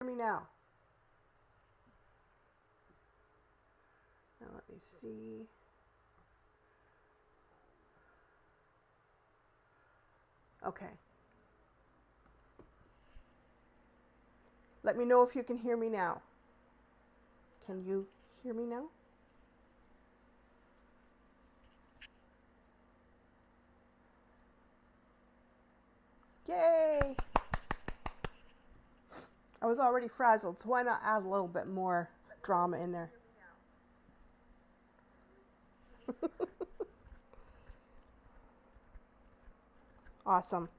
me now? Now let me see. Okay. Let me know if you can hear me now. Can you hear me now? Yay! I was already frazzled, so why not add a little bit more drama in there? Awesome.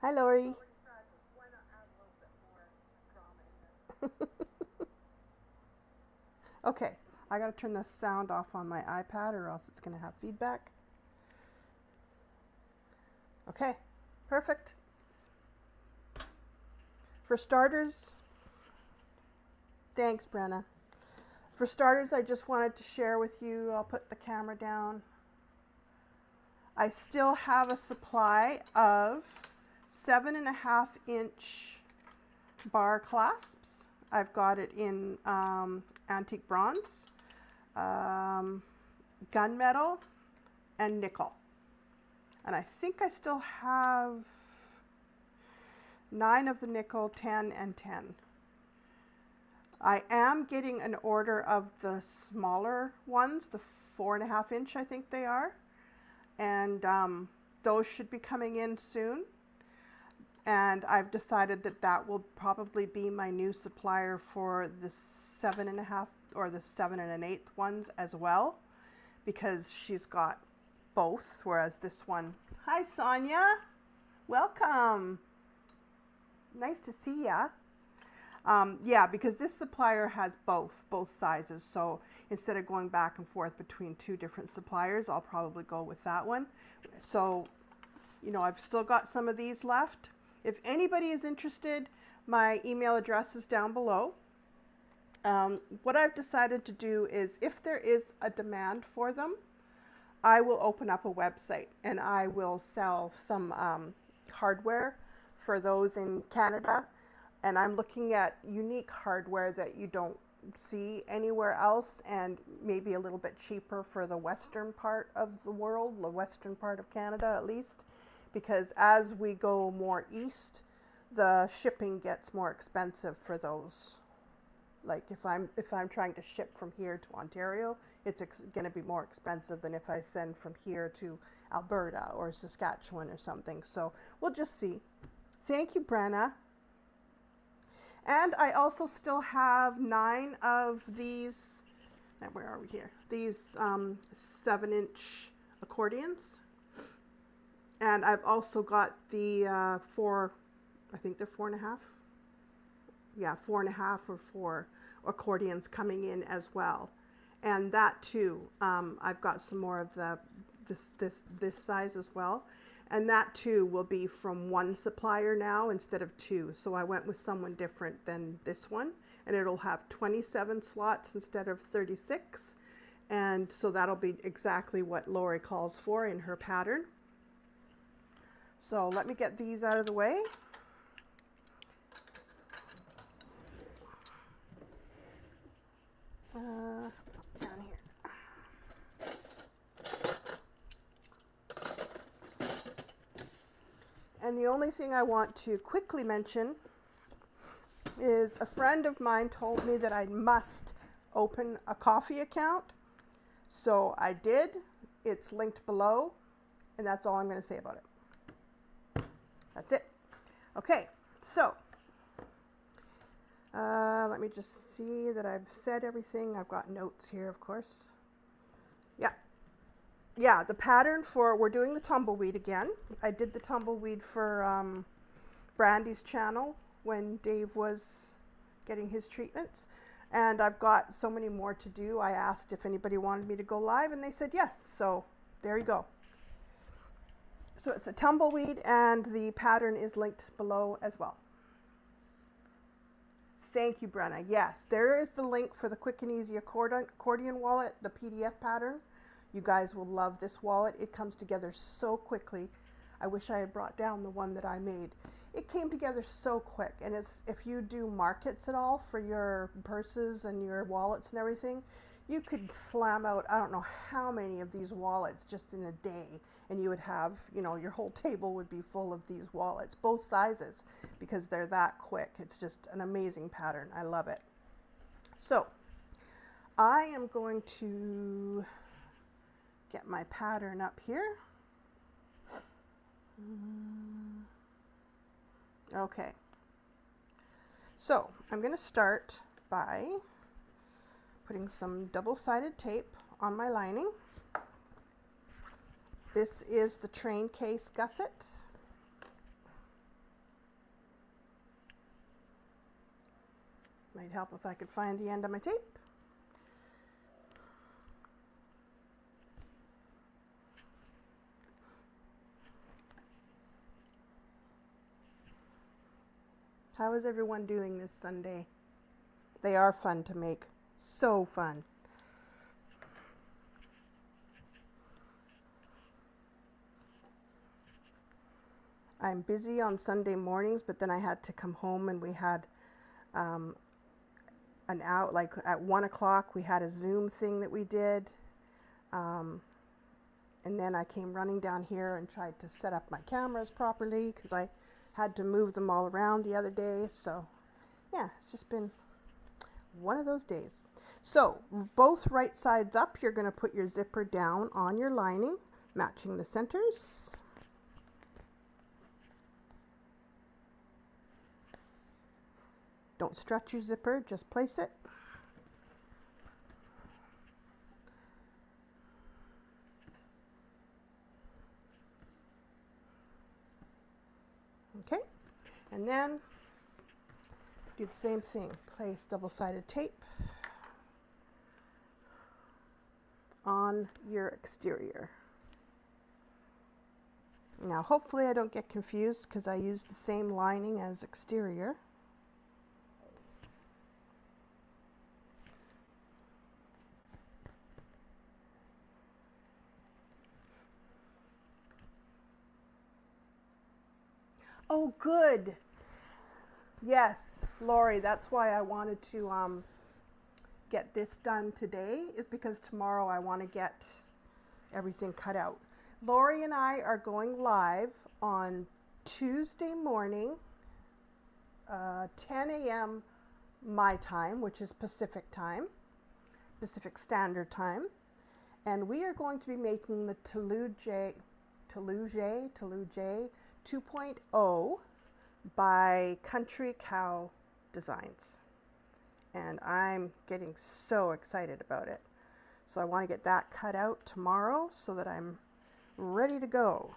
Hi, Lori. Okay, I gotta turn the sound off on my iPad or else it's gonna have feedback. Okay, perfect. For starters, thanks, Brenna. For starters, I just wanted to share with you, I'll put the camera down. I still have a supply of 7.5-inch bar clasps. I've got it in antique bronze, gunmetal, and nickel. And I think I still have 9 of the nickel, 10 and 10. I am getting an order of the smaller ones, the 4.5-inch I think they are. And those should be coming in soon. And I've decided that that will probably be my new supplier for the 7.5 or the 7 1/8 ones as well, because she's got both, whereas this one, hi Sonia, welcome, nice to see ya. Yeah, because this supplier has both sizes, so instead of going back and forth between 2 different suppliers, I'll probably go with that one. So, you know, I've still got some of these left. If anybody is interested, my email address is down below. What I've decided to do is, if there is a demand for them, I will open up a website and I will sell some hardware for those in Canada. And I'm looking at unique hardware that you don't see anywhere else, and maybe a little bit cheaper for the western part of the world, the western part of Canada at least, because as we go more east, the shipping gets more expensive for those. Like if I'm trying to ship from here to Ontario, it's going to be more expensive than if I send from here to Alberta or Saskatchewan or something. So we'll just see. Thank you, Brenna. And I also still have 9 of these, where are we here? These 7-inch accordions. And I've also got the 4, I think they're 4.5. Yeah, 4.5 or 4 accordions coming in as well. And that too, I've got some more of this size as well. And that too will be from 1 supplier now instead of 2. So I went with someone different than this one, and it'll have 27 slots instead of 36. And so that'll be exactly what Lori calls for in her pattern. So let me get these out of the way. Down here. And the only thing I want to quickly mention is a friend of mine told me that I must open a coffee account. So I did. It's linked below, and that's all I'm going to say about it. That's it. Okay, so let me just see that I've said everything. I've got notes here, of course. Yeah, the pattern for, we're doing the tumbleweed again. I did the tumbleweed for Brandy's channel when Dave was getting his treatments. And I've got so many more to do. I asked if anybody wanted me to go live, and they said yes. So there you go. So it's a tumbleweed, and the pattern is linked below as well. Thank you, Brenna. Yes, there is the link for the Quick and Easy accordion wallet, the PDF pattern. You guys will love this wallet. It comes together so quickly. I wish I had brought down the one that I made. It came together so quick, and it's, if you do markets at all for your purses and your wallets and everything, you could slam out, I don't know how many of these wallets just in a day, and you would have, you know, your whole table would be full of these wallets, both sizes, because they're that quick. It's just an amazing pattern. I love it. So I am going to get my pattern up here. Okay, so I'm going to start by putting some double-sided tape on my lining. This is the train case gusset. Might help if I could find the end of my tape. How is everyone doing this Sunday? They are fun to make. So fun. I'm busy on Sunday mornings, but then I had to come home and we had an out, like at 1 o'clock, we had a Zoom thing that we did. And then I came running down here and tried to set up my cameras properly because I had to move them all around the other day. So yeah, it's just been one of those days. So both right sides up, you're going to put your zipper down on your lining, matching the centers. Don't stretch your zipper, just place it. Okay, and then do the same thing. Place double-sided tape on your exterior. Now hopefully I don't get confused because I use the same lining as exterior. Oh, good. Yes, Lori, that's why I wanted to get this done today, is because tomorrow I want to get everything cut out. Lori and I are going live on Tuesday morning, 10 a.m. my time, which is Pacific time, Pacific Standard Time. And we are going to be making the Tumbleweed 2.0 by Country Cow Designs. And I'm getting so excited about it. So I want to get that cut out tomorrow so that I'm ready to go.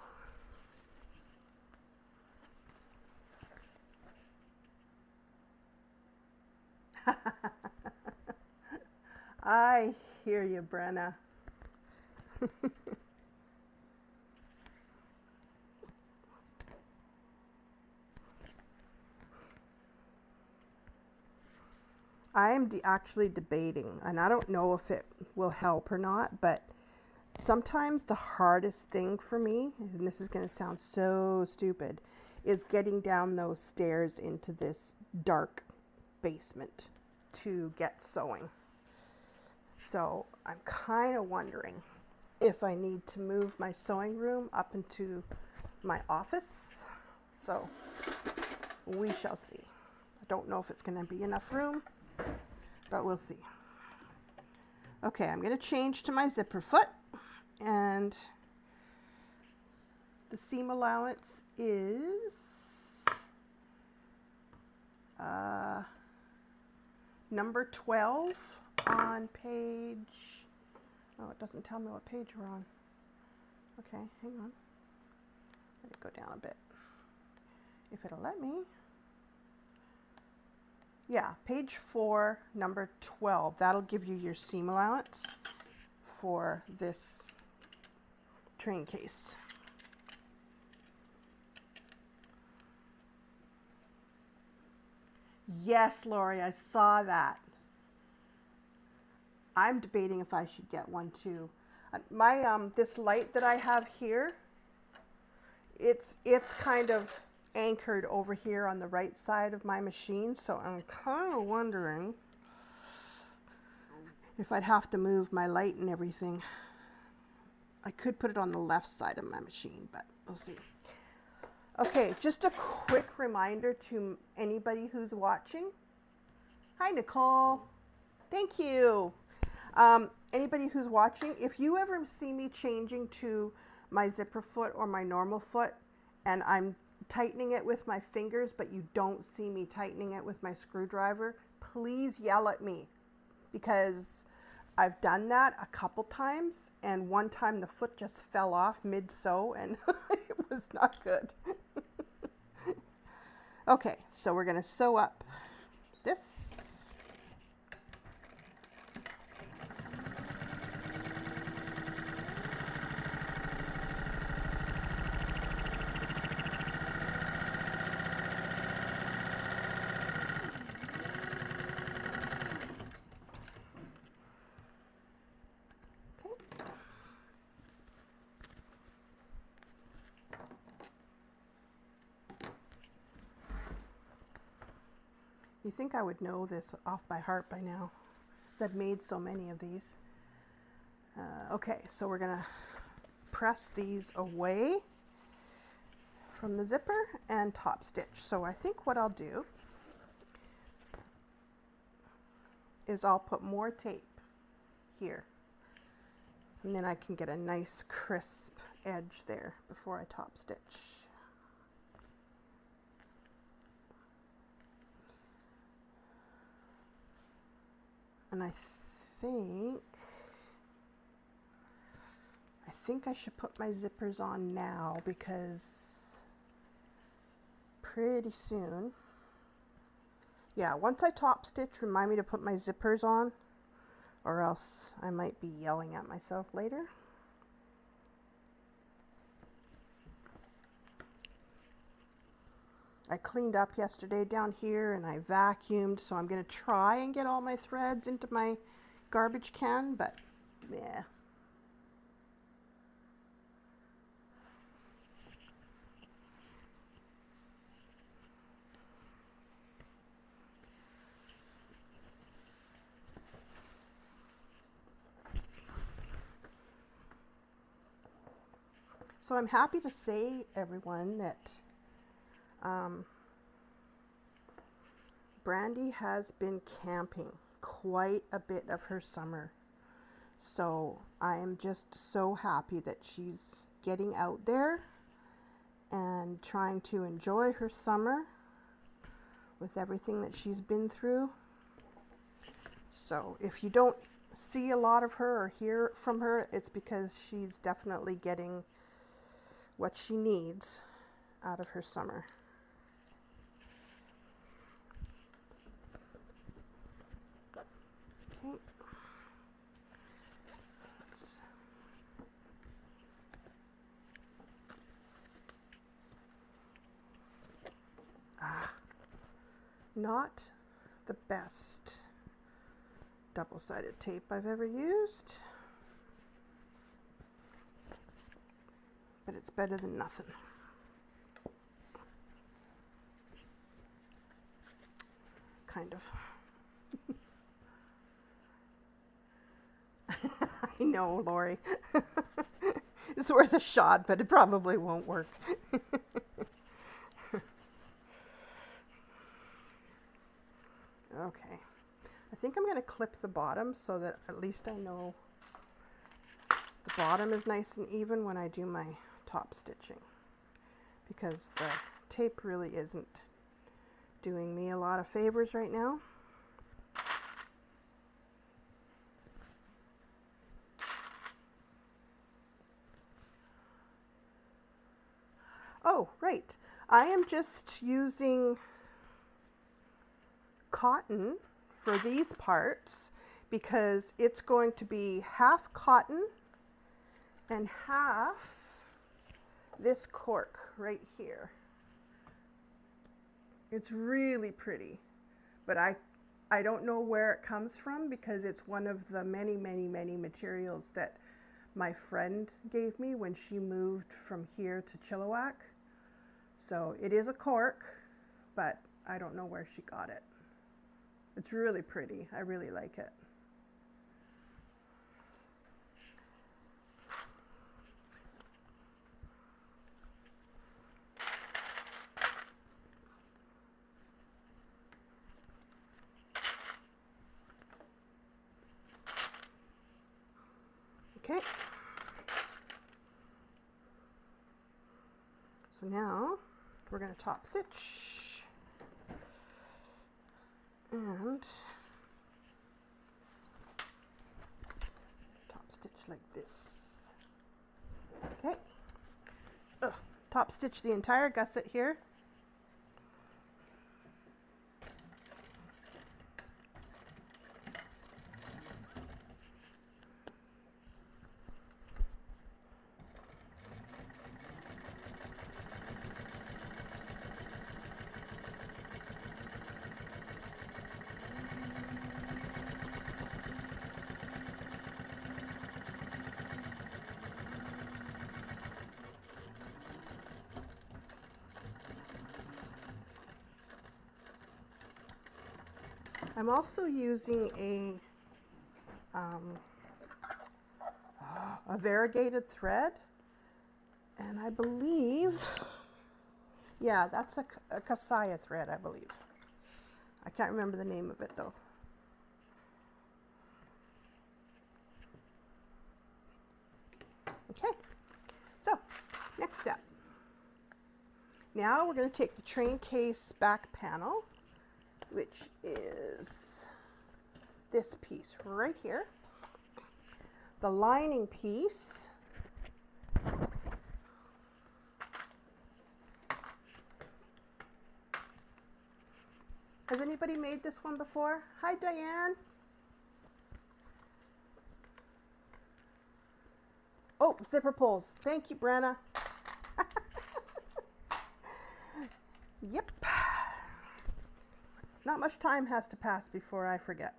I hear you, Brenna. I am actually debating, and I don't know if it will help or not, but sometimes the hardest thing for me, and this is going to sound so stupid, is getting down those stairs into this dark basement to get sewing. So I'm kind of wondering if I need to move my sewing room up into my office. So we shall see. I don't know if it's going to be enough room, but we'll see. Okay, I'm going to change to my zipper foot, and the seam allowance is number 12 on page, oh, it doesn't tell me what page we're on. Okay, hang on. Let me go down a bit, if it'll let me. Yeah, page 4, number 12. That'll give you your seam allowance for this train case. Yes, Lori, I saw that. I'm debating if I should get one too. My this light that I have here it's kind of anchored over here on the right side of my machine, so I'm kind of wondering if I'd have to move my light and everything. I could put it on the left side of my machine, but we'll see. Okay, just a quick reminder to anybody who's watching. Hi, Nicole. Thank you. Anybody who's watching, if you ever see me changing to my zipper foot or my normal foot, and I'm tightening it with my fingers, but you don't see me tightening it with my screwdriver, please yell at me, because I've done that a couple times, and one time the foot just fell off mid-sew, and it was not good. Okay, so we're going to sew up this. You think I would know this off by heart by now, because I've made so many of these. Okay, so we're going to press these away from the zipper and top stitch. So I think what I'll do is I'll put more tape here, and then I can get a nice crisp edge there before I top stitch. And I think I should put my zippers on now, because pretty soon, yeah, once I top stitch, remind me to put my zippers on, or else I might be yelling at myself later. I cleaned up yesterday down here and I vacuumed, so I'm going to try and get all my threads into my garbage can, but yeah. So I'm happy to say, everyone, that Brandy has been camping quite a bit of her summer. So I am just so happy that she's getting out there and trying to enjoy her summer with everything that she's been through. So if you don't see a lot of her or hear from her, it's because she's definitely getting what she needs out of her summer. Okay. Not the best double-sided tape I've ever used, but it's better than nothing. Kind of. I know, Lori. It's worth a shot, but it probably won't work. Okay. I think I'm going to clip the bottom so that at least I know the bottom is nice and even when I do my top stitching, because the tape really isn't doing me a lot of favors right now. Oh, right. I am just using cotton for these parts because it's going to be half cotton and half this cork right here. It's really pretty, but I don't know where it comes from because it's one of the many materials that my friend gave me when she moved from here to Chilliwack. So it is a cork, but I don't know where she got it. It's really pretty. I really like it. Okay. So now we're going to top stitch and top stitch like this. Okay. Top stitch the entire gusset here. I'm also using a variegated thread, and I believe, yeah, that's a Calla thread, I believe. I can't remember the name of it though. Okay, so next step. Now we're going to take the train case back panel, which is this piece right here, the lining piece. Has anybody made this one before? Hi, Diane. Oh, zipper pulls. Thank you, Brenna. Yep. Not much time has to pass before I forget.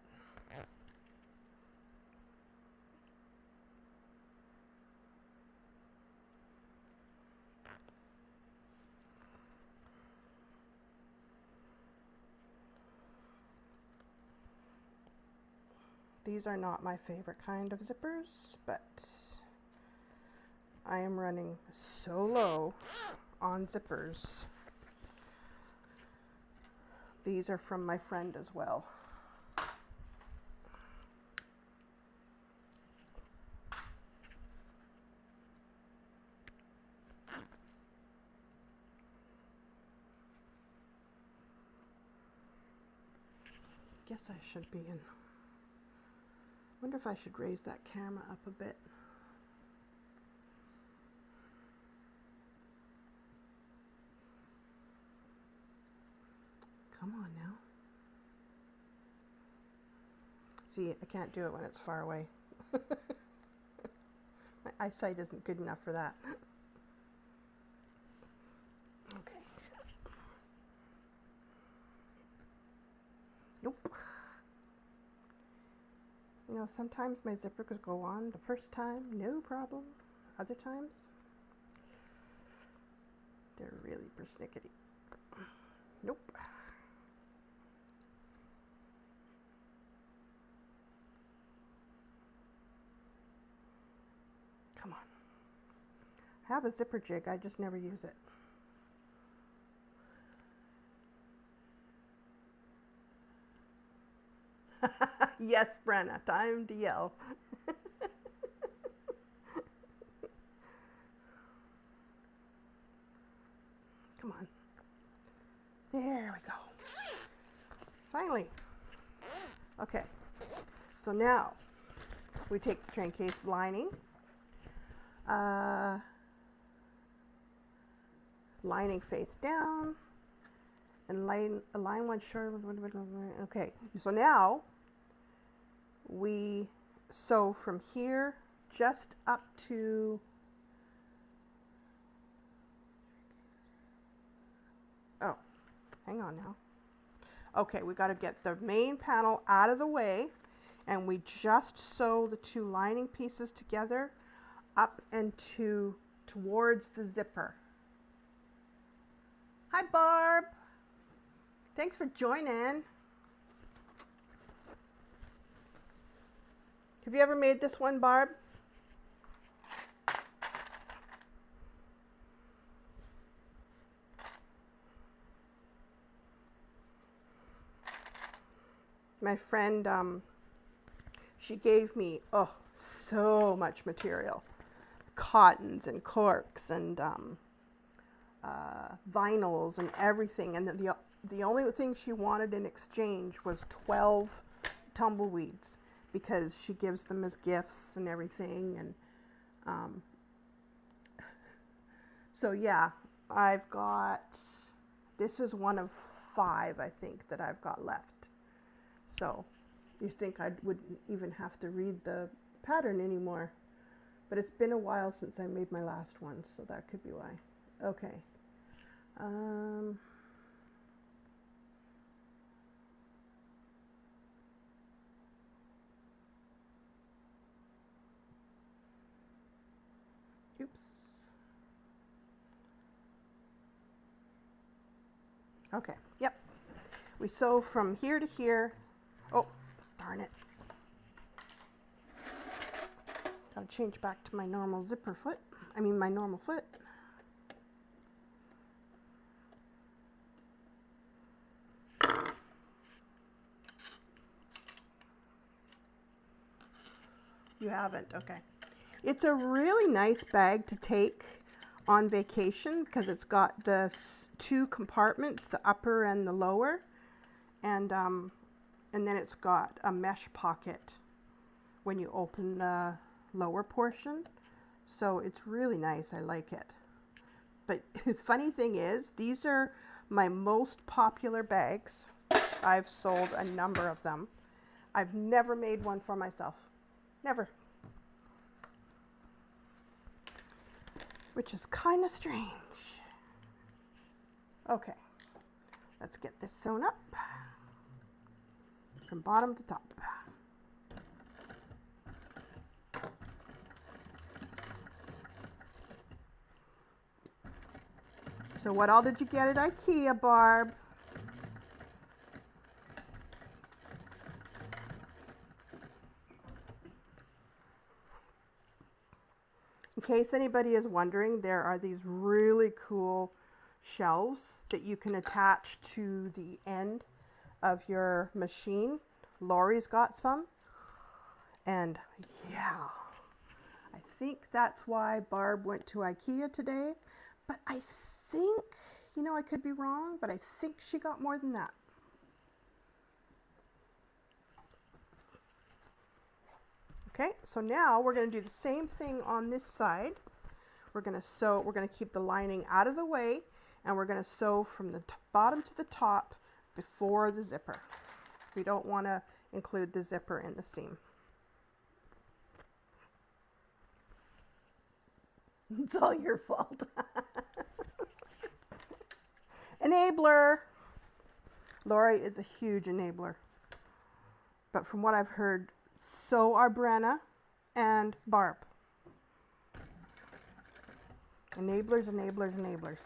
These are not my favorite kind of zippers, but I am running so low on zippers. These are from my friend as well. Guess I should be in. Wonder if I should raise that camera up a bit. Come on now. See, I can't do it when it's far away. My eyesight isn't good enough for that. Okay. Nope. You know, sometimes my zippers go on the first time, no problem. Other times, they're really persnickety. Nope. Come on. I have a zipper jig, I just never use it. Yes, Brenna, time to yell. Come on. There we go. Finally. Okay. So now we take the train case lining. Lining face down and align one short. Okay, so now we sew from here just up to hang on now. Okay, we got to get the main panel out of the way, and we just sew the two lining pieces together up and towards the zipper. Hi, Barb. Thanks for joining. Have you ever made this one, Barb? My friend, she gave me, so much material. Cottons and corks and vinyls and everything. And the only thing she wanted in exchange was 12 tumbleweeds, because she gives them as gifts and everything. And so yeah, I've got, this is one of 5, I think, that I've got left. So you think I wouldn't even have to read the pattern anymore. But it's been a while since I made my last one, so that could be why. Okay. Oops. Okay, yep. We sew from here to here. Oh, darn it. Gotta change back to my normal zipper foot. My normal foot. You haven't, okay. It's a really nice bag to take on vacation because it's got the 2 compartments, the upper and the lower. And then it's got a mesh pocket when you open the lower portion. So it's really nice. I like it. But funny thing is, these are my most popular bags. I've sold a number of them. I've never made one for myself. Never. Which is kind of strange. Okay. Let's get this sewn up from bottom to top. So what all did you get at IKEA, Barb? In case anybody is wondering, there are these really cool shelves that you can attach to the end of your machine. Lori's got some. And yeah, I think that's why Barb went to IKEA today. But I think, I could be wrong, but I think she got more than that. Okay, so now we're going to do the same thing on this side. We're going to keep the lining out of the way, and we're going to sew from the bottom to the top before the zipper. We don't want to include the zipper in the seam. It's all your fault. Enabler. Lori is a huge enabler. But from what I've heard, so are Brenna and Barb. Enablers, enablers, enablers.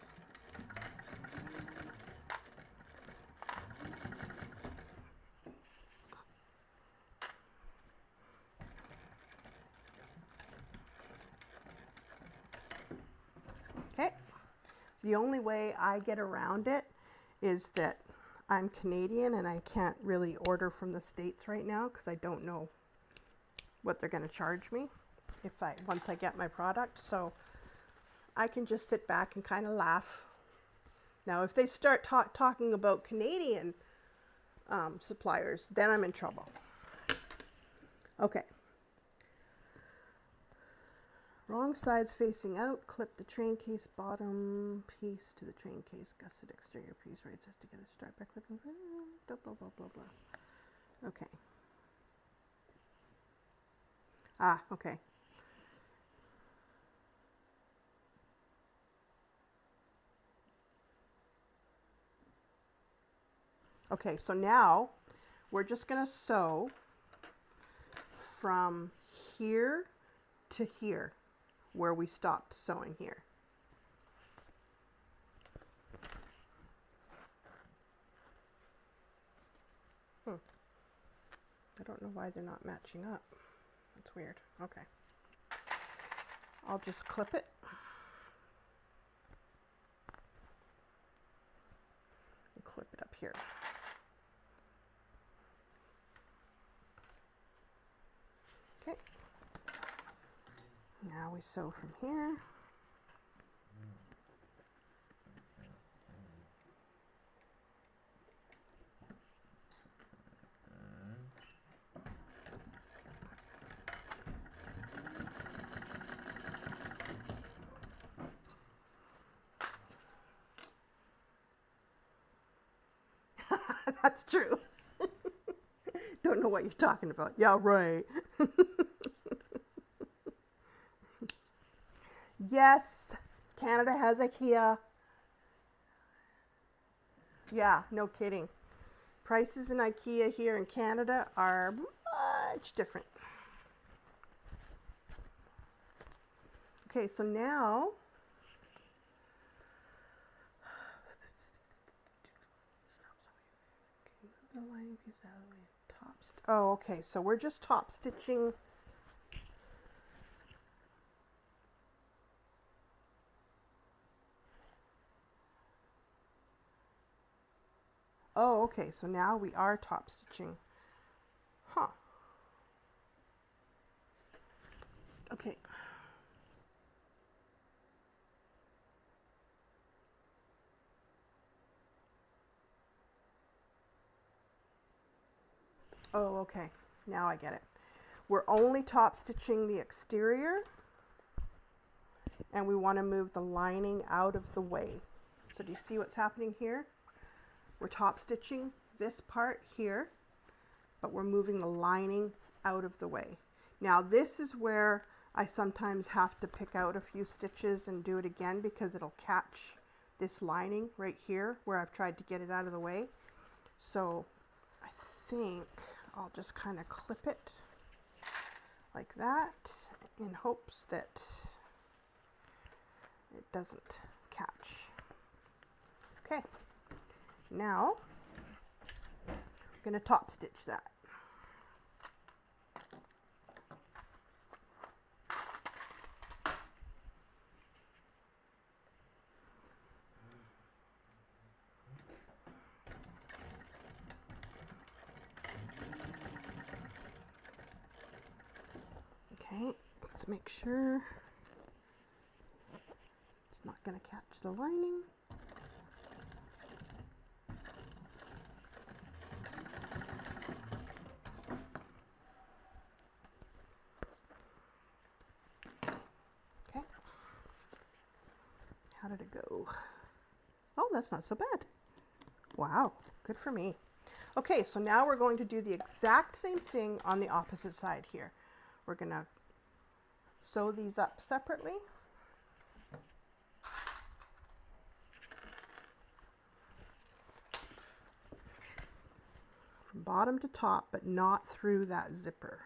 Okay. The only way I get around it is that I'm Canadian and I can't really order from the States right now because I don't know what they're going to charge me once I get my product. So I can just sit back and kind of laugh. Now, if they start talking about Canadian suppliers, then I'm in trouble. Okay. Wrong sides facing out. Clip the train case bottom piece to the train case. Gusset exterior piece. Right sides together. Start by clipping. Blah, blah, blah, blah, blah. Okay. Ah, okay. Okay, so now we're just going to sew from here to here. where we stopped sewing here. I don't know why they're not matching up. That's weird. Okay. I'll just clip it. And clip it up here. Okay. Now we sew from here. That's true. Don't know what you're talking about. Yeah, right. Yes, Canada has IKEA. Yeah, no kidding. Prices in IKEA here in Canada are much different. Okay, so now the lining piece out of the way. Oh, okay, so we're just top stitching. Oh, okay, so now we are top stitching. Huh. Okay. Oh, okay. Now I get it. We're only top stitching the exterior, and we want to move the lining out of the way. So do you see what's happening here? We're top stitching this part here, but we're moving the lining out of the way. Now this is where I sometimes have to pick out a few stitches and do it again because it'll catch this lining right here where I've tried to get it out of the way. So I think I'll just kind of clip it like that in hopes that it doesn't catch. Okay, now I'm going to top stitch that. Okay, let's make sure it's not going to catch the lining. Okay, how did it go? Oh, that's not so bad. Wow, good for me. Okay, so now we're going to do the exact same thing on the opposite side here. We're going to sew these up separately. From bottom to top, but not through that zipper.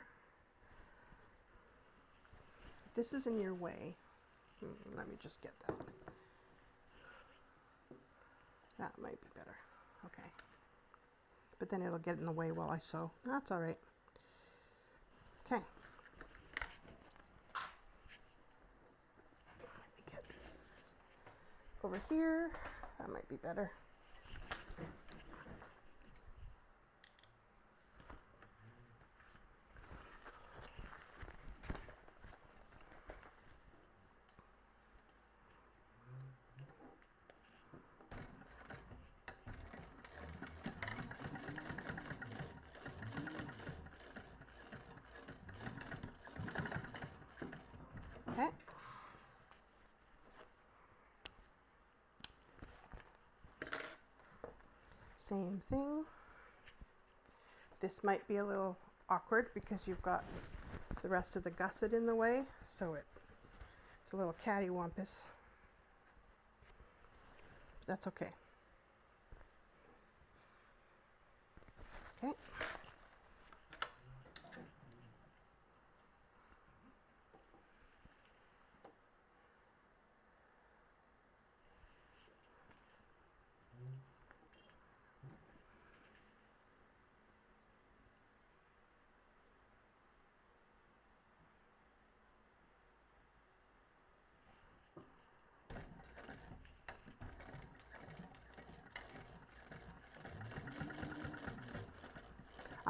If this is in your way, let me just get that. That might be better. Okay. But then it'll get in the way while I sew. That's all right. Okay. Let me get this over here. That might be better. Okay. Same thing. This might be a little awkward because you've got the rest of the gusset in the way, so it's a little cattywampus. That's okay. Okay.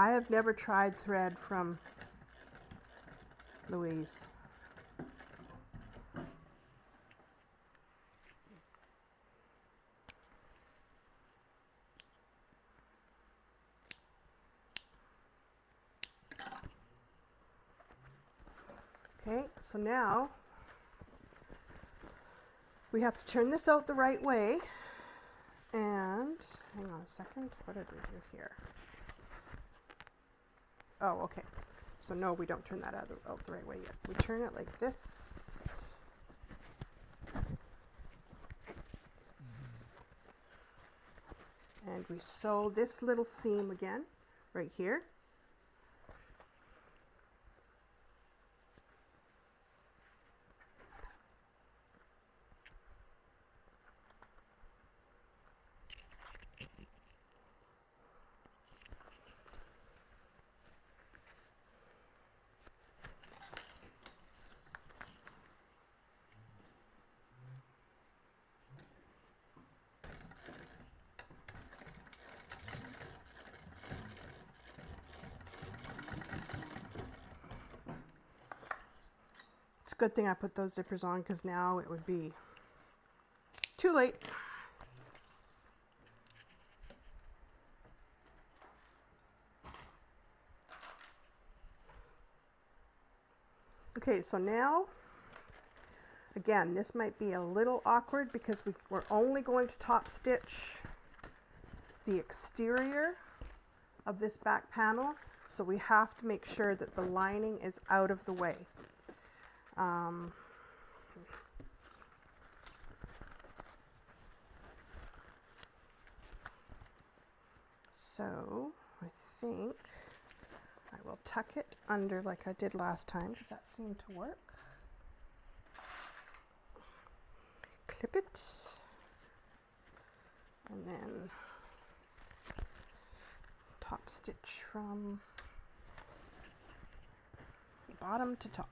I have never tried thread from Louise. Okay, so now we have to turn this out the right way. And hang on a second, what did we do here? Oh, okay. So no, we don't turn that out the right way yet. We turn it like this. And we sew this little seam again, right here. Good thing I put those zippers on, because now it would be too late. Okay, so now, again, this might be a little awkward because we're only going to top stitch the exterior of this back panel, so we have to make sure that the lining is out of the way. So I think I will tuck it under like I did last time, because that seemed to work. Clip it, and then top stitch from bottom to top.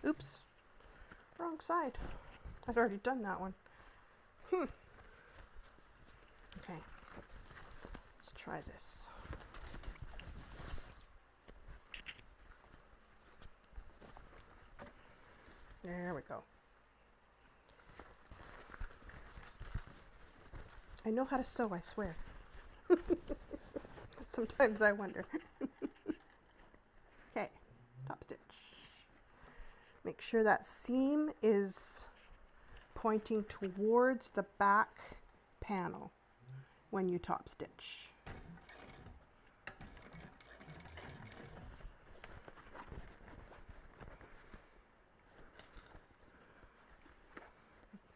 Oops, wrong side. I'd already done that one. Okay, let's try this. There we go. I know how to sew, I swear. Sometimes I wonder. Okay, top stitch. Make sure that seam is pointing towards the back panel when you top stitch.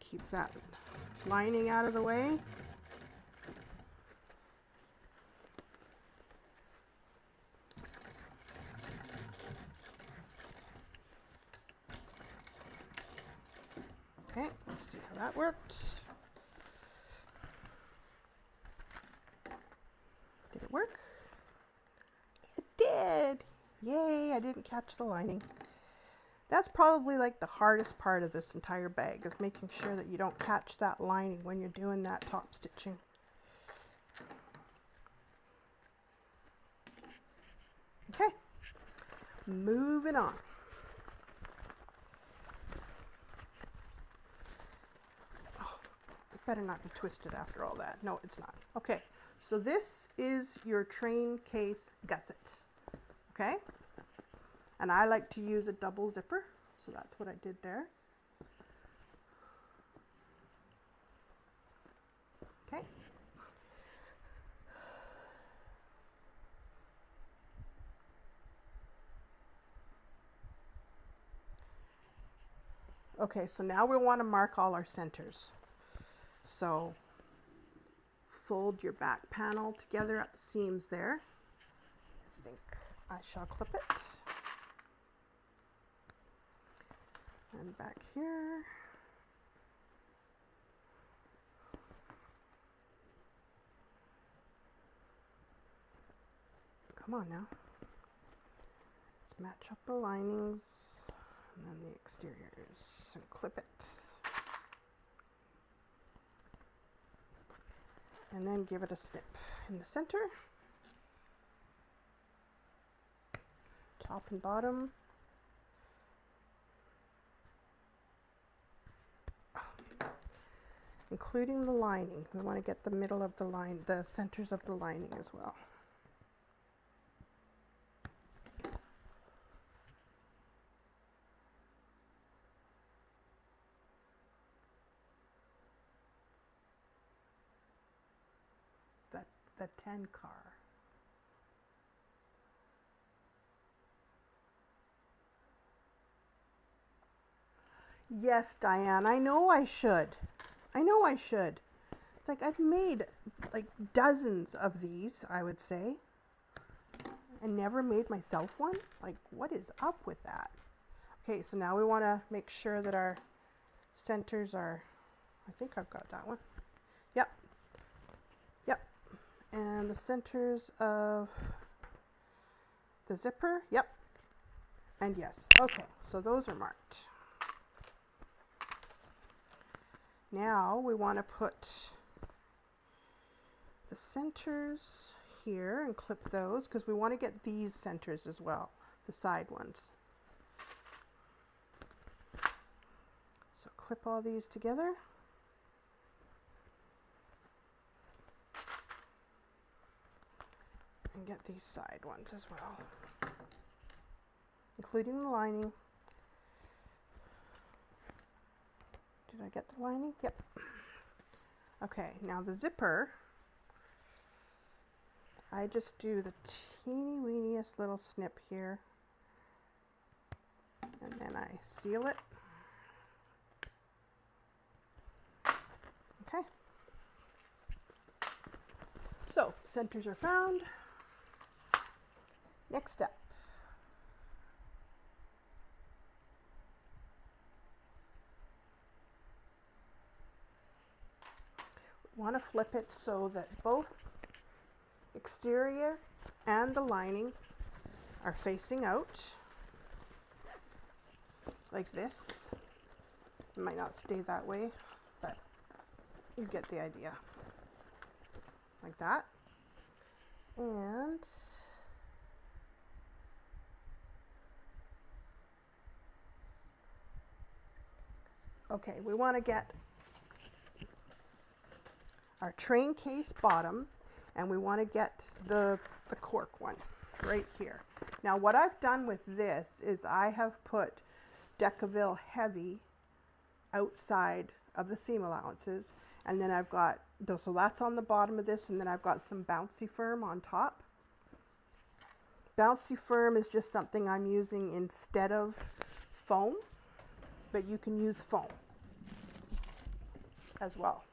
Keep that lining out of the way. Okay, let's see how that worked. Did it work? It did! Yay, I didn't catch the lining. That's probably like the hardest part of this entire bag, is making sure that you don't catch that lining when you're doing that top stitching. Okay, moving on. Better not be twisted after all that. No, it's not. Okay, so this is your train case gusset. Okay, and I like to use a double zipper, so that's what I did there. Okay. Okay, so now we want to mark all our centers. So fold your back panel together at the seams there. I think I shall clip it. And back here. Come on now. Let's match up the linings. And then the exteriors, and clip it. And then give it a snip in the center. Top and bottom. Including the lining. We want to get the middle of the line, the centers of the lining as well. The 10 car. Yes, Diane, I know I should. I know I should. It's like I've made like dozens of these, I would say, and never made myself one. Like, what is up with that? Okay, so now we want to make sure that our centers are, I think I've got that one. Yep. Yep. And the centers of the zipper. Yep. And yes. Okay, so those are marked. Now we want to put the centers here and clip those because we want to get these centers as well, the side ones. So clip all these together. And get these side ones as well, including the lining. Did I get the lining? Yep. Okay, now the zipper, I just do the teeny weeniest little snip here, and then I seal it. Okay. So, centers are found. Next step. Want to flip it so that both exterior and the lining are facing out like this. It might not stay that way, but you get the idea. Like that. And okay, we want to get our train case bottom, and we want to get the cork one right here. Now what I've done with this is I have put Decaville Heavy outside of the seam allowances, and then I've got those, so that's on the bottom of this, and then I've got some Bouncy Firm on top. Bouncy Firm is just something I'm using instead of foam, but you can use foam as well.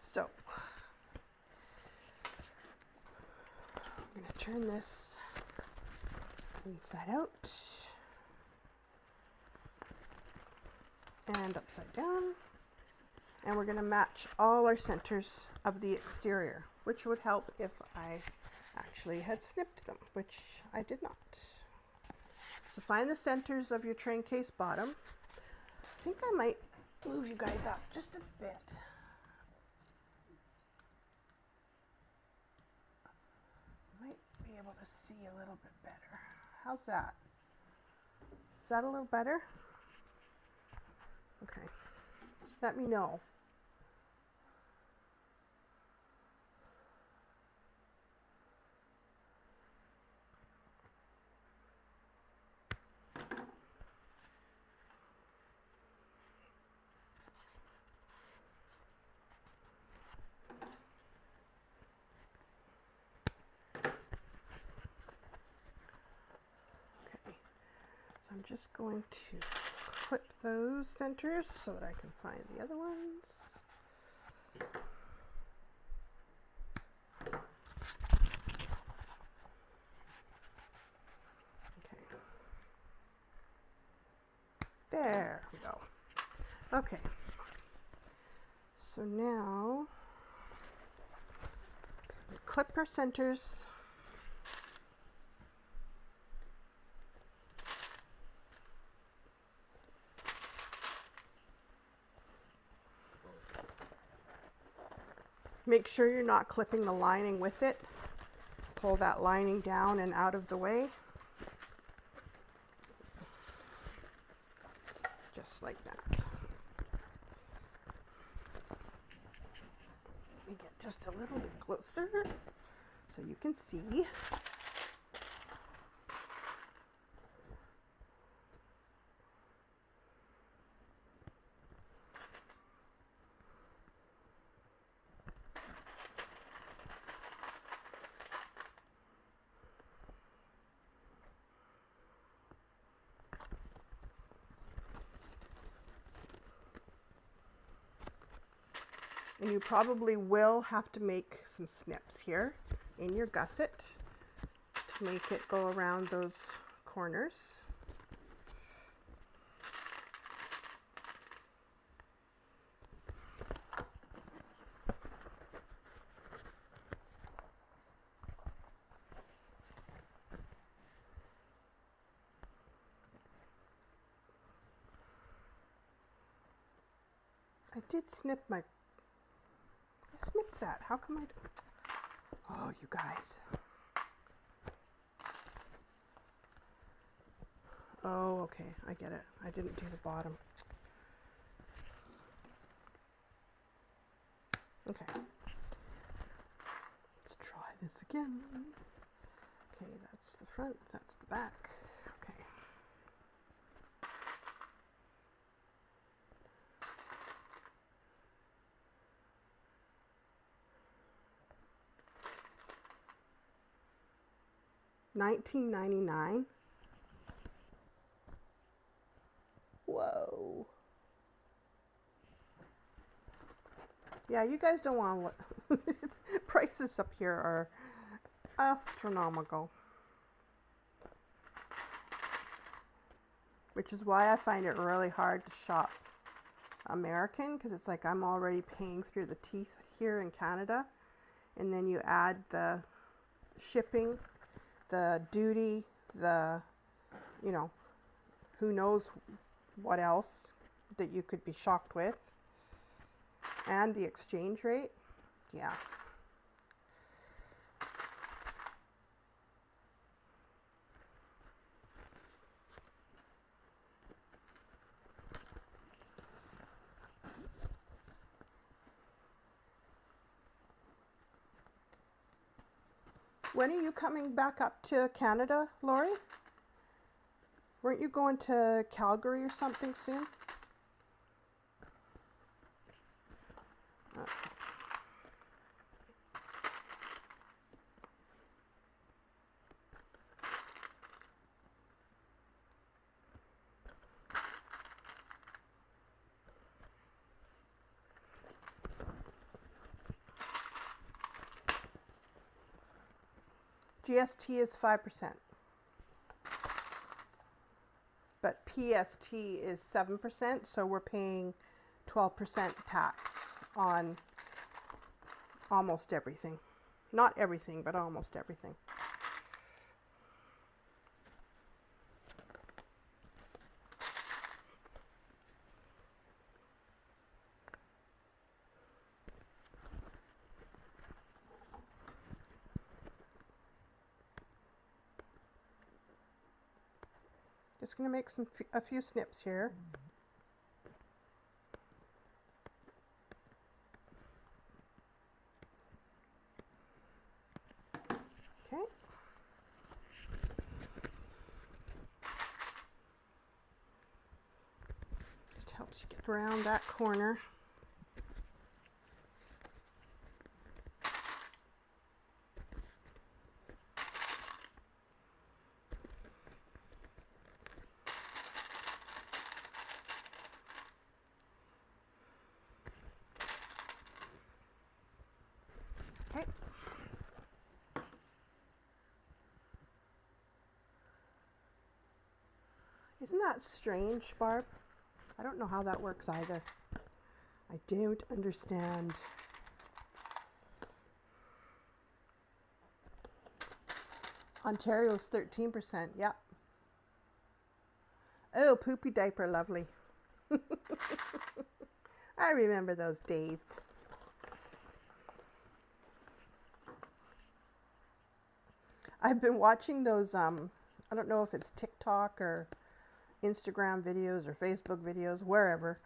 So I'm going to turn this inside out and upside down, and we're going to match all our centers of the exterior, which would help if I actually had snipped them, which I did not. So find the centers of your train case bottom. I think I might move you guys up just a bit. Be able to see a little bit better. How's that? Is that a little better? Okay. Just let me know. I'm just going to clip those centers so that I can find the other ones. Okay. There we go. Okay. So now we clip our centers. Make sure you're not clipping the lining with it. Pull that lining down and out of the way. Just like that. Let me get just a little bit closer so you can see. And you probably will have to make some snips here in your gusset to make it go around those corners. I did snip my... I snipped that. How come Oh, you guys. Oh, okay. I get it. I didn't do the bottom. Okay. Let's try this again. Okay, that's the front. That's the back. Okay. $19.99. Whoa. Yeah, you guys don't want to look. Prices up here are astronomical. Which is why I find it really hard to shop American, because it's like I'm already paying through the teeth here in Canada. And then you add the shipping, the duty, the, you know, who knows what else that you could be shocked with, and the exchange rate. Yeah. When are you coming back up to Canada, Lori? Weren't you going to Calgary or something soon? GST is 5%, but PST is 7%, so we're paying 12% tax on almost everything. Not everything, but almost everything. Just going to make a few snips here. Okay. Just helps you get around that corner. Isn't that strange, Barb? I don't know how that works either. I don't understand. Ontario's 13%, yep. Oh, poopy diaper, lovely. I remember those days. I've been watching those, I don't know if it's TikTok or Instagram videos or Facebook videos, wherever,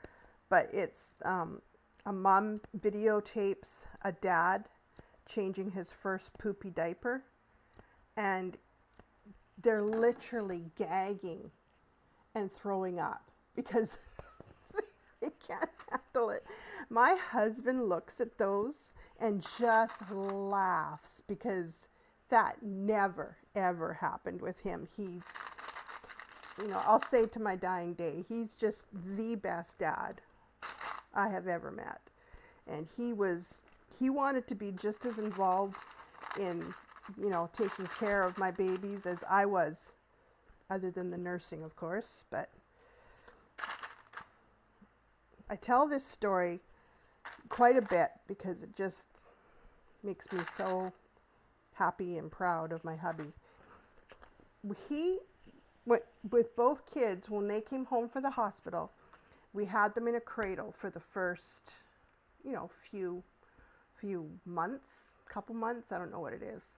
but it's a mom videotapes a dad changing his first poopy diaper, and they're literally gagging and throwing up because they can't handle it. My husband looks at those and just laughs because that never, ever happened with him. He, you know, I'll say to my dying day, he's just the best dad I have ever met. And he wanted to be just as involved in, you know, taking care of my babies as I was, other than the nursing, of course. But I tell this story quite a bit because it just makes me so happy and proud of my hubby. He, with both kids, when they came home from the hospital, we had them in a cradle for the first, you know, few months, couple months, I don't know what it is.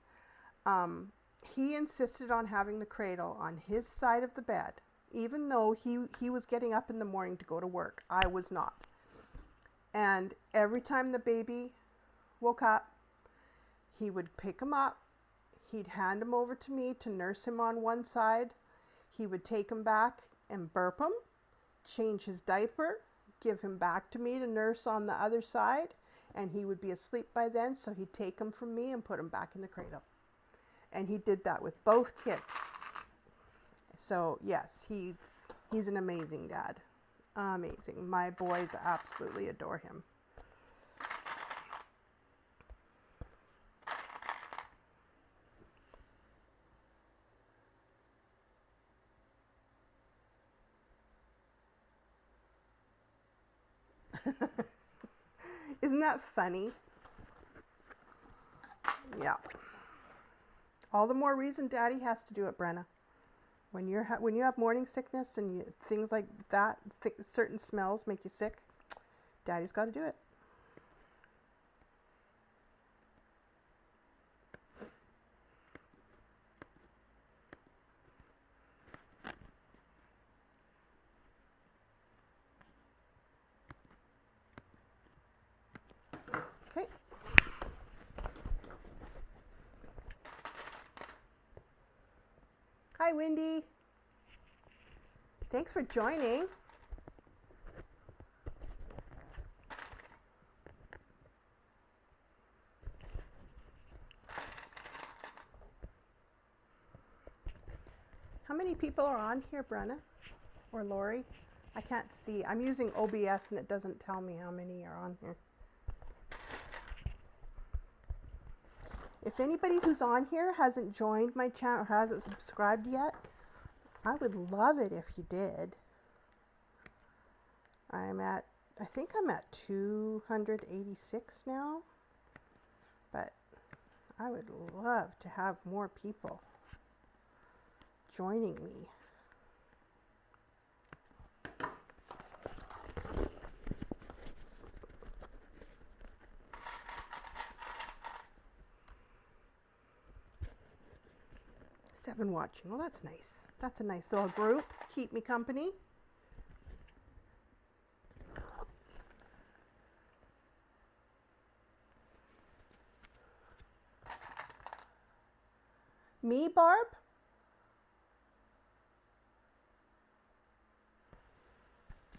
He insisted on having the cradle on his side of the bed, even though he was getting up in the morning to go to work. I was not. And every time the baby woke up, he would pick him up, he'd hand him over to me to nurse him on one side, he would take him back and burp him, change his diaper, give him back to me to nurse on the other side, and he would be asleep by then, so he'd take him from me and put him back in the cradle. And he did that with both kids. So yes, he's an amazing dad. Amazing. My boys absolutely adore him. Isn't that funny? Yeah. All the more reason Daddy has to do it, Brenna. When you have morning sickness and things like that, certain smells make you sick, Daddy's got to do it. Okay. Hi, Wendy. Thanks for joining. How many people are on here, Brenna or Lori? I can't see. I'm using OBS and it doesn't tell me how many are on here. If anybody who's on here hasn't joined my channel or hasn't subscribed yet, I would love it if you did. I think I'm at 286 now, but I would love to have more people joining me. Seven watching. Well, that's nice. That's a nice little group. Keep me company. Me, Barb?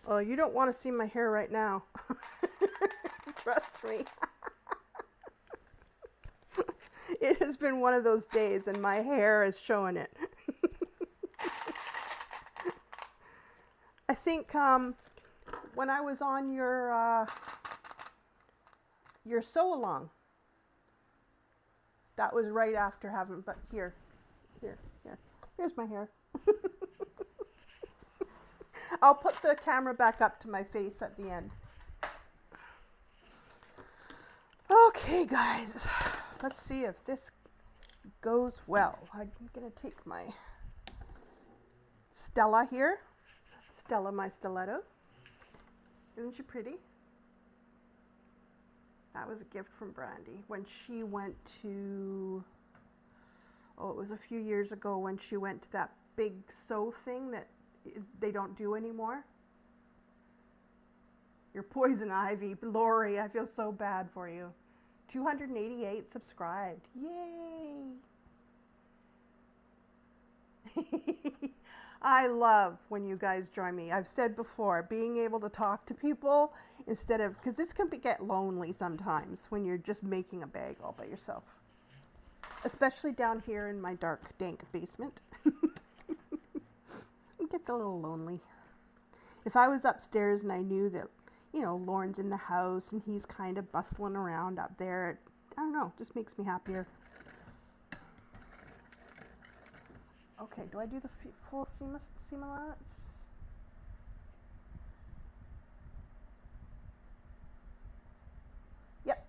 Oh, you don't want to see my hair right now. Trust me. It has been one of those days and my hair is showing it. I think when I was on your sew along, that was right after having, but here's my hair. I'll put the camera back up to my face at the end. Okay, guys, let's see if this goes well. I'm gonna take my Stella here. Stella, my stiletto. Isn't she pretty? That was a gift from Brandy when she went to Oh, it was a few years ago when she went to that big sew thing that they don't do anymore. Your poison ivy, Lori, I feel so bad for you. 288 subscribed. Yay! I love when you guys join me. I've said before, being able to talk to people instead of, because this can get lonely sometimes when you're just making a bag all by yourself. Especially down here in my dark, dank basement. It gets a little lonely. If I was upstairs and I knew that, you know, Lauren's in the house and he's kind of bustling around up there, I don't know, just makes me happier. Okay, do I do the full seam allowance? Yep.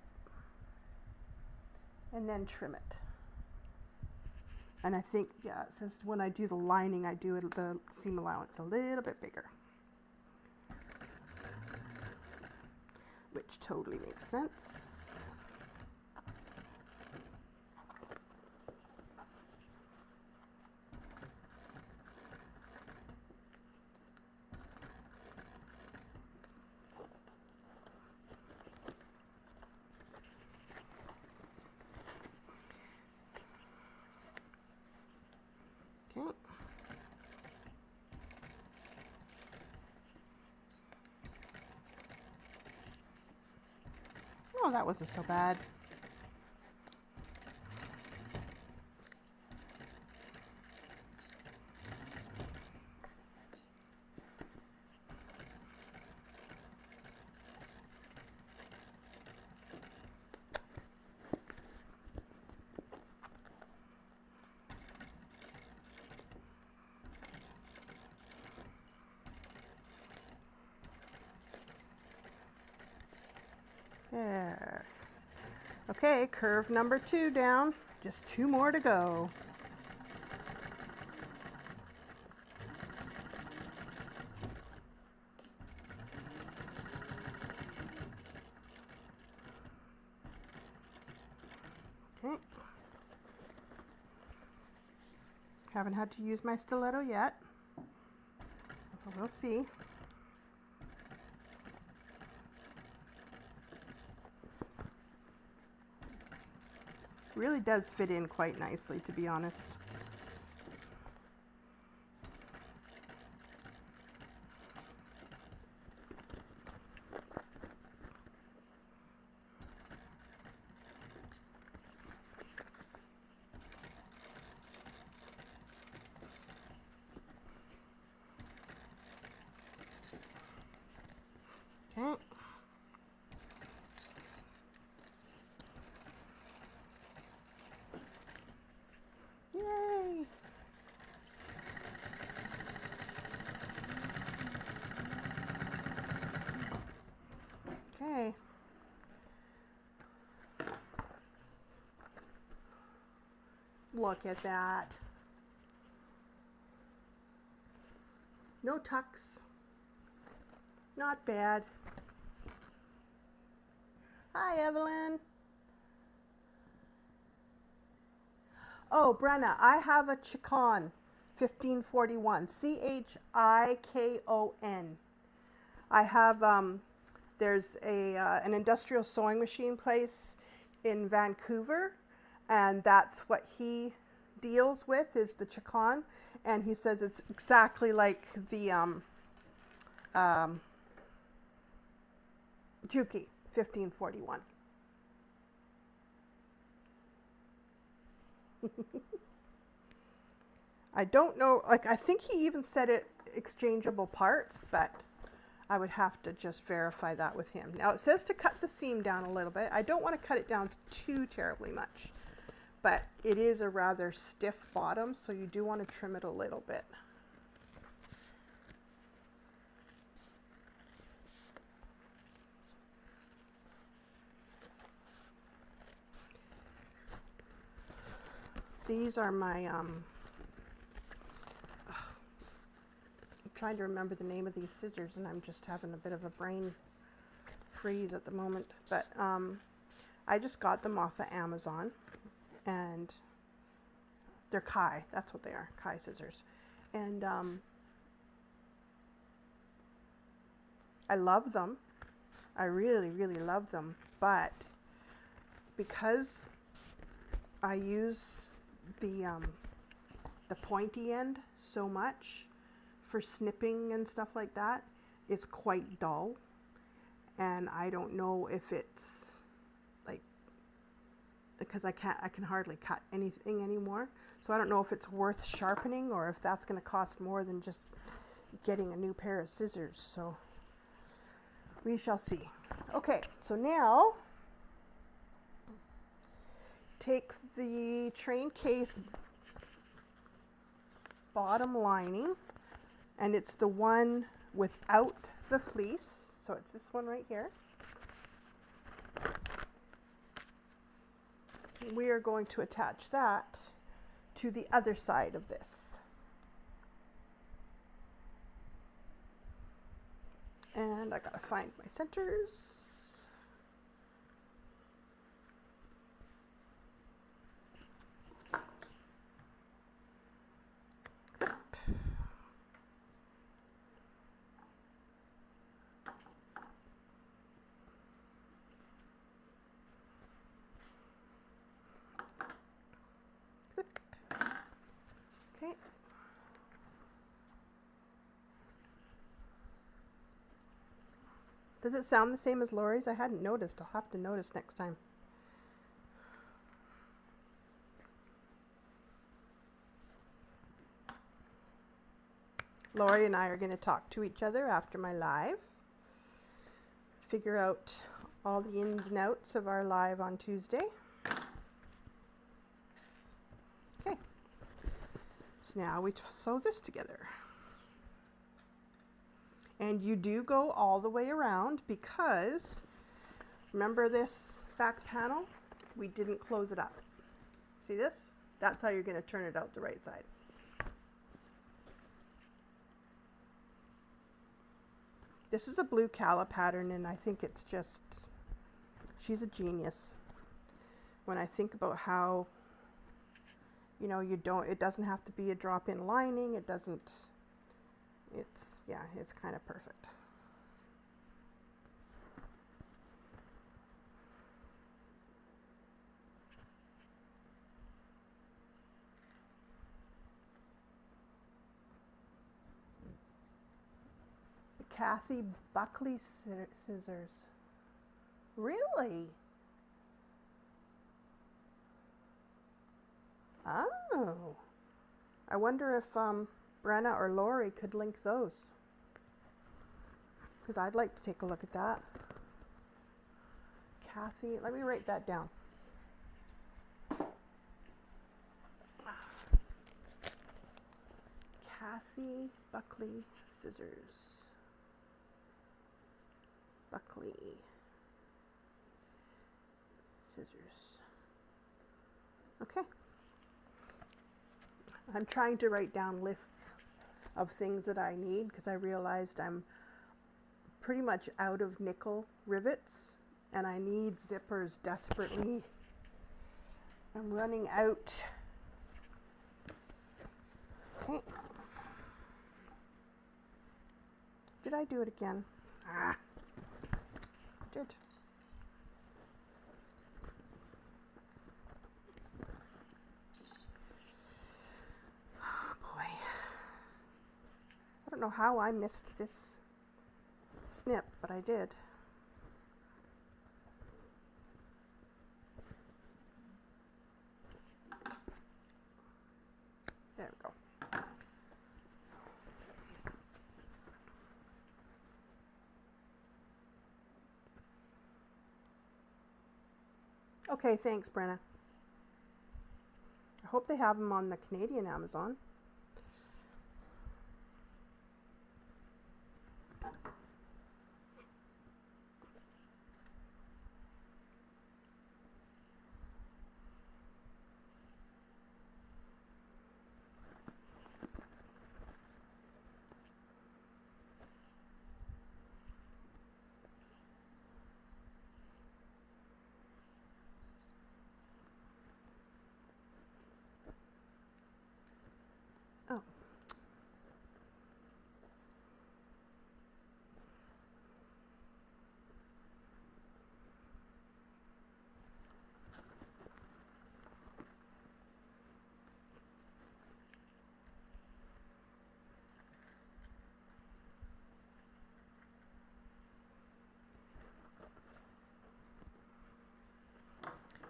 And then trim it. And I think, yeah, it says when I do the lining, I do the seam allowance a little bit bigger. Which totally makes sense. Okay. Oh, that wasn't so bad. There. Okay, curve number 2 down. Just 2 more to go. Okay. Haven't had to use my stiletto yet. We'll see. Really does fit in quite nicely, to be honest. Okay. Yay! Okay. Look at that. No tucks. Not bad. Hi, Evelyn. Oh, Brenna, I have a Chicon 1541. Chikon. I have, there's an industrial sewing machine place in Vancouver, and that's what he deals with, is the Chicon. And he says it's exactly like the Juki 1541. I don't know, like, I think he even said it exchangeable parts, but I would have to just verify that with him. Now it says to cut the seam down a little bit. I don't want to cut it down too terribly much, but it is a rather stiff bottom, so you do want to trim it a little bit. These are my, I'm trying to remember the name of these scissors, and I'm just having a bit of a brain freeze at the moment. But I just got them off of Amazon, and They're Kai. That's what they are. Kai scissors. And I love them. I really, really love them. But because I use the pointy end so much for snipping and stuff like that, it's quite dull. And I don't know if it's like, because I can hardly cut anything anymore. So I don't know if it's worth sharpening or if that's going to cost more than just getting a new pair of scissors. So we shall see. Okay, so now take the train case bottom lining, and it's the one without the fleece. So it's this one right here. We are going to attach that to the other side of this. And I gotta find my centers. Okay. Does it sound the same as Lori's? I hadn't noticed. I'll have to notice next time. Lori and I are going to talk to each other after my live. Figure out all the ins and outs of our live on Tuesday. Okay. So now we sew this together. And you do go all the way around because, remember this back panel? We didn't close it up. See this? That's how you're going to turn it out the right side. This is a blue Calla pattern, and I think it's just, she's a genius. When I think about how, you know, it doesn't have to be a drop-in lining, it doesn't, yeah, it's kind of perfect. The Kathy Buckley scissors. Really? Oh. I wonder if Brenna or Lori could link those, because I'd like to take a look at that. Kathy, let me write that down. Kathy Buckley scissors. Buckley scissors. Okay. I'm trying to write down lists of things that I need because I realized I'm pretty much out of nickel rivets and I need zippers desperately. I'm running out. Okay. Did I do it again? I did. I don't know how I missed this snip, but I did. There we go. Okay, thanks, Brenna. I hope they have them on the Canadian Amazon.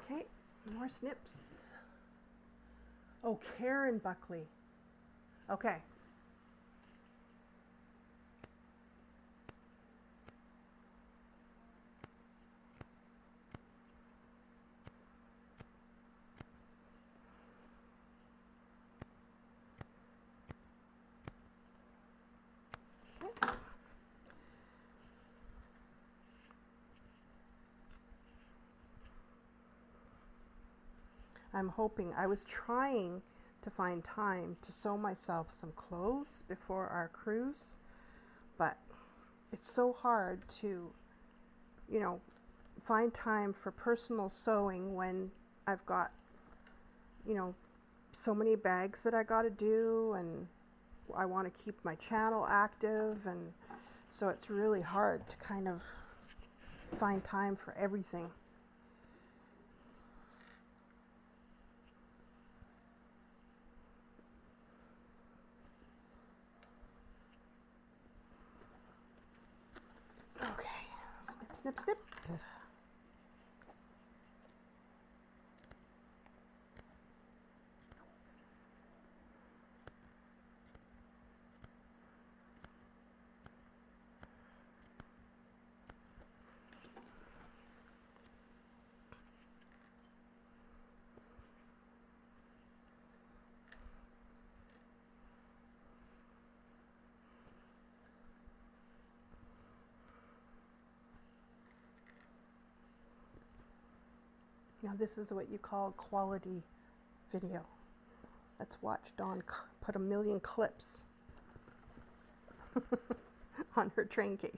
Okay, more snips. Oh, Karen Buckley. Okay. I'm hoping, I was trying to find time to sew myself some clothes before our cruise, but it's so hard to, you know, find time for personal sewing when I've got, you know, so many bags that I got to do, and I want to keep my channel active, and so it's really hard to kind of find time for everything. Okay, snip, snip, snip. Now this is what you call quality video. Let's watch Dawn put a million clips on her train case.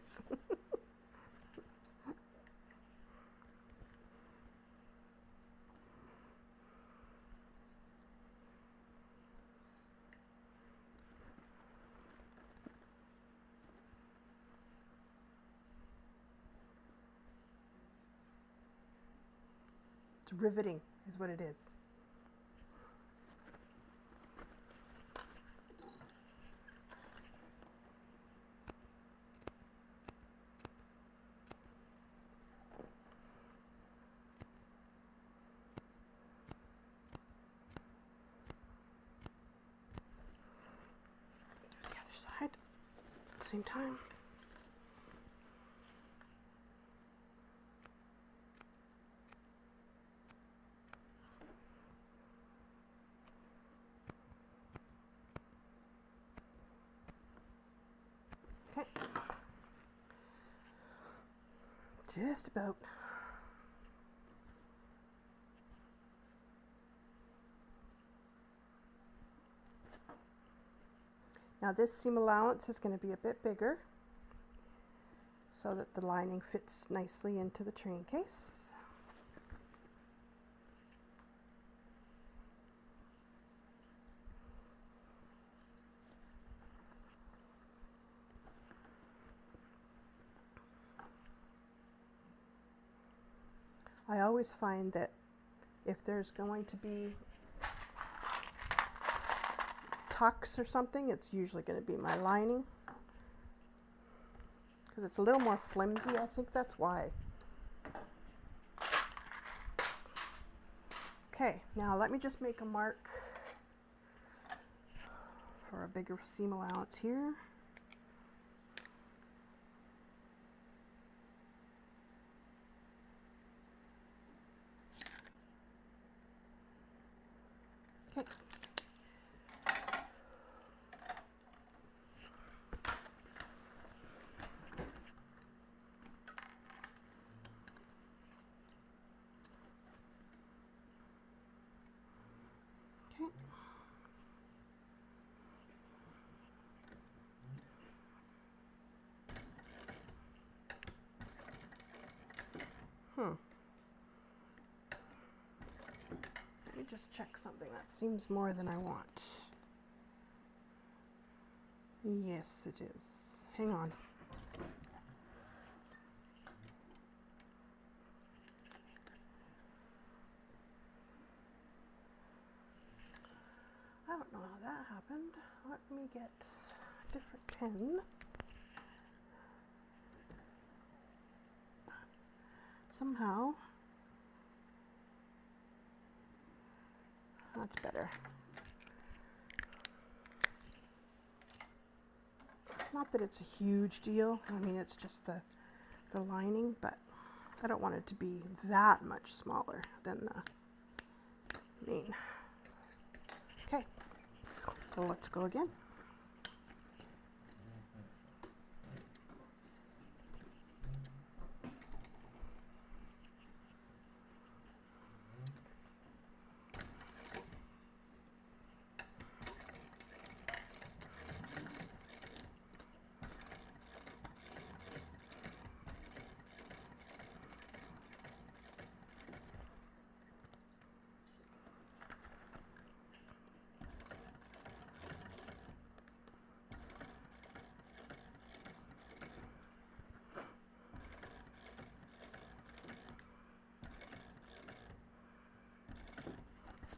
It's riveting, is what it is. Do the other side at the same time. Okay. Just about. Now this seam allowance is going to be a bit bigger so that the lining fits nicely into the train case. I always find that if there's going to be tucks or something, it's usually going to be my lining, because it's a little more flimsy. I think that's why. Okay, now let me just make a mark for a bigger seam allowance here. Okay. Let me just check something. That seems more than I want. Yes, it is. Hang on. I don't know how that happened. Let me get a different pen. Somehow That's better. Not that it's a huge deal. I mean, it's just the lining, but I don't want it to be that much smaller than the main. Okay, so let's go again.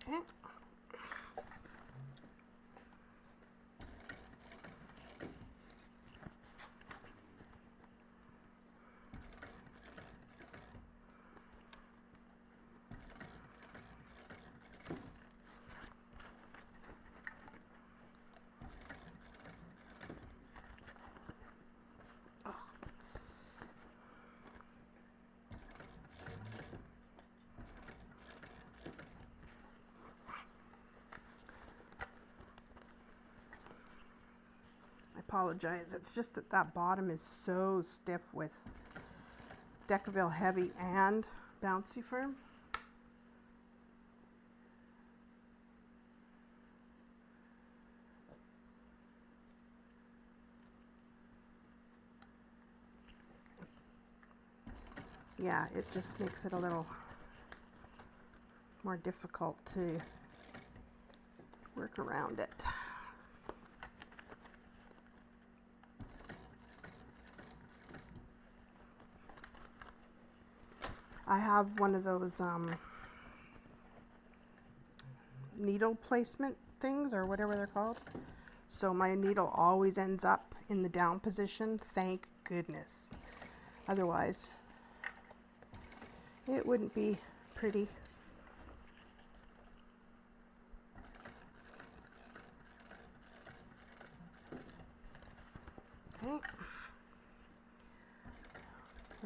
Okay. Apologize. It's just that that bottom is so stiff with Decaville Heavy and Bouncy Firm. Yeah, it just makes it a little more difficult to work around it. I have one of those needle placement things, or whatever they're called. So my needle always ends up in the down position, thank goodness. Otherwise, it wouldn't be pretty. Okay.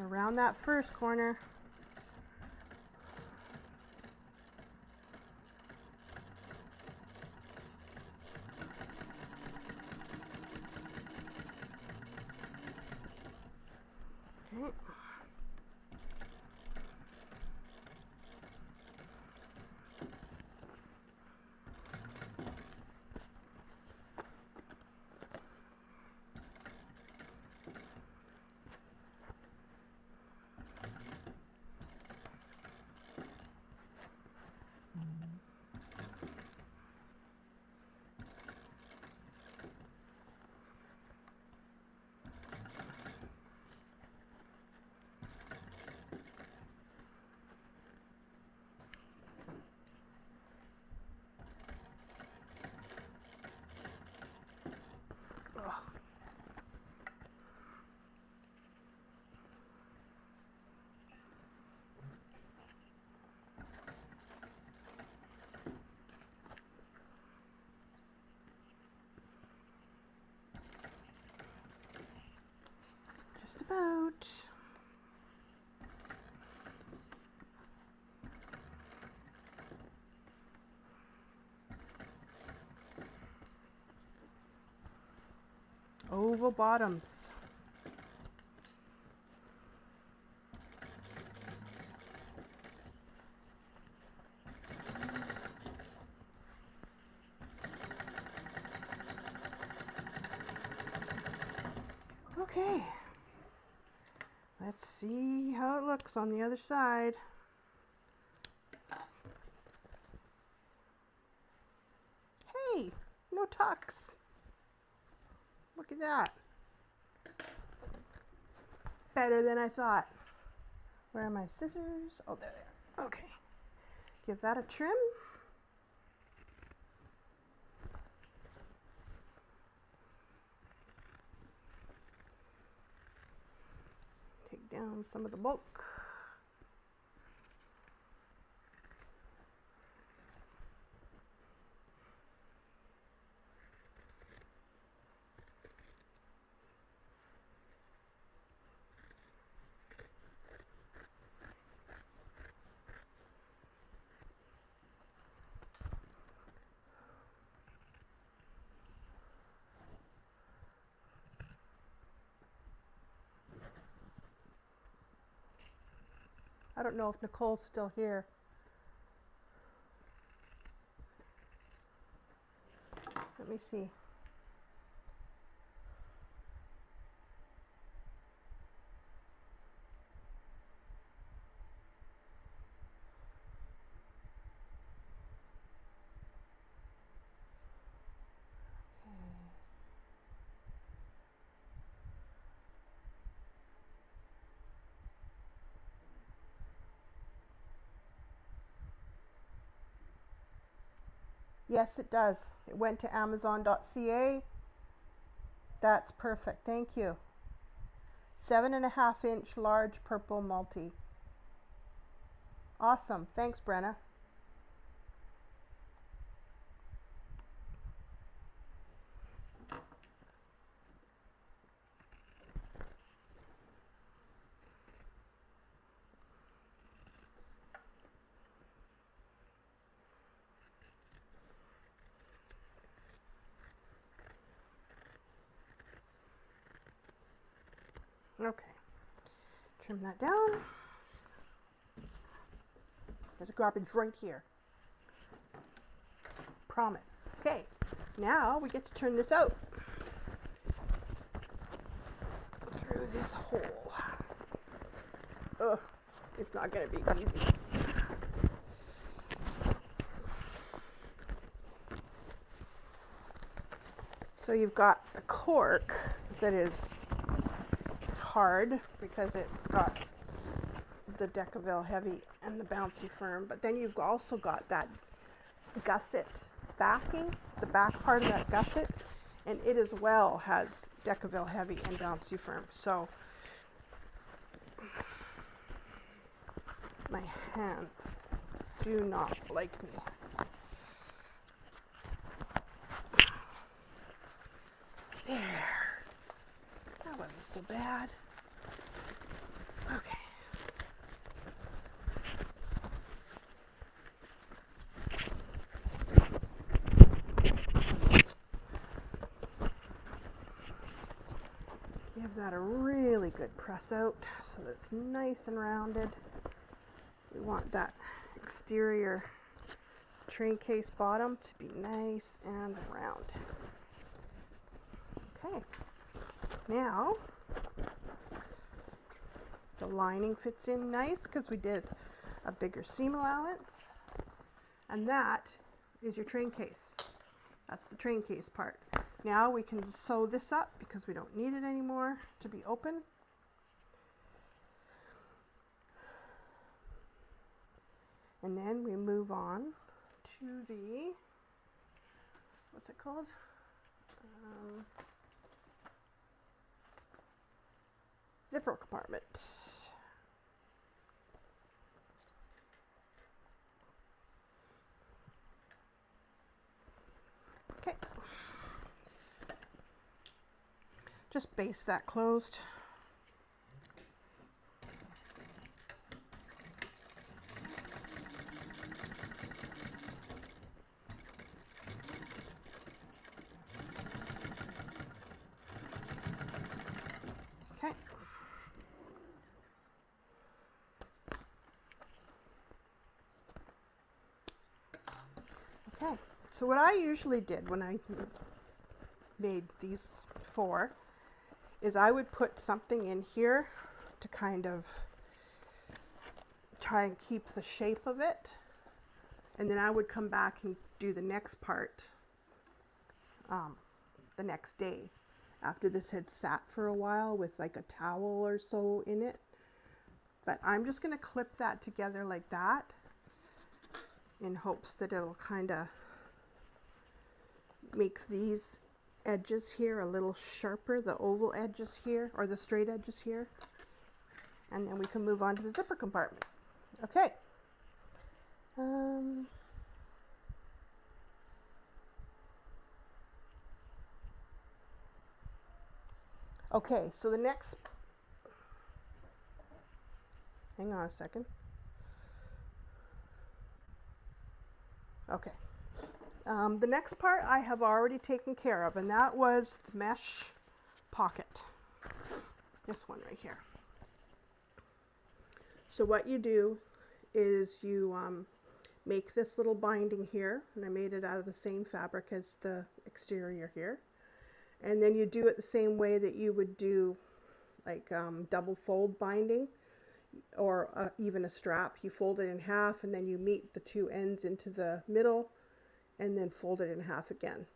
Around that first corner. Okay. Just about. Oval bottoms. Okay. Let's see how it looks on the other side. Hey, no tucks. Look at that. Better than I thought. Where are my scissors? Oh, there they are. Okay. Give that a trim. Take down some of the bulk. don't know if Nicole's still here. Let me see. Yes, it does. It went to Amazon.ca. That's perfect. Thank you. 7.5 inch large purple multi. Awesome. Thanks, Brenna. Okay, trim that down. There's a garbage right here. Promise. Okay, now we get to turn this out through this hole. Ugh, it's not going to be easy. So you've got the cork that is hard because it's got the Decaville Heavy and the Bouncy Firm, but then you've also got that gusset backing, the back part of that gusset, and it as well has Decaville Heavy and Bouncy Firm. So my hands do not like me. There. That wasn't so bad. Okay. Give that a really good press out so that it's nice and rounded. We want that exterior train case bottom to be nice and round. Okay. Now, the lining fits in nice because we did a bigger seam allowance, and that is your train case. That's the train case part. Now we can sew this up because we don't need it anymore to be open. And then we move on to the, what's it called? Zipper compartment. Okay. Just baste that closed. Okay, so what I usually did when I made these four is I would put something in here to kind of try and keep the shape of it, and then I would come back and do the next part the next day after this had sat for a while with like a towel or so in it. But I'm just going to clip that together like that in hopes that it'll kind of make these edges here a little sharper, the oval edges here, or the straight edges here. And then we can move on to the zipper compartment. Okay. Okay, so the next, hang on a second. Okay. The next part I have already taken care of, and that was the mesh pocket. This one right here. So what you do is you make this little binding here, and I made it out of the same fabric as the exterior here. And then you do it the same way that you would do like double fold binding, or even a strap. You fold it in half, and then you meet the two ends into the middle, and then fold it in half again.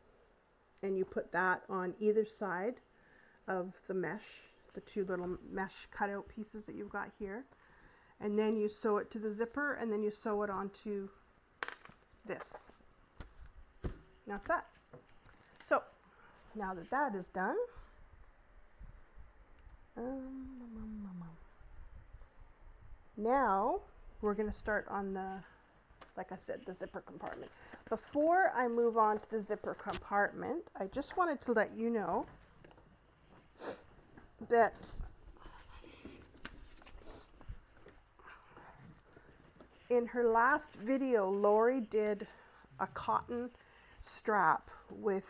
And you put that on either side of the mesh, the two little mesh cutout pieces that you've got here. And then you sew it to the zipper, and then you sew it onto this. That's that. So now that that is done, now we're going to start on the, like I said, the zipper compartment. Before I move on to the zipper compartment, I just wanted to let you know that in her last video, Lori did a cotton strap with,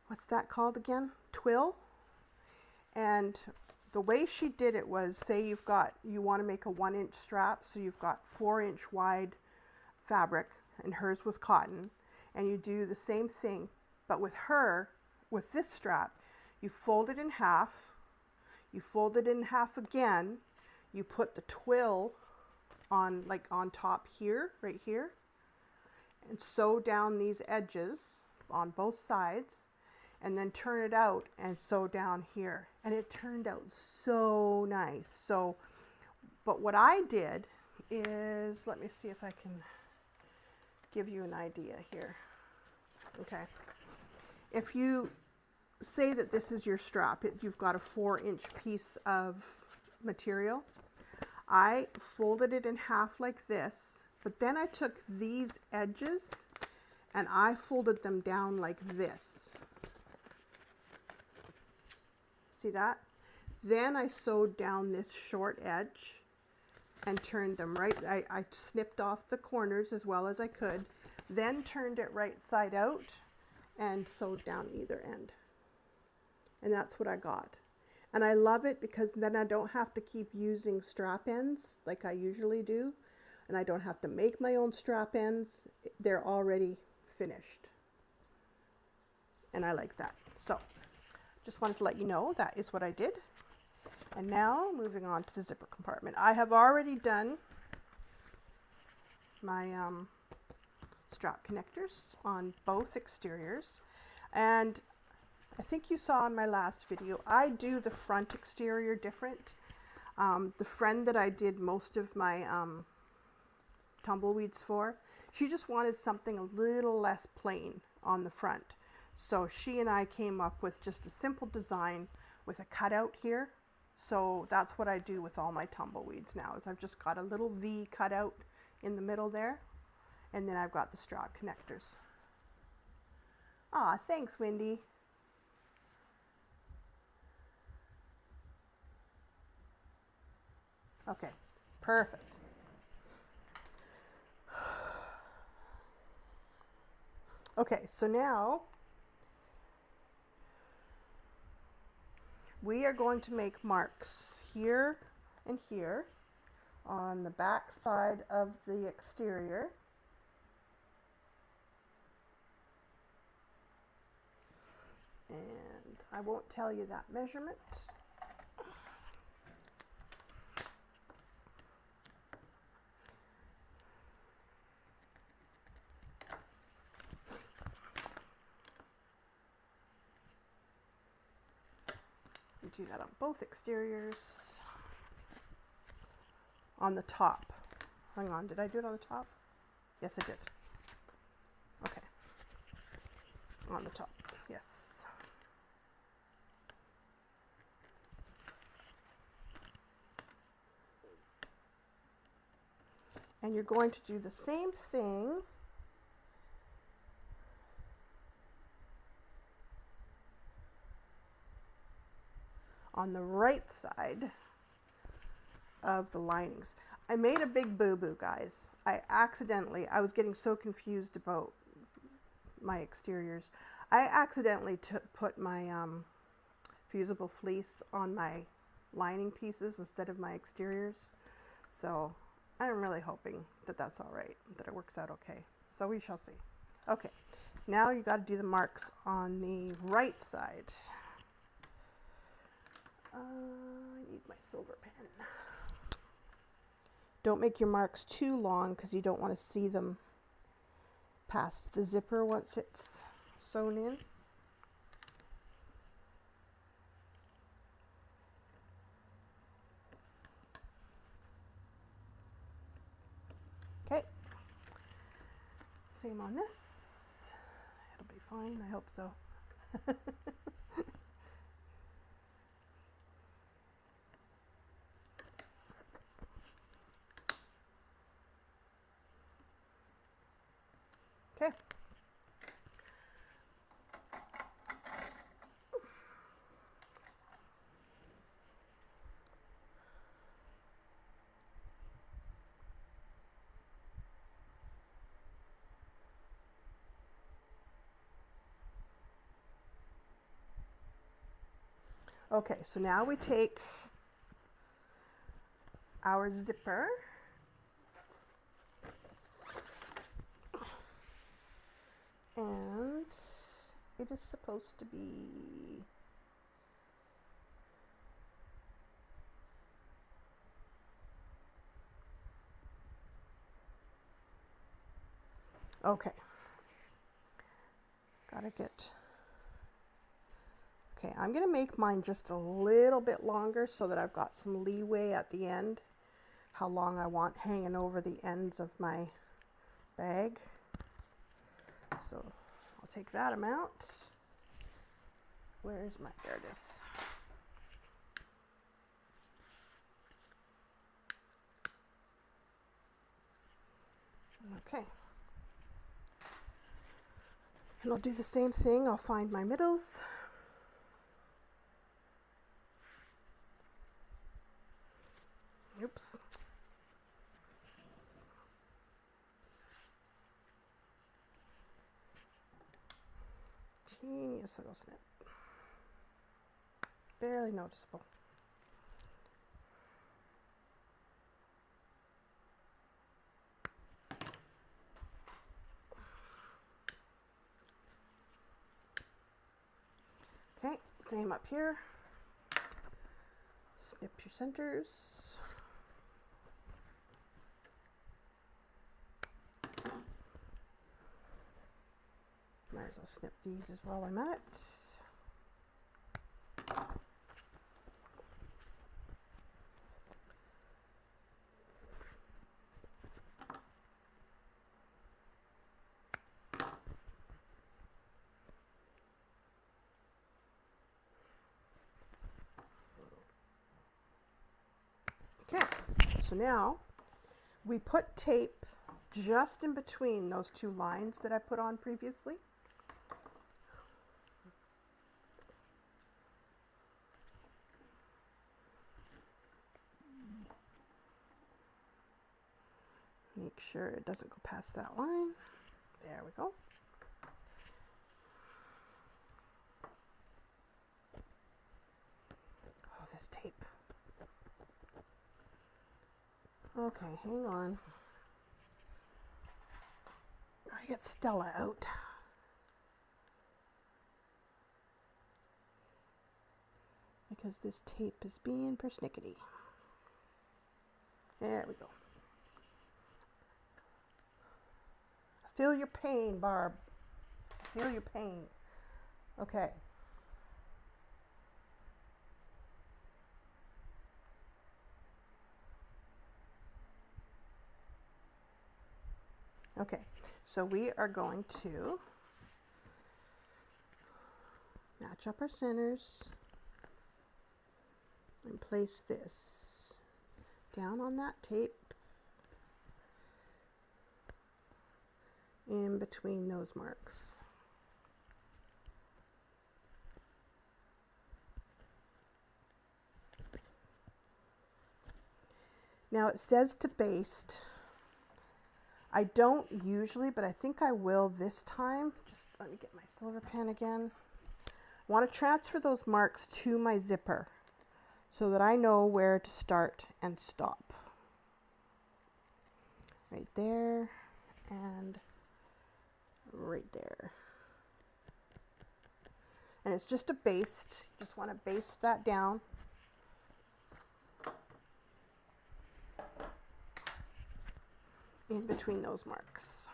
what's that called again? Twill. And the way she did it was, say you want to make a 1-inch strap, so you've got 4-inch wide fabric, and hers was cotton, and you do the same thing, but with this strap, you fold it in half, you fold it in half again, you put the twill on, like on top here, right here, and sew down these edges on both sides, and then turn it out and sew down here. And it turned out so nice. So, but what I did is, let me see if I can give you an idea here. Okay. If you say that this is your strap, you've got a 4-inch piece of material. I folded it in half like this, but then I took these edges and I folded them down like this. See that? Then I sewed down this short edge and turned them right. I snipped off the corners as well as I could, then turned it right side out and sewed down either end. And that's what I got. And I love it because then I don't have to keep using strap ends like I usually do. And I don't have to make my own strap ends. They're already finished. And I like that. So just wanted to let you know that is what I did. And now moving on to the zipper compartment. I have already done my strap connectors on both exteriors. And I think you saw in my last video, I do the front exterior different. The friend that I did most of my tumbleweeds for, she just wanted something a little less plain on the front. So she and I came up with just a simple design with a cutout here. So that's what I do with all my tumbleweeds now, is I've just got a little V cutout in the middle there. And then I've got the strap connectors. Aw, thanks, Wendy. Okay, perfect. Okay, so now we are going to make marks here and here on the back side of the exterior. And I won't tell you that measurement. Do that on both exteriors. On the top. Hang on, did I do it on the top? Yes, I did. Okay. On the top, yes. And you're going to do the same thing on the right side of the linings. I made a big boo-boo, guys. I was getting so confused about my exteriors. I accidentally put my fusible fleece on my lining pieces instead of my exteriors. So I'm really hoping that that's all right, that it works out okay. So we shall see. Okay, now you got to do the marks on the right side. I need my silver pen. Don't make your marks too long because you don't want to see them past the zipper once it's sewn in. Okay, same on this. It'll be fine, I hope so. Okay. Okay, so now we take our zipper and it is supposed to be okay. Gotta get. Okay, I'm gonna make mine just a little bit longer so that I've got some leeway at the end, how long I want hanging over the ends of my bag. So I'll take that amount. Where's my, there it is. Okay. And I'll do the same thing. I'll find my middles. Oops. Teeniest little snip. Barely noticeable. Okay, same up here. Snip your centers. Might as well snip these as well I'm at it. Okay, so now we put tape just in between those two lines that I put on previously. Make sure it doesn't go past that line. There we go. Oh, this tape. Okay, hang on. Gotta get Stella out. Because this tape is being persnickety. There we go. Feel your pain, Barb. Feel your pain. Okay. Okay, so we are going to match up our centers and place this down on that tape in between those marks. Now it says to baste. I don't usually, but I think I will this time. Just let me get my silver pen again. I want to transfer those marks to my zipper. so that I know where to start and stop. Right there and right there. And it's just a baste. You just want to baste that down. In between those marks.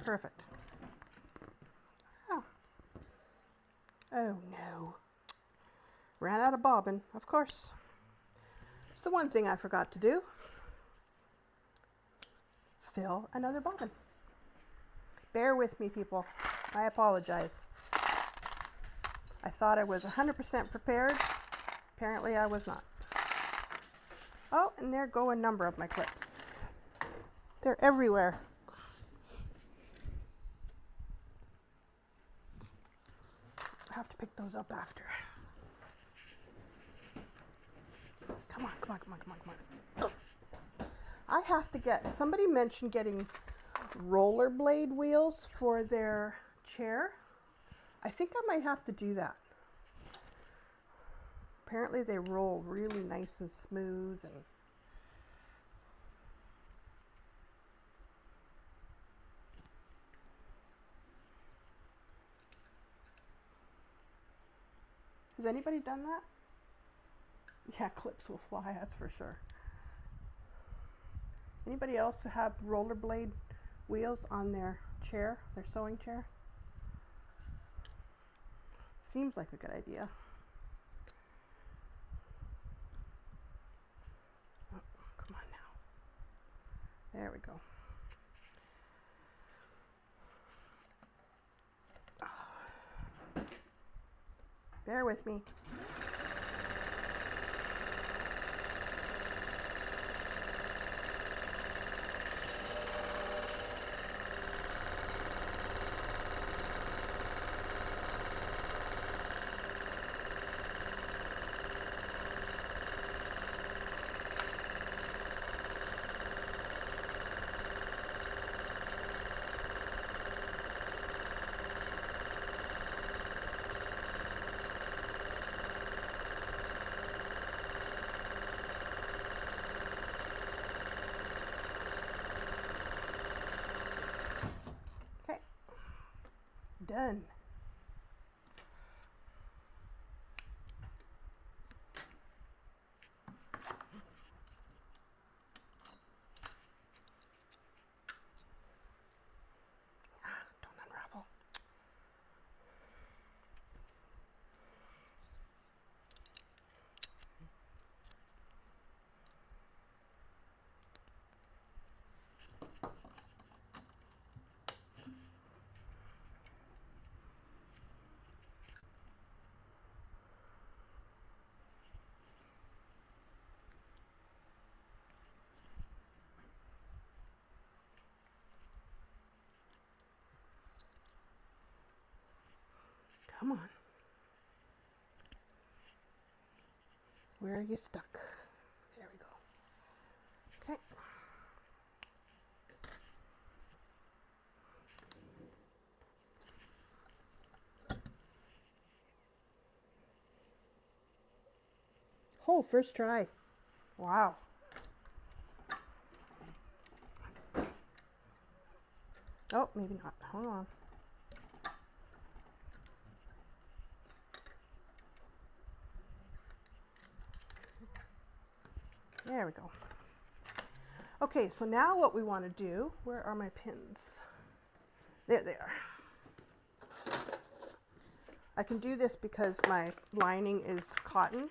Perfect. Oh. Oh no. Ran out of bobbin, of course. It's the one thing I forgot to do. Fill another bobbin. Bear with me, people. I apologize. I thought I was 100% prepared. Apparently I was not. Oh, and there go a number of my clips. They're everywhere. I have to pick those up after. Come on, come on, come on, come on, come on. Oh. I have to get, somebody mentioned getting rollerblade wheels for their chair. I think I might have to do that. Apparently they roll really nice and smooth and has anybody done that? Yeah, clips will fly, that's for sure. Anybody else have rollerblade wheels on their chair, their sewing chair? Seems like a good idea. Oh, come on now. There we go. Bear with me. Done. Don't unravel. Come on. Where are you stuck? There we go. Okay. Oh, first try. Wow. Oh, maybe not. Hold on. There we go. Okay, so now what we want to do, where are my pins? There they are. I can do this because my lining is cotton,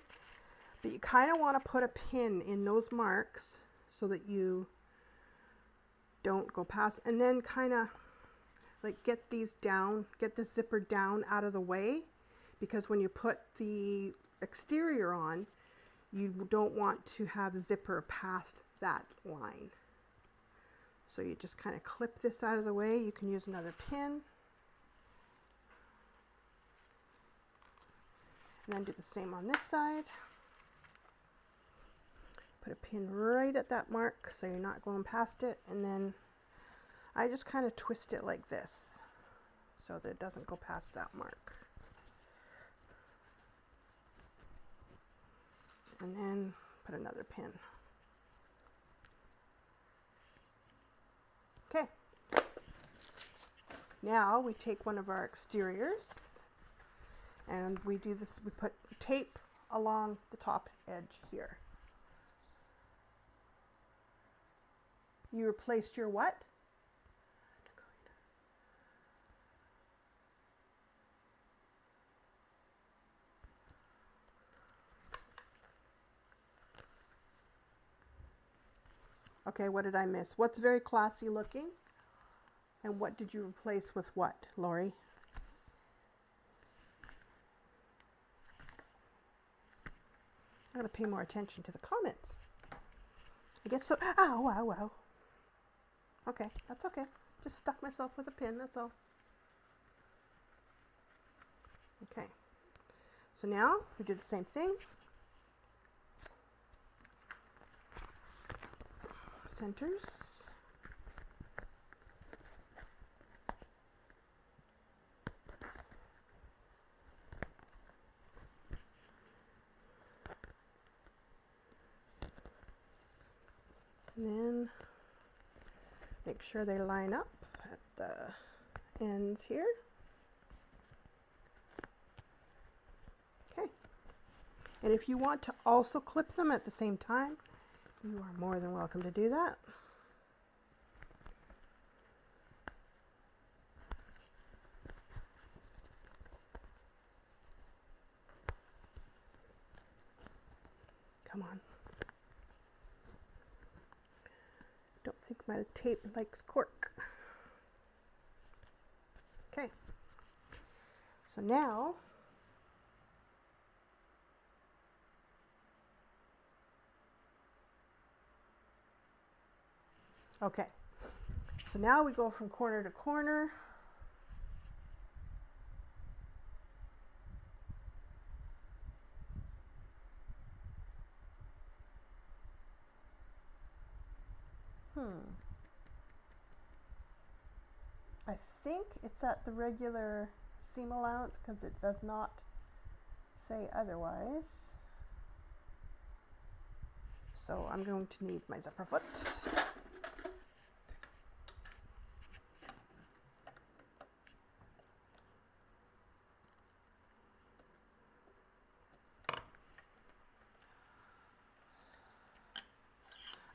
but you kind of want to put a pin in those marks so that you don't go past, and then kind of like get these down, get the zipper down out of the way, because when you put the exterior on, you don't want to have zipper past that line. So you just kind of clip this out of the way. You can use another pin. And then do the same on this side. Put a pin right at that mark so you're not going past it, and then I just kind of twist it like this so that it doesn't go past that mark. And then put another pin. Okay. Now we take one of our exteriors and we do this, we put tape along the top edge here. You replaced your what? Okay, what did I miss? What's very classy looking? And what did you replace with what, Lori? I gotta pay more attention to the comments. I get so, oh, wow, wow. Okay, that's okay. Just stuck myself with a pin, that's all. Okay, so now we do the same thing. Centers. And then make sure they line up at the ends here. Okay. And if you want to also clip them at the same time, you are more than welcome to do that. Come on. Don't think my tape likes cork. Okay. So now okay, so now we go from corner to corner. I think it's at the regular seam allowance because it does not say otherwise. So I'm going to need my zipper foot.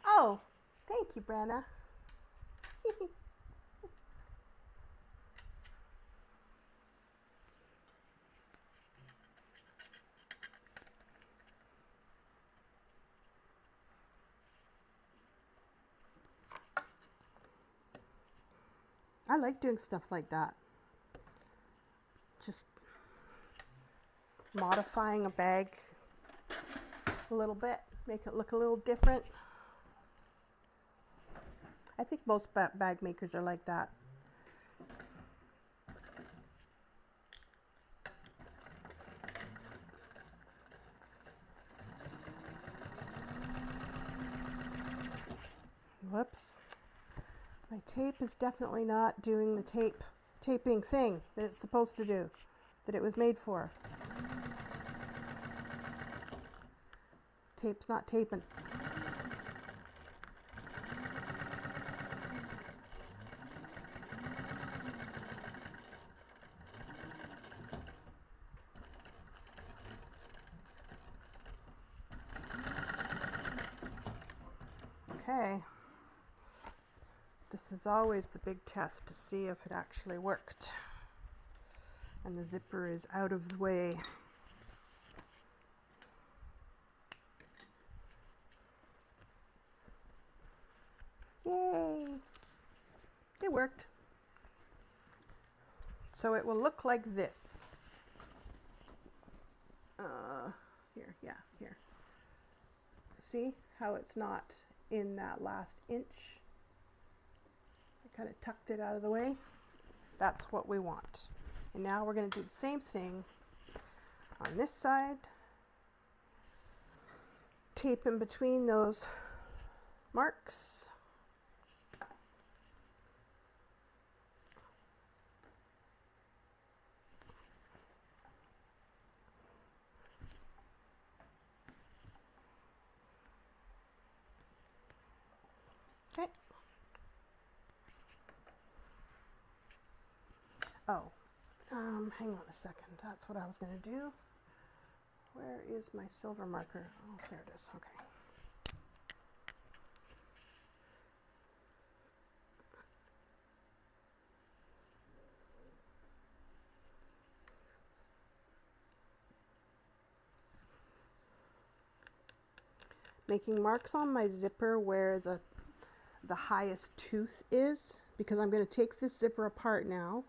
Oh, thank you, Brenna. I like doing stuff like that. Just modifying a bag a little bit, make it look a little different. I think most bag makers are like that. Whoops. My tape is definitely not doing the taping thing that it's supposed to do, that it was made for. Tape's not taping. Okay. This is always the big test to see if it actually worked. And the zipper is out of the way. Yay! It worked. So it will look like this. Here. See how it's not in that last inch? I kind of tucked it out of the way. That's what we want. And now we're going to do the same thing on this side. Tape in between those marks. Okay. Oh, hang on a second. That's what I was going to do. Where is my silver marker? Oh, there it is. Okay. Making marks on my zipper where the highest tooth is, because I'm going to take this zipper apart now.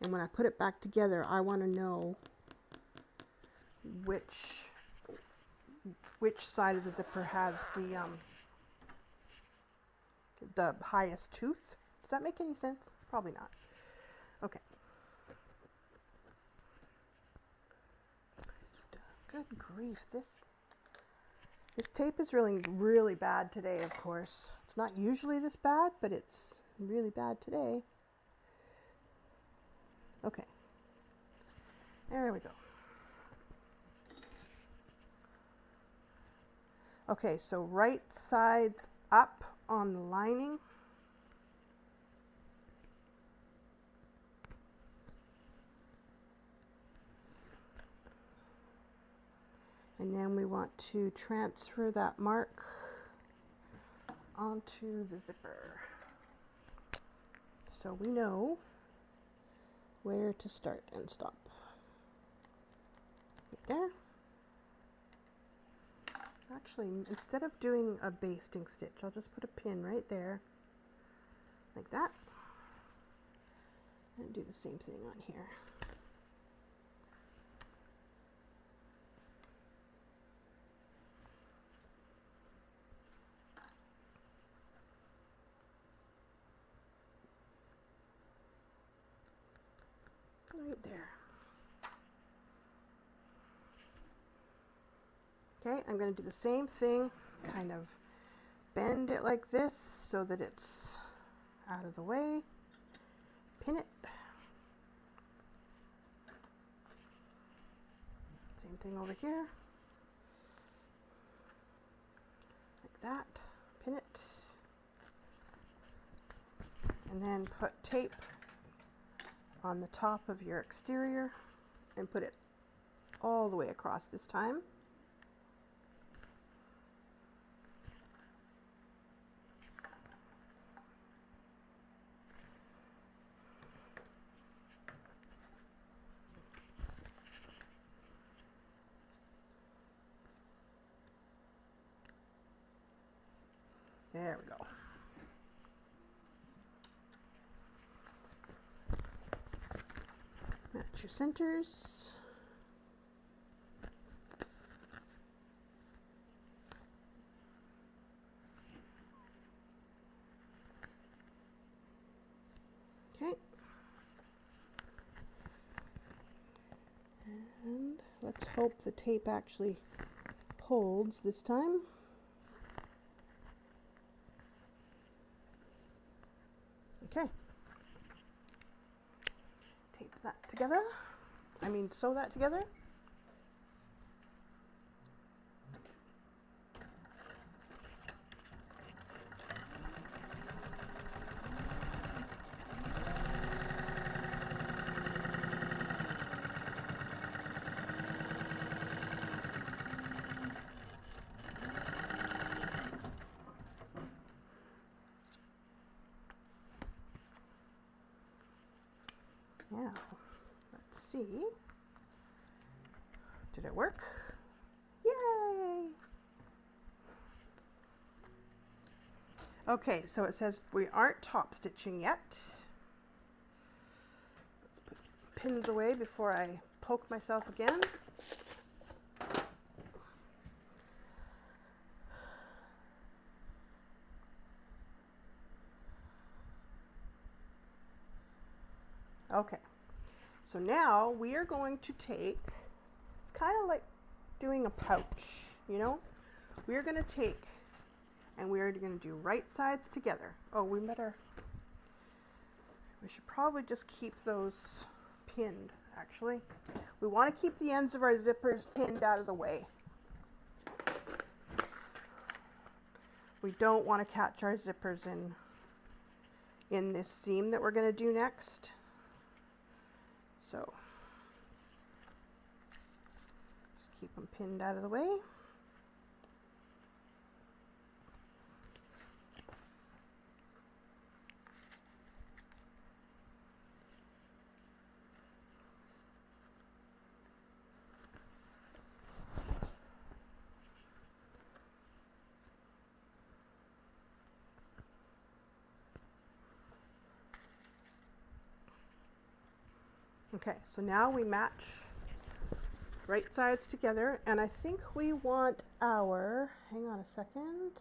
And when I put it back together, I want to know which side of the zipper has the highest tooth. Does that make any sense? Probably not. Okay. Good grief, this tape is really bad today, of course. It's not usually this bad, but it's really bad today. Okay. There we go. Okay, so right side's up on the lining. And then we want to transfer that mark onto the zipper, so we know where to start and stop. Right there. Actually, instead of doing a basting stitch, I'll just put a pin right there, like that, and do the same thing on here. Right there. Okay, I'm going to do the same thing, kind of bend it like this so that it's out of the way, pin it. Same thing over here, like that, pin it, and then put tape on the top of your exterior and put it all the way across this time. There we go. Match your centers. Okay. And let's hope the tape actually holds this time. Okay. Tape that together. Sew that together. Now, let's see. Did it work? Yay! Okay, so it says we aren't top stitching yet. Let's put pins away before I poke myself again. Okay, so now we are going to take, it's kind of like doing a pouch, you know? We are going to take, and we are going to do right sides together. Oh, we should probably just keep those pinned, actually. We want to keep the ends of our zippers pinned out of the way. We don't want to catch our zippers in this seam that we're going to do next. So just keep them pinned out of the way. Okay, so now we match right sides together, and I think we want our, hang on a second.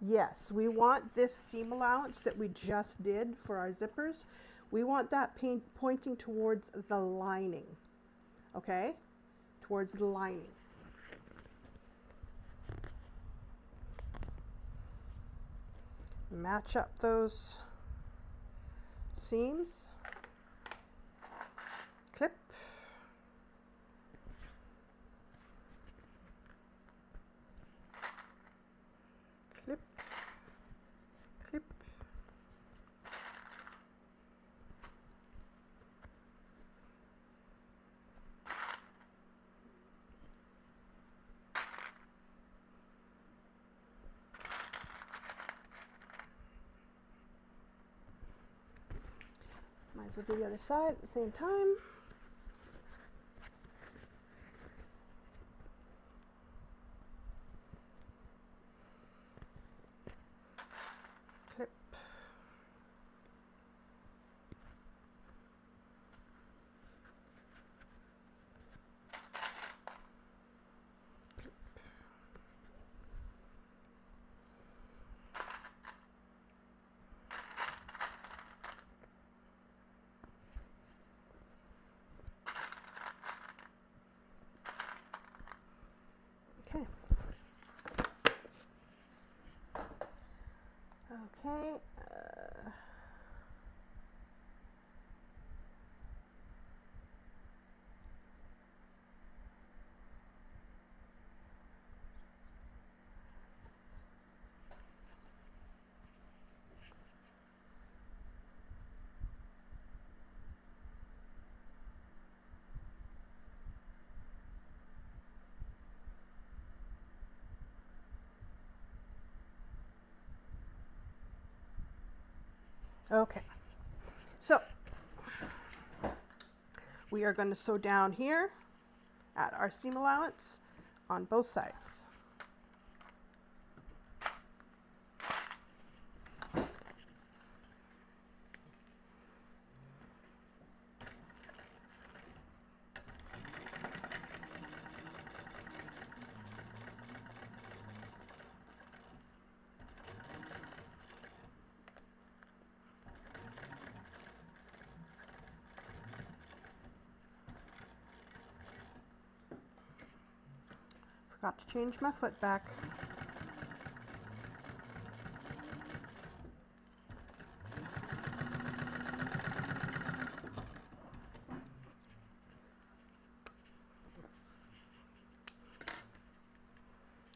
Yes, we want this seam allowance that we just did for our zippers. We want that pointing towards the lining, okay? Towards the lining. Match up those seams, clip, clip, clip, might as well do the other side at the same time. Clip. Clip. Okay. Okay. Okay, so we are going to sew down here at our seam allowance on both sides. Forgot to change my foot back.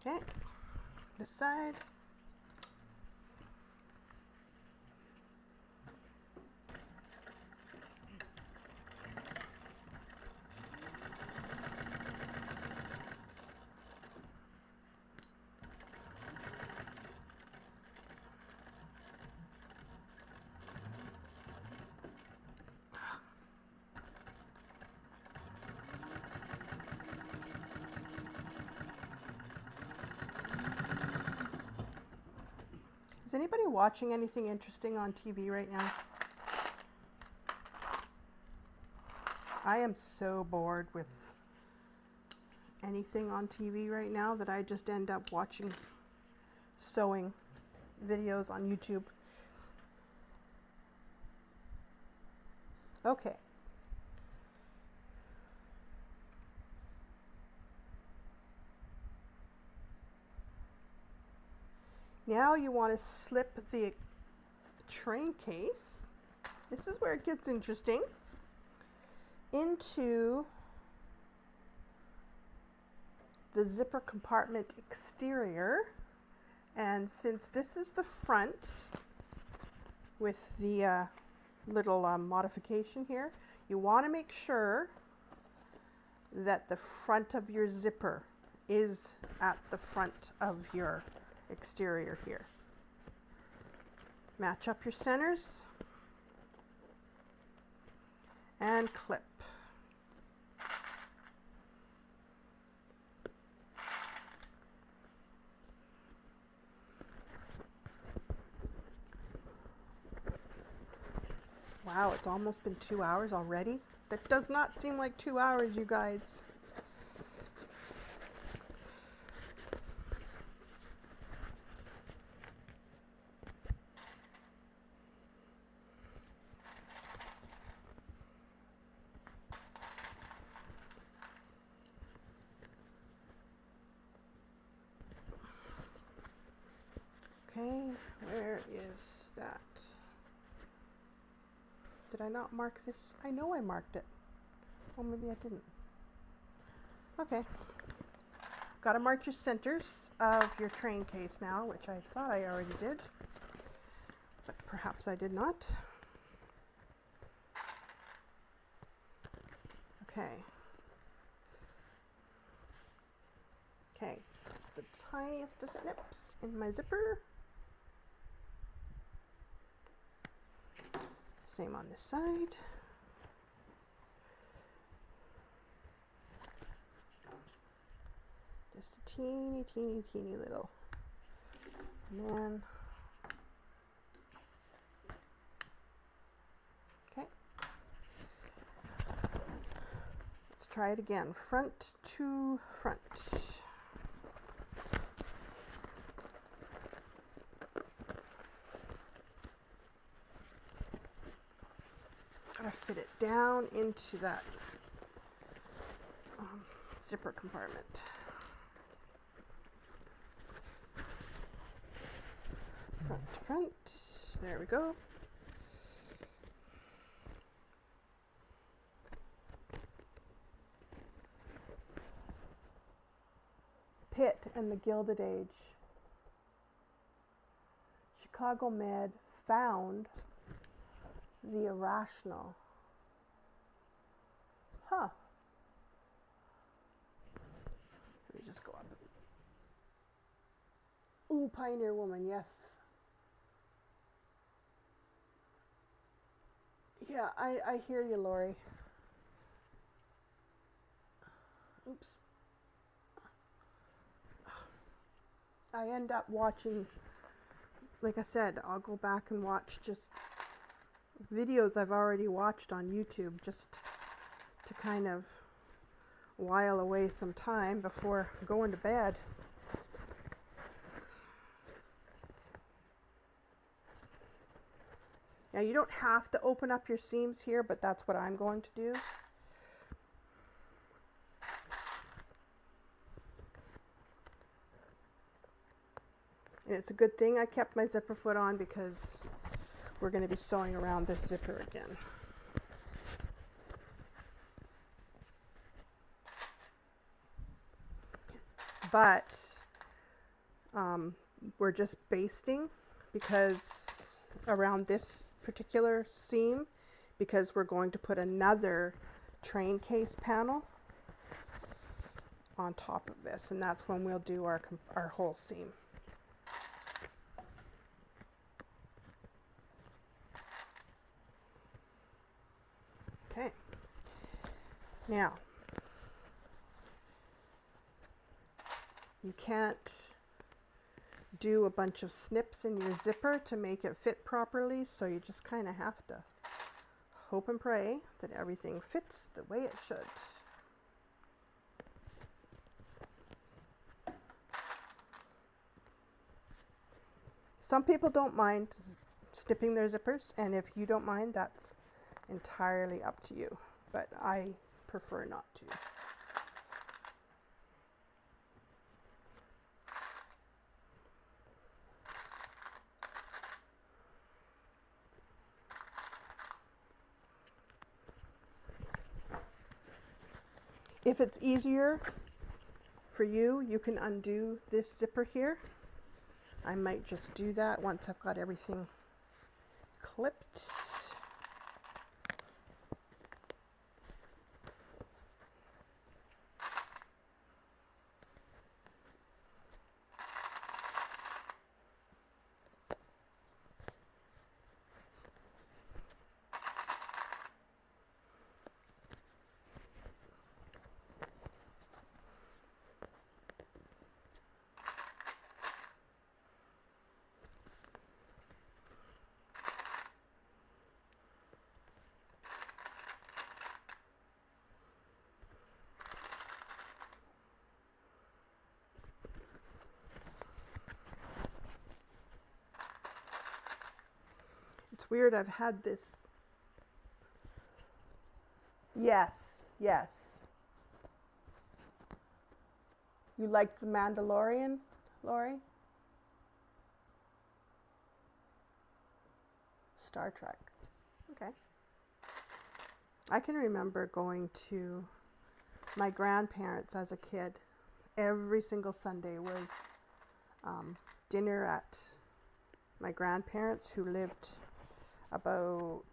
Okay, this side. Is anybody watching anything interesting on TV right now? I am so bored with anything on TV right now that I just end up watching sewing videos on YouTube. Okay. Now you want to slip the train case, this is where it gets interesting, into the zipper compartment exterior. And since this is the front with the little modification here, you want to make sure that the front of your zipper is at the front of your exterior here. Match up your centers and clip. Wow, it's almost been 2 hours already. That does not seem like 2 hours, you guys. Okay, where is that? Did I not mark this? I know I marked it. Oh, maybe I didn't. Okay. Got to mark your centers of your train case now, which I thought I already did, but perhaps I did not. Okay. Okay, it's the tiniest of snips in my zipper. Same on this side. Just a teeny, teeny, teeny little. And then, okay. Let's try it again. Front to front. Gotta fit it down into that zipper compartment. Front to front. There we go. Pitt and the Gilded Age. Chicago Med found the irrational. Huh. Let me just go up. Ooh, Pioneer Woman, yes. Yeah, I hear you, Lori. Oops. I end up watching, like I said, I'll go back and watch just videos I've already watched on YouTube just to kind of while away some time before going to bed. Now you don't have to open up your seams here, but that's what I'm going to do. And it's a good thing I kept my zipper foot on because we're going to be sewing around this zipper again. But we're just basting because around this particular seam, because we're going to put another train case panel on top of this, and that's when we'll do our whole seam. Okay, now you can't do a bunch of snips in your zipper to make it fit properly, so you just kind of have to hope and pray that everything fits the way it should. Some people don't mind snipping their zippers, and if you don't mind, that's entirely up to you, but I prefer not to. If it's easier for you, you can undo this zipper here. I might just do that once I've got everything clipped. It's weird, I've had this. Yes, yes. You liked The Mandalorian, Lori? Star Trek. Okay. I can remember going to my grandparents as a kid. Every single Sunday was dinner at my grandparents, who lived about,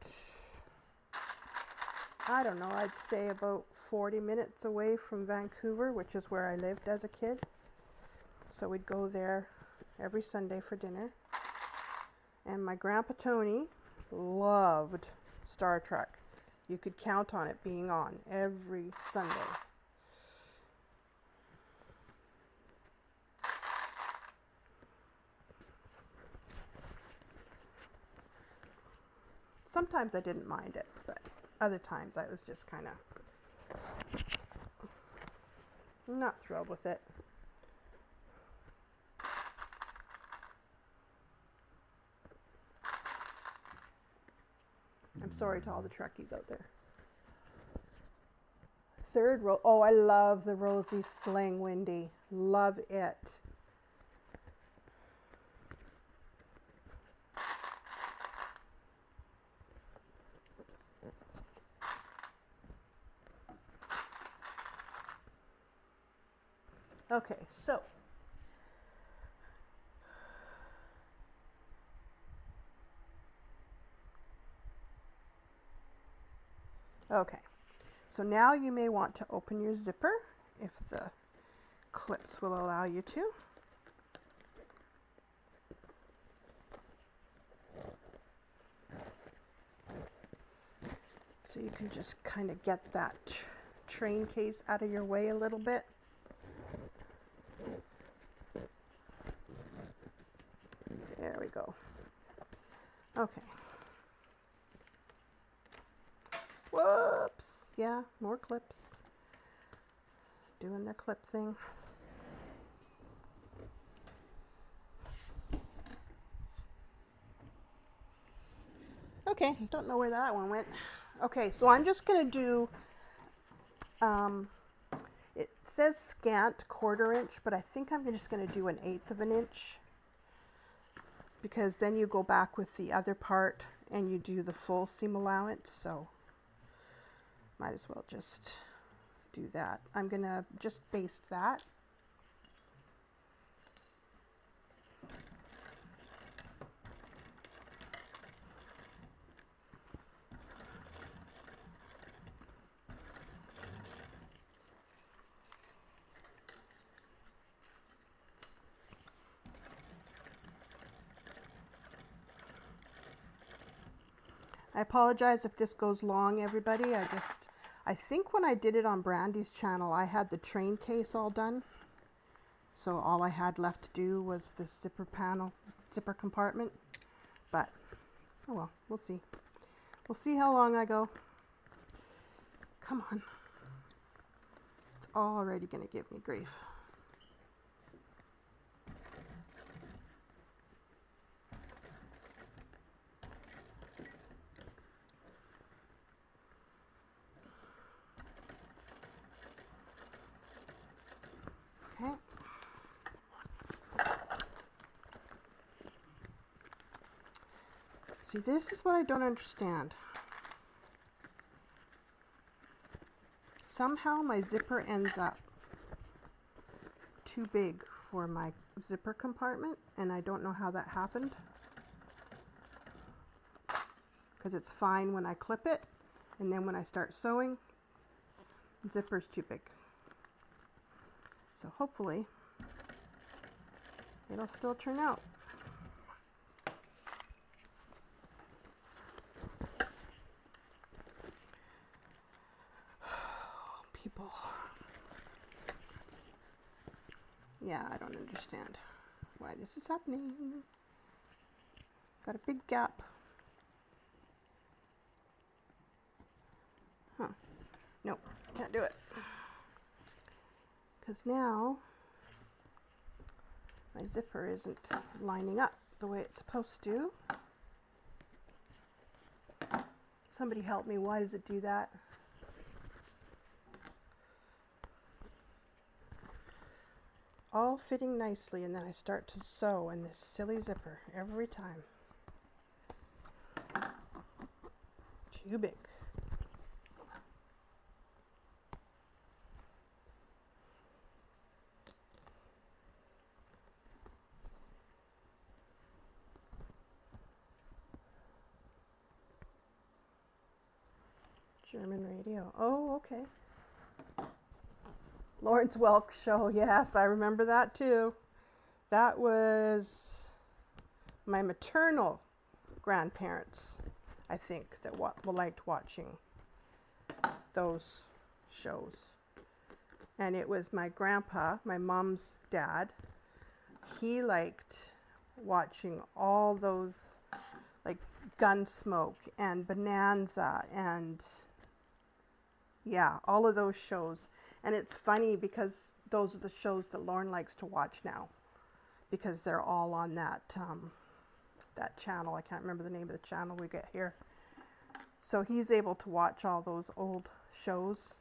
I don't know, I'd say about 40 minutes away from Vancouver, which is where I lived as a kid. So we'd go there every Sunday for dinner. And my grandpa Tony loved Star Trek. You could count on it being on every Sunday. Sometimes I didn't mind it, but other times I was just kind of not thrilled with it. I'm sorry to all the Trekkies out there. Third row. Oh, I love the Rosie Sling, Wendy. Love it. Okay, so so now you may want to open your zipper if the clips will allow you to. So you can just kind of get that train case out of your way a little bit. There we go. Okay. Whoops. Yeah, more clips. Doing the clip thing. Okay, don't know where that one went. Okay, so I'm just going to do, it says scant 1/4 inch, but I think I'm just going to do 1/8 of an inch, because then you go back with the other part and you do the full seam allowance, so might as well just do that. I'm going to just baste that. I apologize if this goes long, everybody. I think when I did it on Brandy's channel, I had the train case all done. So all I had left to do was this zipper compartment. But, oh well, we'll see. We'll see how long I go. Come on. It's already going to give me grief. See, this is what I don't understand. Somehow my zipper ends up too big for my zipper compartment, and I don't know how that happened. Because it's fine when I clip it, and then when I start sewing, the zipper's too big. So hopefully it'll still turn out. People. Yeah, I don't understand why this is happening. Got a big gap. Huh. Nope, can't do it. Because now my zipper isn't lining up the way it's supposed to. Somebody help me, why does it do that? All fitting nicely, and then I start to sew in this silly zipper every time. Too big. German radio. Oh, okay. Lawrence Welk show. Yes, I remember that too. That was my maternal grandparents, I think, that liked watching those shows. And it was my grandpa, my mom's dad. He liked watching all those, like Gunsmoke and Bonanza and yeah, all of those shows. And it's funny because those are the shows that Lauren likes to watch now, because they're all on that that channel. I can't remember the name of the channel we get here. So he's able to watch all those old shows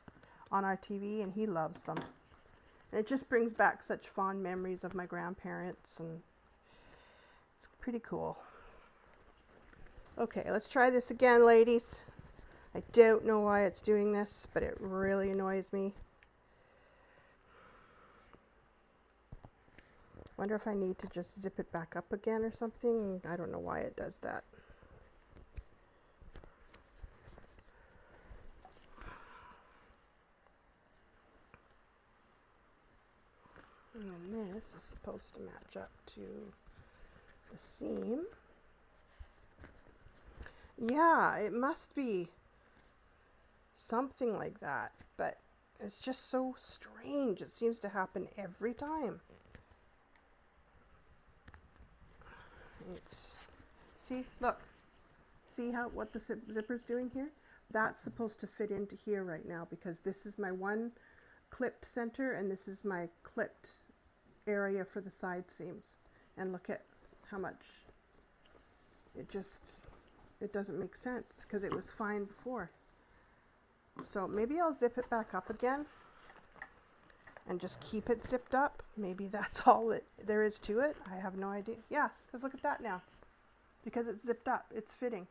on our TV, and he loves them. And it just brings back such fond memories of my grandparents, and it's pretty cool. Okay, let's try this again, ladies. I don't know why it's doing this, but it really annoys me. Wonder if I need to just zip it back up again or something. I don't know why it does that. And then this is supposed to match up to the seam. Yeah, it must be something like that, but it's just so strange. It seems to happen every time. It's, see, look, see how what the zipper's doing here? That's supposed to fit into here right now, because this is my one clipped center and this is my clipped area for the side seams. And look at how much it doesn't make sense, because it was fine before. So maybe I'll zip it back up again and just keep it zipped up. Maybe that's all there is to it. I have no idea. Yeah, because look at that now. Because it's zipped up, it's fitting.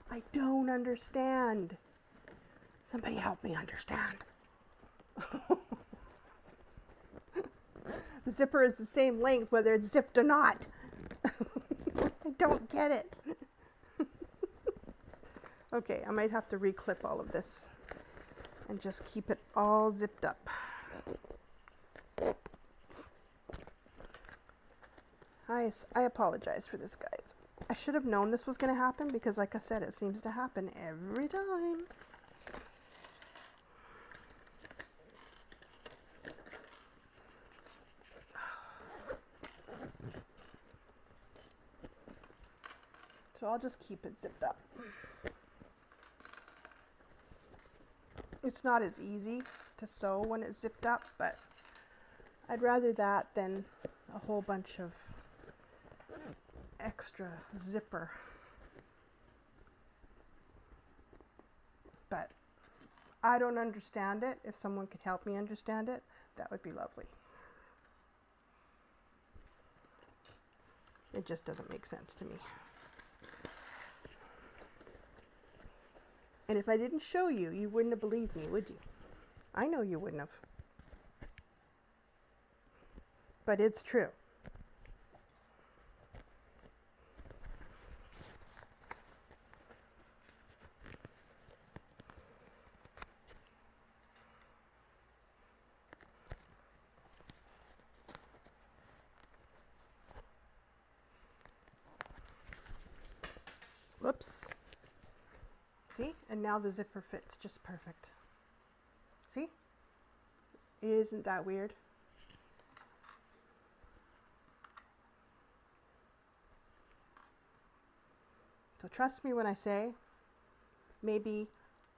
I don't understand. Somebody help me understand. The zipper is the same length whether it's zipped or not. I don't get it. Okay, I might have to reclip all of this and just keep it all zipped up. I apologize for this, guys. I should have known this was going to happen, because like I said, it seems to happen every time. So I'll just keep it zipped up. It's not as easy to sew when it's zipped up, but I'd rather that than a whole bunch of extra zipper. But I don't understand it. If someone could help me understand it, that would be lovely. It just doesn't make sense to me. And if I didn't show you, you wouldn't have believed me, would you? I know you wouldn't have. But it's true. Whoops. See? And now the zipper fits just perfect. See? Isn't that weird? So trust me when I say, maybe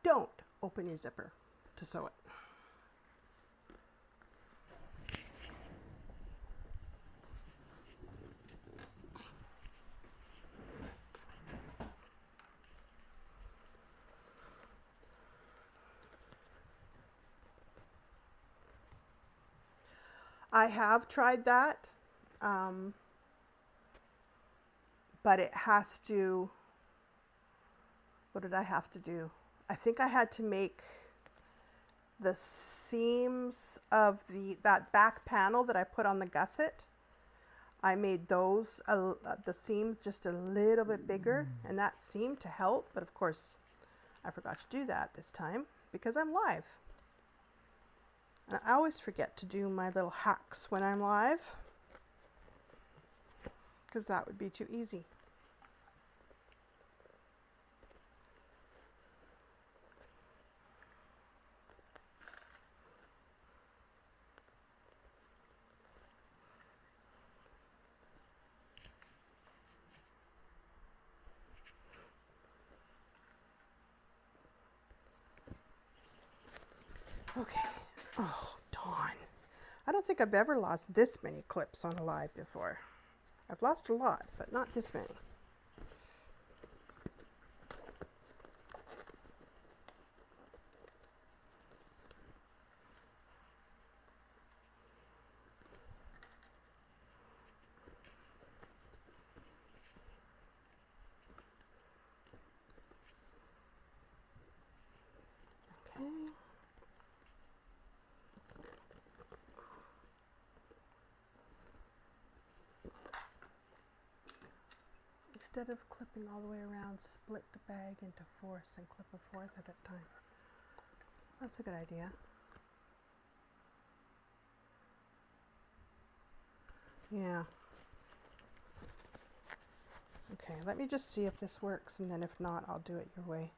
don't open your zipper to sew it. I have tried that, but it has to, what did I have to do? I think I had to make the seams of that back panel that I put on the gusset. I made those, the seams just a little bit bigger, and that seemed to help, but of course I forgot to do that this time because I'm live. And I always forget to do my little hacks when I'm live because that would be too easy. Okay. Oh, darn. I don't think I've ever lost this many clips on a live before. I've lost a lot, but not this many. Okay. Instead of clipping all the way around, split the bag into fourths and clip a fourth at a time. That's a good idea. Yeah. Okay, let me just see if this works, and then if not, I'll do it your way.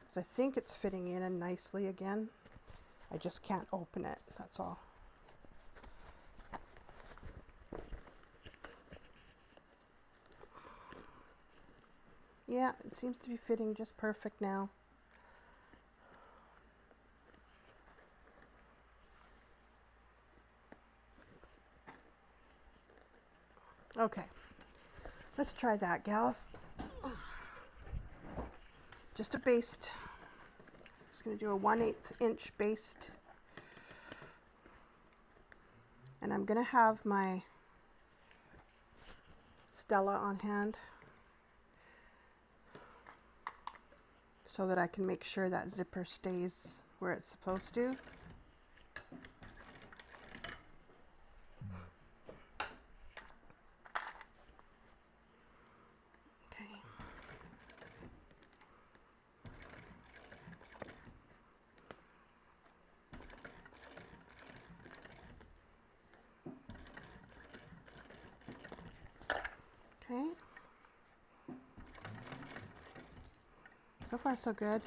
Because I think it's fitting in nicely again. I just can't open it, that's all. Yeah, it seems to be fitting just perfect now. Okay, let's try that, gals. Just a baste. Just going to do a 1/8 inch baste. And I'm going to have my Stella on hand so that I can make sure that zipper stays where it's supposed to. Okay. So far, so good.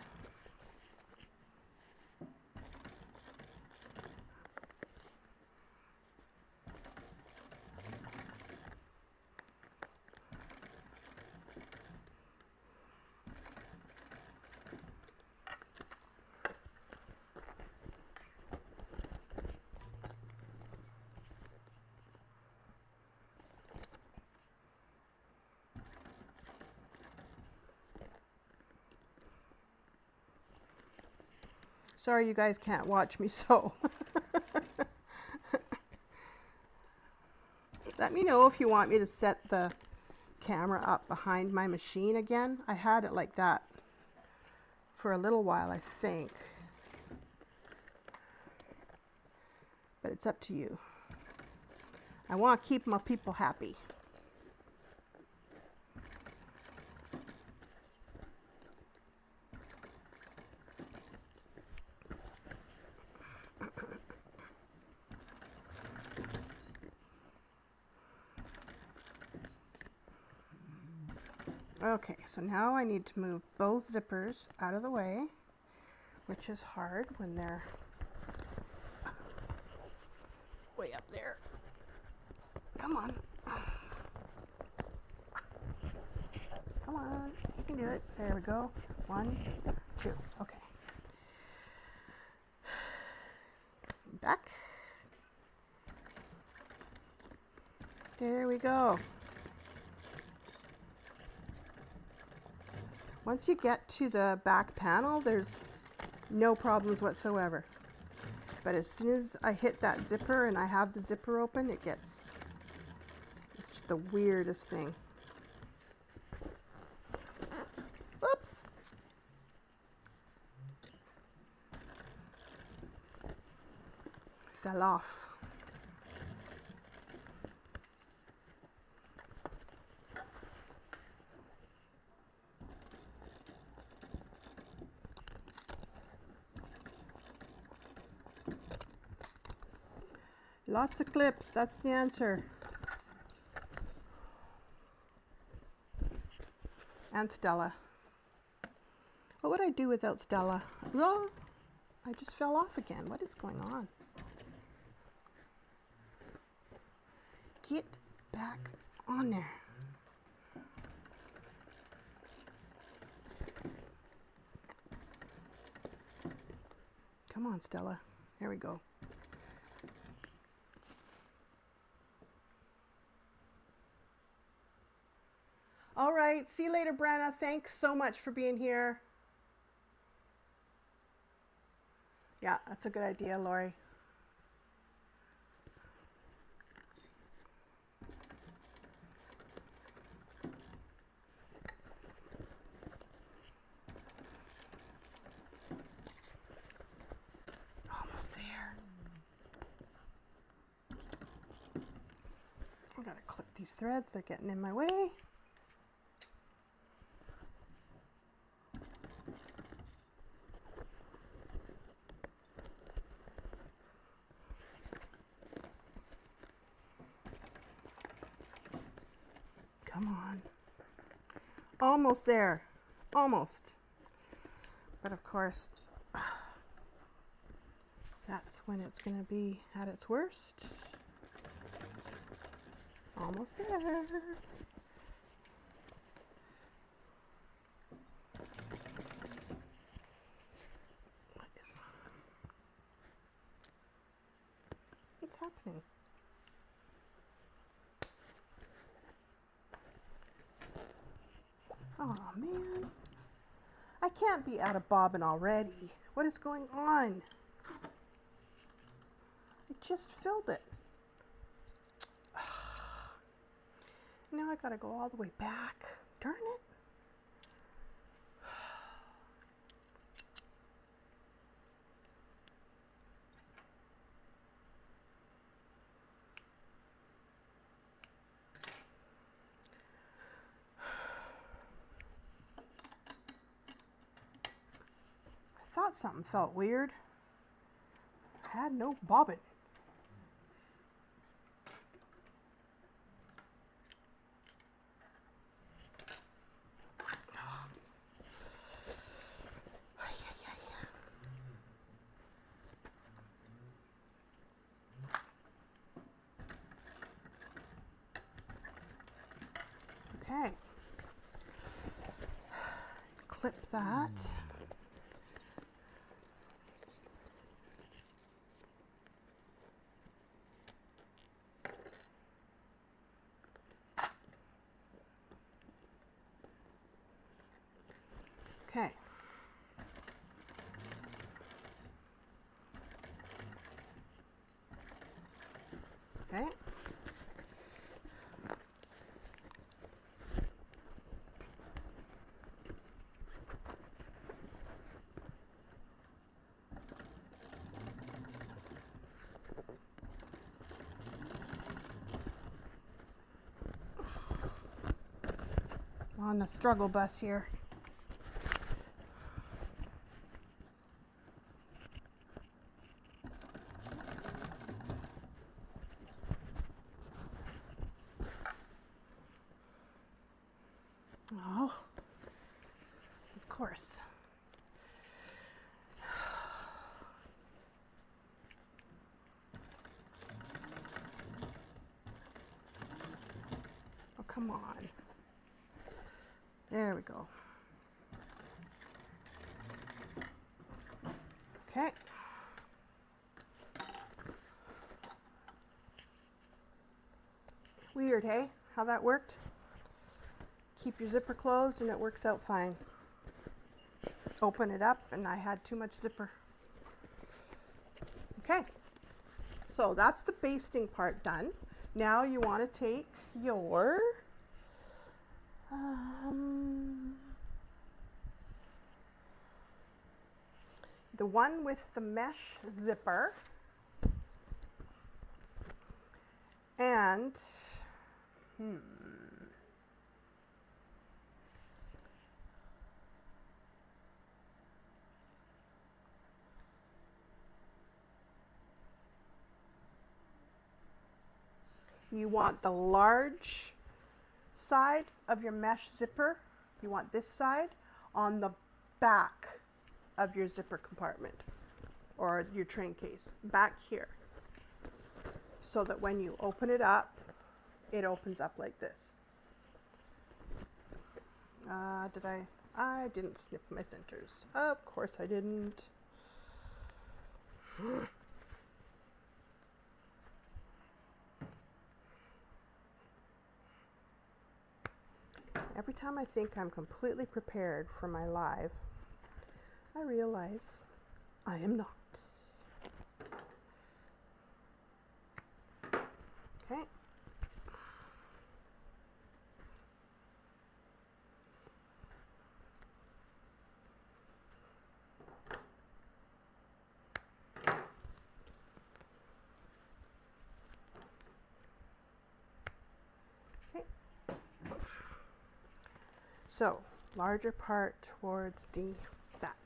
Sorry you guys can't watch me sew. Let me know if you want me to set the camera up behind my machine again. I had it like that for a little while, I think. But it's up to you. I want to keep my people happy. Okay, so now I need to move both zippers out of the way, which is hard when they're way up there. Come on. Come on, you can do it. There we go. 1, 2, okay. Back. There we go. Once you get to the back panel, there's no problems whatsoever. But as soon as I hit that zipper and I have the zipper open, it's just the weirdest thing. Oops. Fell off. Lots of clips, that's the answer. And Stella. What would I do without Stella? Oh, I just fell off again. What is going on? Get back on there. Come on, Stella. Here we go. All right, see you later, Brenna. Thanks so much for being here. Yeah, that's a good idea, Lori. Almost there. I gotta clip these threads, they're getting in my way. Come on. Almost there. Almost. But of course, that's when it's going to be at its worst. Almost there. What's happening? Oh man, I can't be out of bobbin already. What is going on? I just filled it. Now I gotta go all the way back. Darn it. I thought something felt weird. I had no bobbin. Okay. Clip that. Okay. Okay. on the struggle bus here. Oh, of course. Oh, come on. There we go. Okay. Weird, hey? How that worked? Keep your zipper closed and it works out fine. Open it up and I had too much zipper. Okay, so that's the basting part done. Now you want to take your the one with the mesh zipper and you want the large side of your mesh zipper, you want this side on the back of your zipper compartment or your train case, back here, so that when you open it up, it opens up like this. I didn't snip my centers. Of course I didn't. Every time I think I'm completely prepared for my live, I realize I am not. Okay. So, larger part towards the back.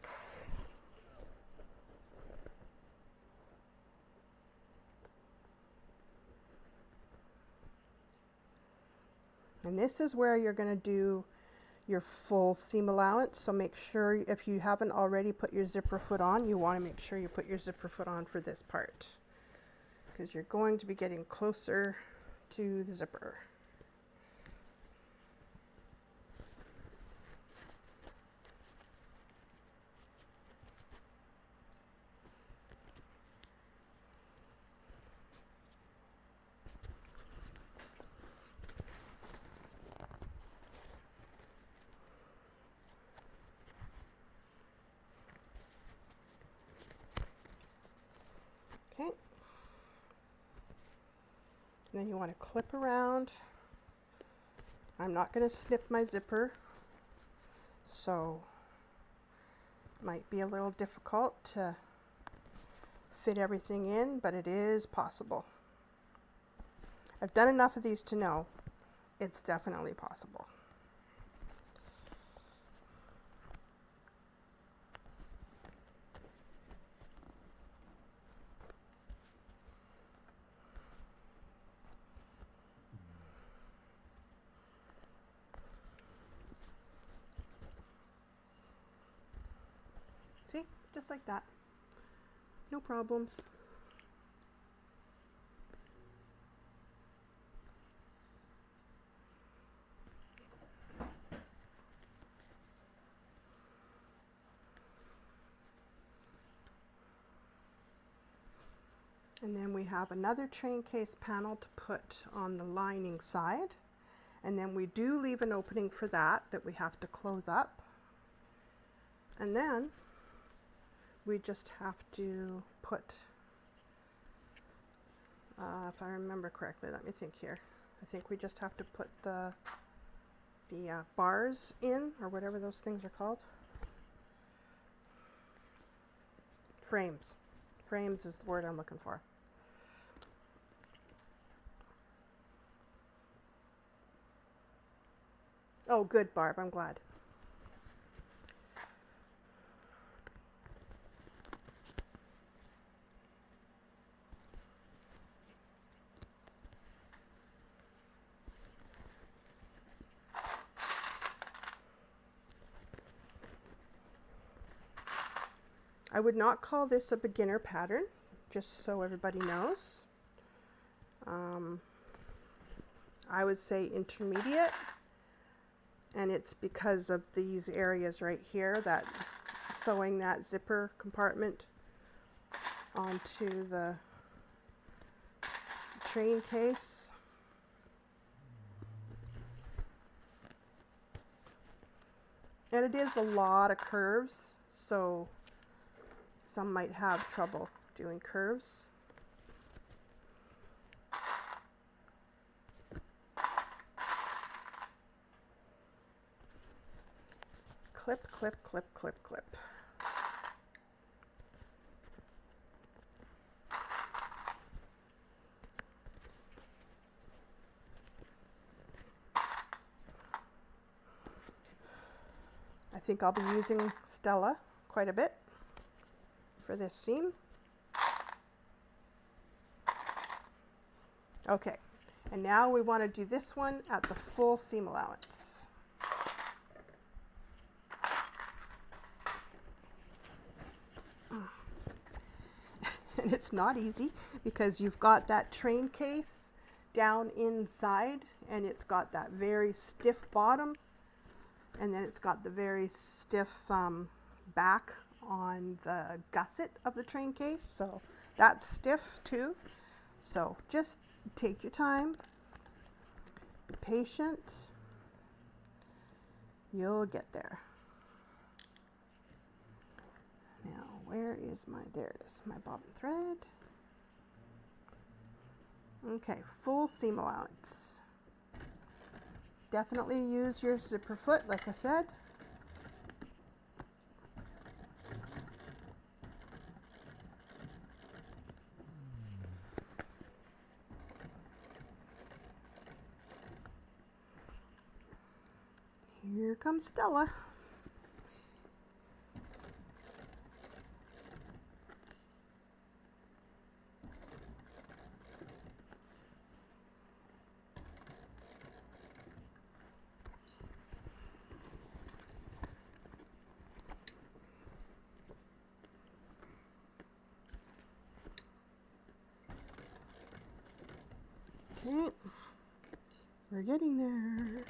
And this is where you're going to do your full seam allowance. So make sure, if you haven't already put your zipper foot on, you want to make sure you put your zipper foot on for this part, because you're going to be getting closer to the zipper. Okay. And then you want to clip around. I'm not going to snip my zipper, so it might be a little difficult to fit everything in, but it is possible. I've done enough of these to know it's definitely possible. See, just like that. No problems. And then we have another train case panel to put on the lining side. And then we do leave an opening for that we have to close up. And then we just have to put, if I remember correctly, let me think here. I think we just have to put the bars in, or whatever those things are called. Frames. Frames is the word I'm looking for. Oh, good, Barb. I'm glad. I would not call this a beginner pattern, just so everybody knows. I would say intermediate, and it's because of these areas right here, that sewing that zipper compartment onto the train case. And it is a lot of curves, so some might have trouble doing curves. Clip, clip, clip, clip, clip. I think I'll be using Stella quite a bit for this seam. Okay, and now we want to do this one at the full seam allowance. And it's not easy because you've got that train case down inside and it's got that very stiff bottom, and then it's got the very stiff back on the gusset of the train case, so that's stiff too. So just take your time, be patient, you'll get there. Now where is my, there it is, my bobbin thread. Okay, full seam allowance. Definitely use your zipper foot, like I said. Here comes Stella. Okay, we're getting there.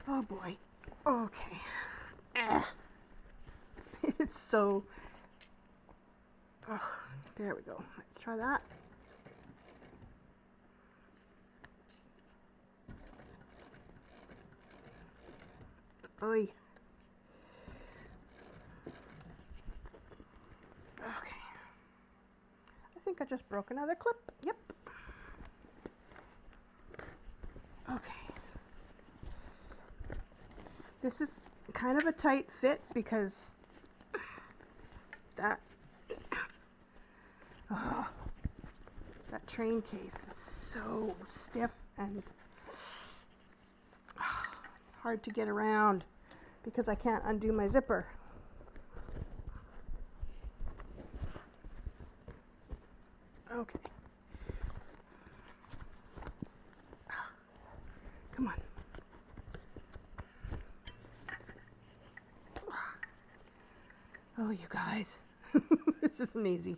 Oh boy. Okay. It's so... Oh, there we go. Let's try that. Oy. Okay. I think I just broke another clip. Yep. Okay. This is kind of a tight fit because that that train case is so stiff and hard to get around because I can't undo my zipper. Okay. Come on. Oh, you guys. This isn't easy.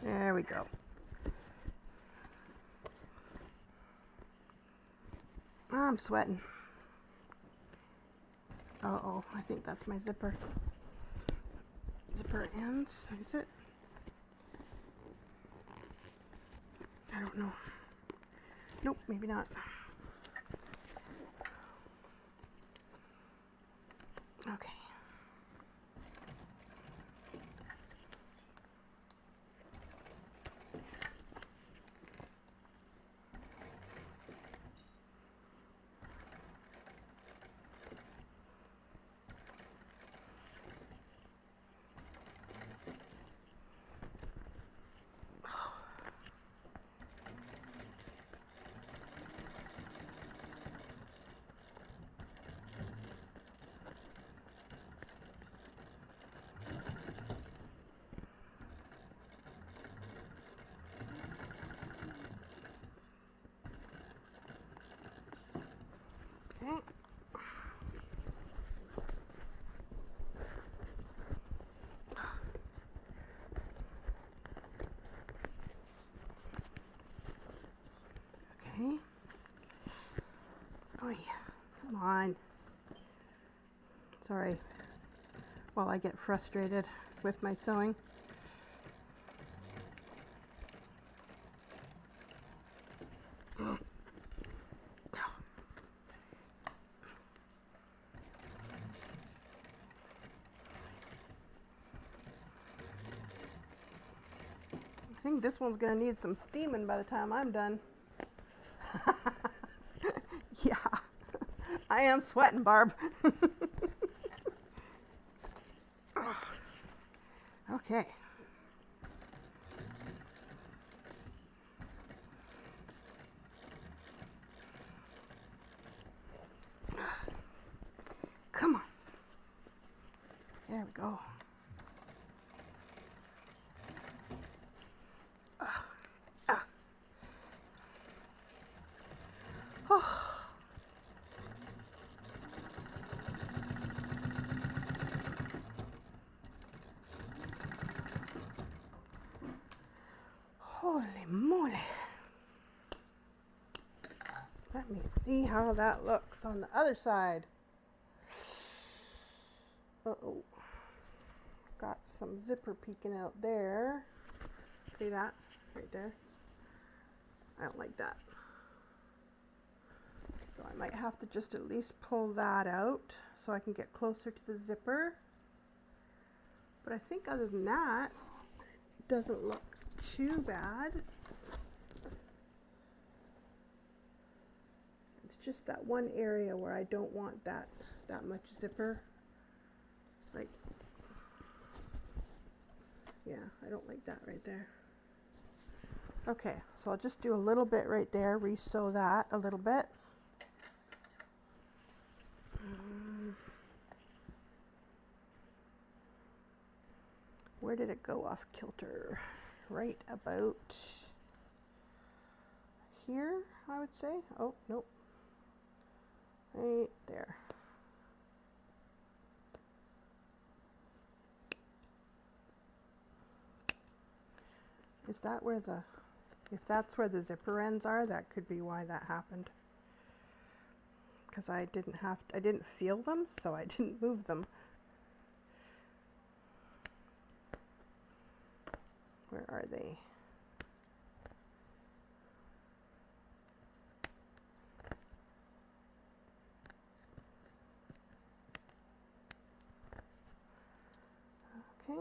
There we go. I'm sweating. Uh-oh, I think that's my zipper. Zipper ends, is it? I don't know. Nope, maybe not. Okay. on. Sorry. While I get frustrated with my sewing. I think this one's gonna need some steaming by the time I'm done. Yeah, I am sweating, Barb. Okay. Come on. There we go. Oh. Holy moly. Let me see how that looks on the other side. Uh-oh. Got some zipper peeking out there. See that? Right there. I don't like that. So I might have to just at least pull that out so I can get closer to the zipper. But I think other than that, it doesn't look too bad. It's just that one area where I don't want that much zipper. Like, yeah, I don't like that right there. Okay, so I'll just do a little bit right there, re-sew that a little bit. Where did it go off kilter? Right about here, I would say. Oh, nope. Right there. Is that where if that's where the zipper ends are, that could be why that happened. Because I didn't feel them, so I didn't move them. Where are they? Okay.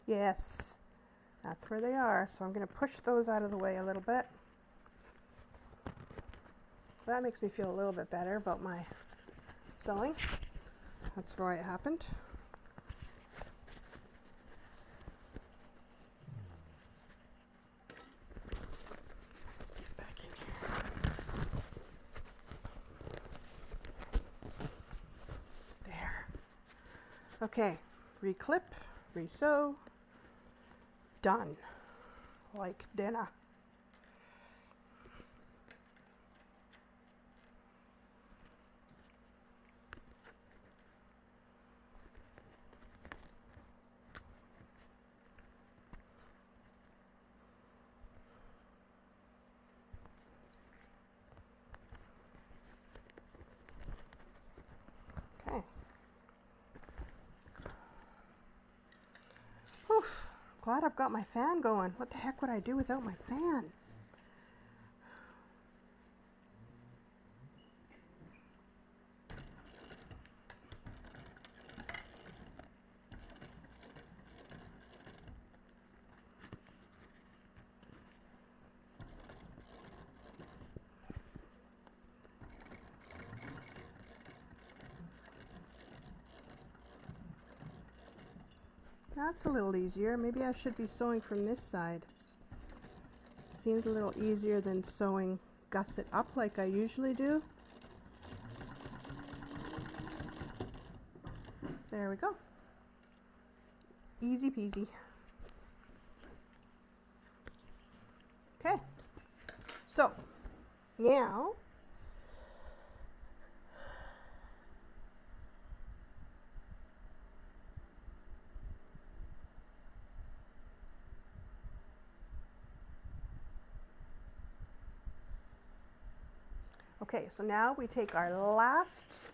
Yes, that's where they are. So I'm going to push those out of the way a little bit. That makes me feel a little bit better about my sewing. That's why it happened. Get back in here. There. Okay, reclip, re-sew, done. Like dinner. Okay. Oof. Glad I've got my fan going. What the heck would I do without my fan? That's a little easier. Maybe I should be sewing from this side. Seems a little easier than sewing gusset up like I usually do. There we go. Easy peasy. Okay. So, now Okay, so now we take our last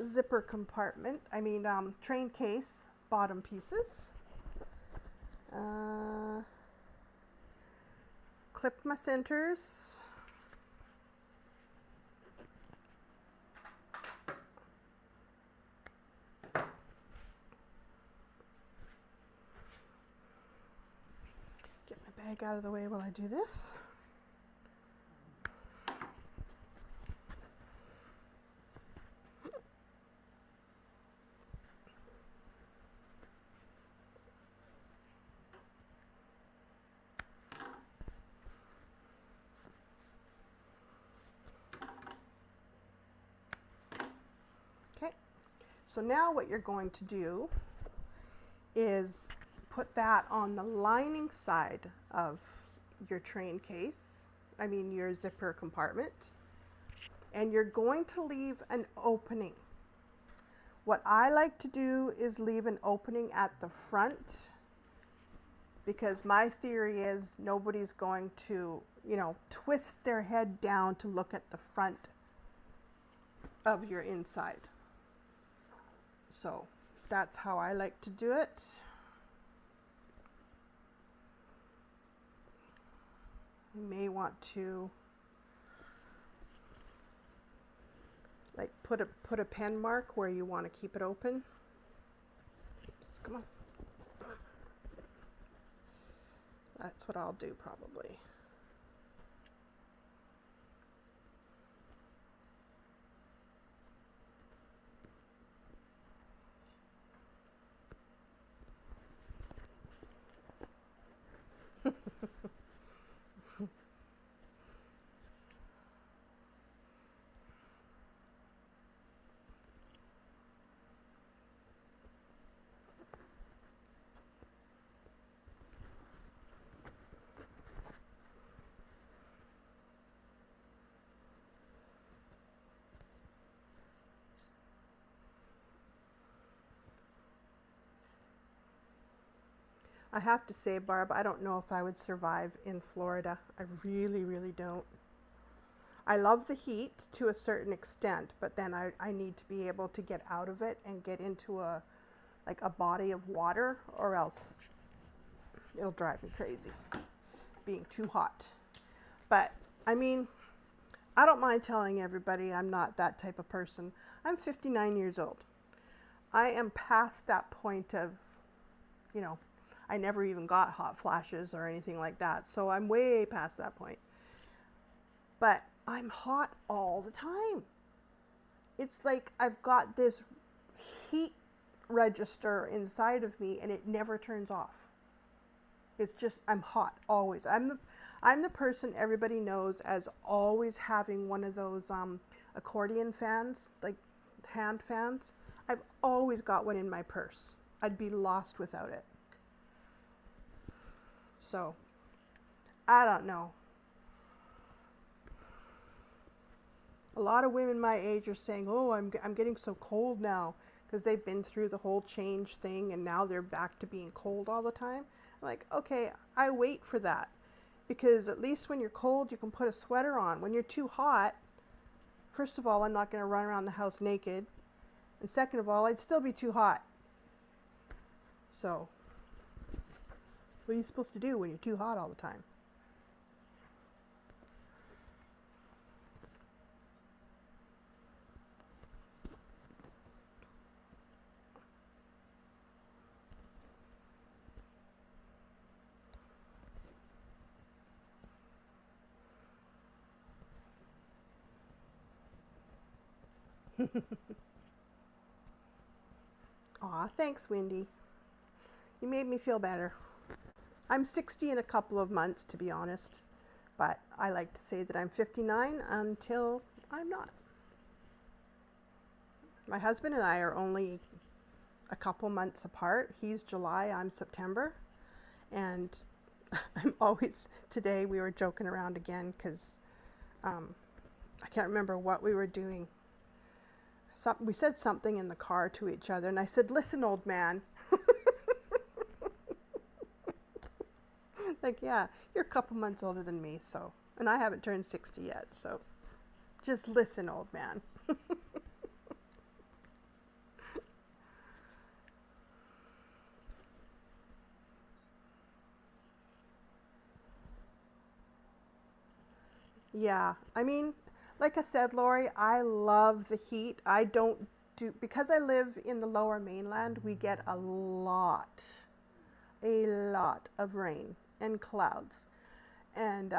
zipper compartment, train case bottom pieces. Clip my centers. Get my bag out of the way while I do this. So now what you're going to do is put that on the lining side of your train case, your zipper compartment, and you're going to leave an opening. What I like to do is leave an opening at the front, because my theory is nobody's going to, twist their head down to look at the front of your inside. So that's how I like to do it. You may want to put a pen mark where you want to keep it open. Oops, come on. That's what I'll do probably. I have to say, Barb, I don't know if I would survive in Florida. I really, really don't. I love the heat to a certain extent, but then I need to be able to get out of it and get into a body of water, or else it'll drive me crazy being too hot. But I don't mind telling everybody I'm not that type of person. I'm 59 years old. I am past that point of, I never even got hot flashes or anything like that. So I'm way past that point. But I'm hot all the time. It's like I've got this heat register inside of me and it never turns off. It's just, I'm hot always. I'm the person everybody knows as always having one of those accordion fans, like hand fans. I've always got one in my purse. I'd be lost without it. So, I don't know. A lot of women my age are saying, oh, I'm getting so cold now, because they've been through the whole change thing and now they're back to being cold all the time. I'm like, okay, I wait for that, because at least when you're cold, you can put a sweater on. When you're too hot, first of all, I'm not going to run around the house naked. And second of all, I'd still be too hot. So, what are you supposed to do when you're too hot all the time? Aw, thanks, Wendy. You made me feel better. I'm 60 in a couple of months, to be honest, but I like to say that I'm 59 until I'm not. My husband and I are only a couple months apart. He's July, I'm September, and I'm always, today we were joking around again because I can't remember what we were doing. We said something in the car to each other, and I said, listen, old man. Like, yeah, you're a couple months older than me, so, and I haven't turned 60 yet, so Just listen, old man. Yeah, I mean, like I said, Lori, I love the heat. I don't do, because I live in the lower mainland, we get a lot of rain and clouds. And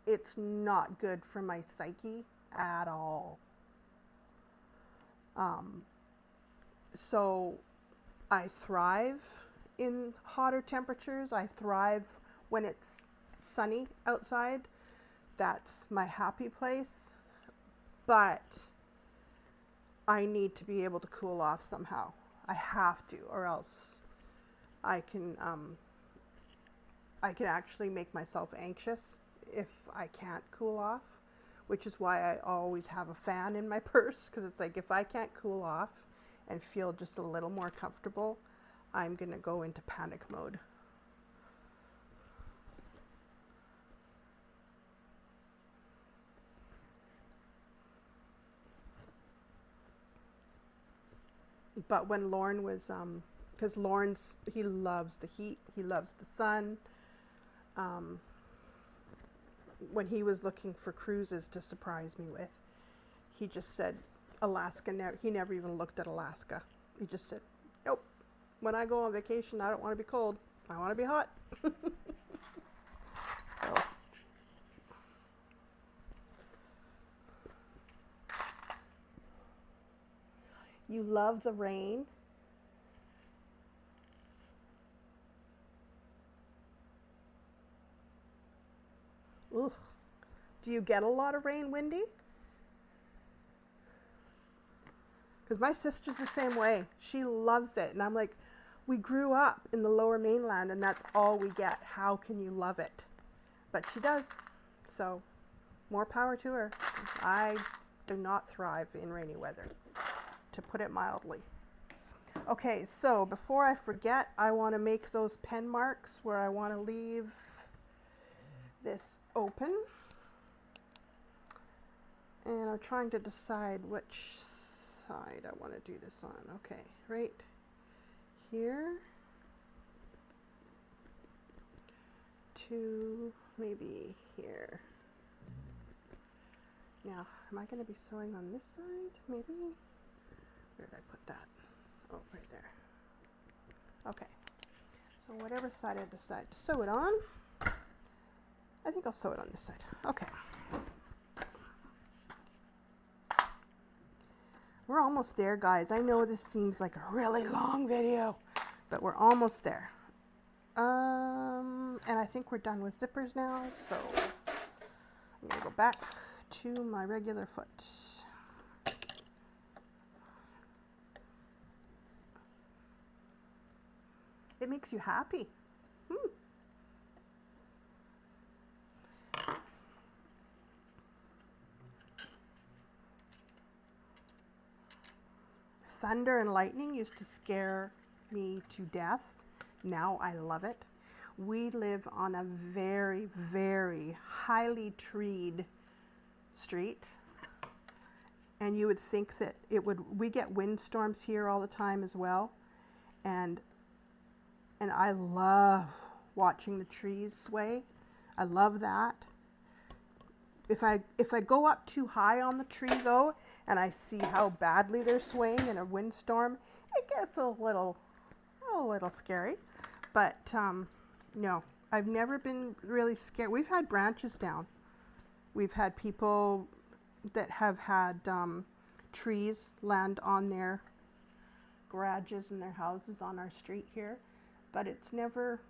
it's not good for my psyche at all. So I thrive in hotter temperatures. I thrive when it's sunny outside. That's my happy place. But I need to be able to cool off somehow. I have to, or else I can actually make myself anxious if I can't cool off, which is why I always have a fan in my purse, because it's like if I can't cool off and feel just a little more comfortable, I'm gonna go into panic mode. But when Lorne was, because he loves the heat, he loves the sun. When he was looking for cruises to surprise me with, he just said Alaska. He never even looked at Alaska. He just said, nope, when I go on vacation, I don't want to be cold. I want to be hot. So. You love the rain. Ugh. Do you get a lot of rain, Wendy? Because my sister's the same way. She loves it. And I'm like, we grew up in the lower mainland and that's all we get. How can you love it? But she does. So more power to her. I do not thrive in rainy weather, to put it mildly. Okay, so before I forget, I want to make those pen marks where I want to leave this open. And I'm trying to decide which side I want to do this on. Okay, right here to maybe here. Now, am I going to be sewing on this side? Maybe? Where did I put that? Oh, right there. Okay. So whatever side I decide to sew it on, I think I'll sew it on this side. Okay. We're almost there, guys. I know this seems like a really long video, but we're almost there. And I think we're done with zippers now, so I'm going to go back to my regular foot. It makes you happy. Thunder and lightning used to scare me to death. Now I love it. We live on a very, very highly treed street. And you would think that we get windstorms here all the time as well. And I love watching the trees sway. I love that. If I go up too high on the tree though, and I see how badly they're swaying in a windstorm, it gets a little scary. But no, I've never been really scared. We've had branches down. We've had people that have had trees land on their garages and their houses on our street here, but it's never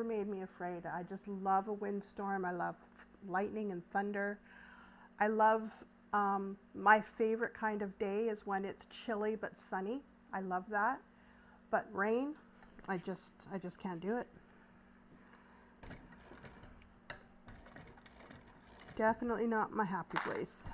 made me afraid. I just love a windstorm. I love lightning and thunder. I love my favorite kind of day is when it's chilly but sunny. I love that. But rain, I just can't do it. Definitely not my happy place.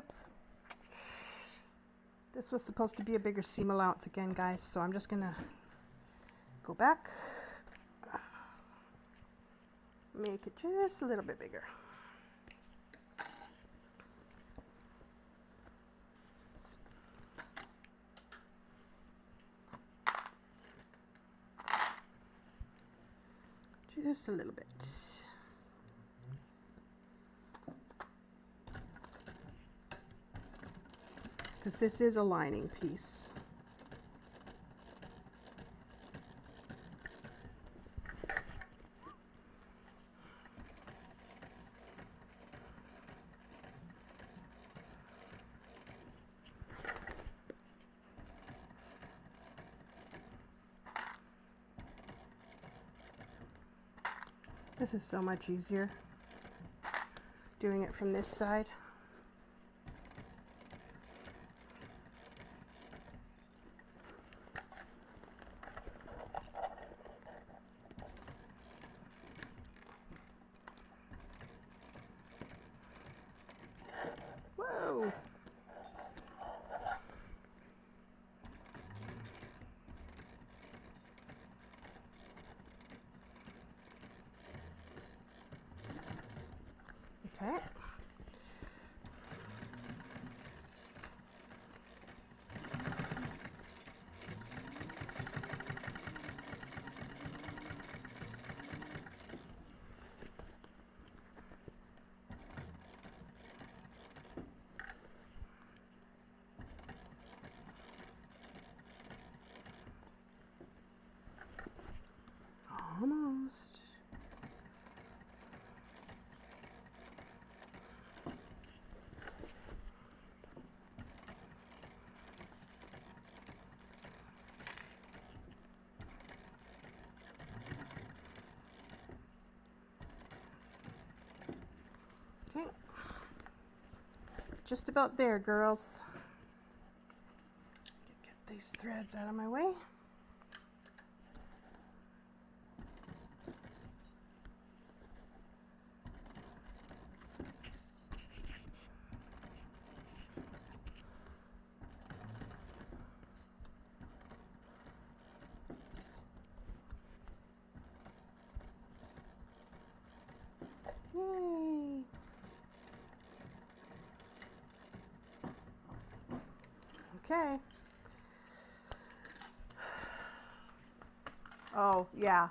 Oops. This was supposed to be a bigger seam allowance again, guys, so I'm just gonna go back, make it just a little bit bigger. Just a little bit. Because this is a lining piece. This is so much easier doing it from this side. Whoa! Okay. Almost. Okay. Just about there, girls. Get these threads out of my way. Yay! Okay. Oh, yeah.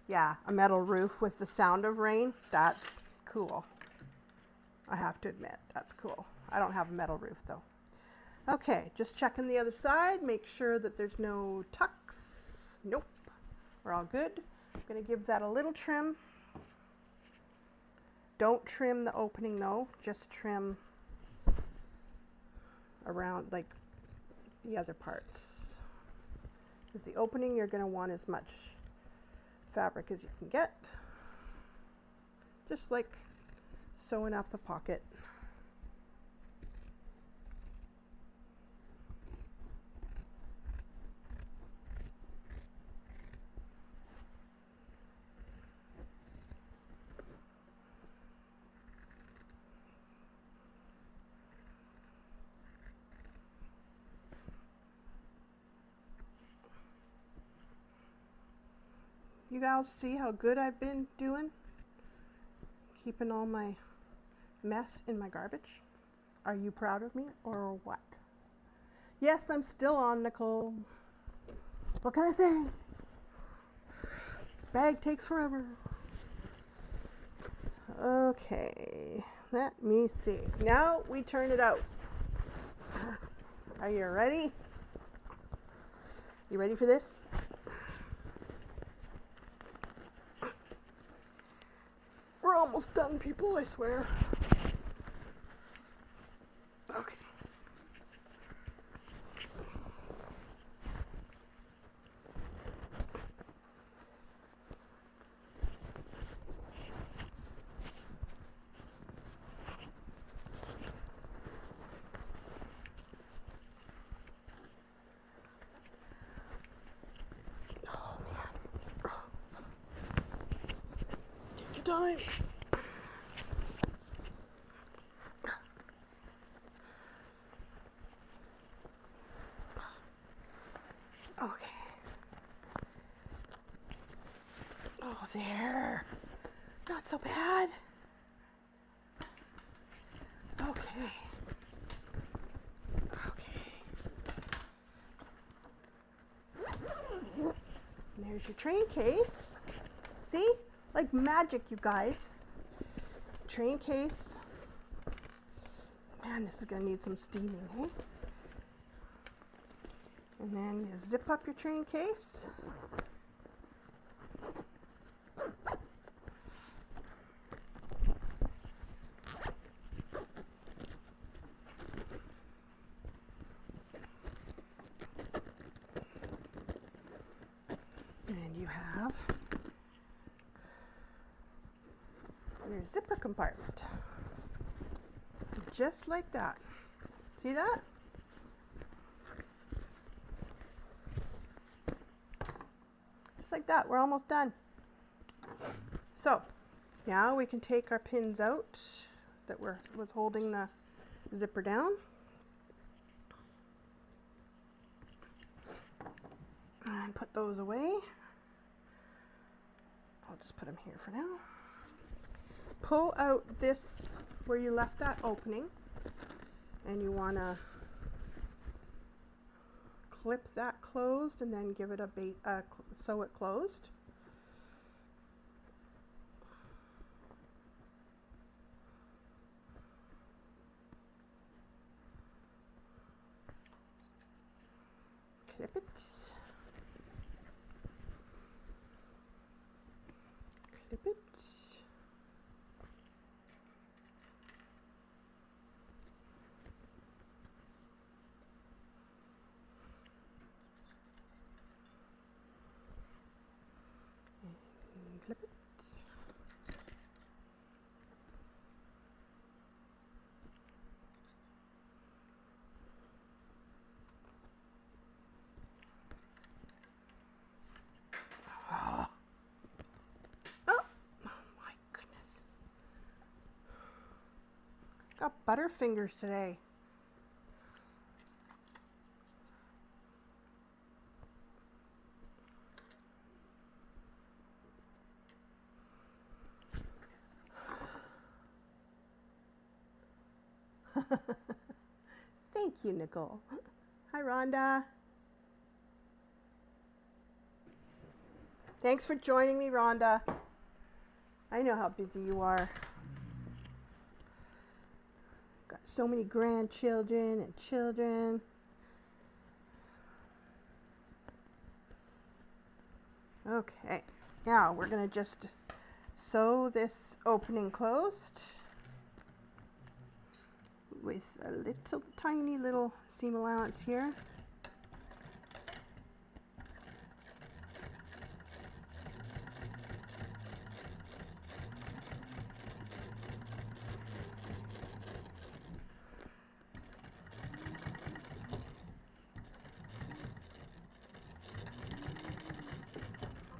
Yeah, a metal roof with the sound of rain. That's cool. I have to admit, that's cool. I don't have a metal roof though. Okay, just checking the other side. Make sure that there's no tucks. Nope. We're all good. I'm going to give that a little trim. Don't trim the opening though, just trim around like the other parts. Because the opening, you're going to want as much fabric as you can get. Just like sewing up a pocket. You guys see how good I've been doing? Keeping all my mess in my garbage? Are you proud of me or what? Yes, I'm still on, Nicole. What can I say? This bag takes forever. Okay, let me see. Now we turn it out. Are you ready? You ready for this? We're almost done, people, I swear. Okay. Oh, man. Take your time. Oh, there. Not so bad. Okay. And there's your train case. See? Like magic, you guys. Train case. Man, this is going to need some steaming, hey? And then you zip up your train case. And you have your zipper compartment. Just like that. See that? Just like that. We're almost done. So now we can take our pins out that was holding the zipper down. And put those away. I'll just put them here for now. Pull out this where you left that opening, and you want to clip that closed and then give it a sew it closed. Clip it. Clip it. And clip it. Got butterfingers today. Thank you, Nicole. Hi, Rhonda. Thanks for joining me, Rhonda. I know how busy you are. Got so many grandchildren and children. Okay, now we're going to just sew this opening closed with a little tiny little seam allowance here.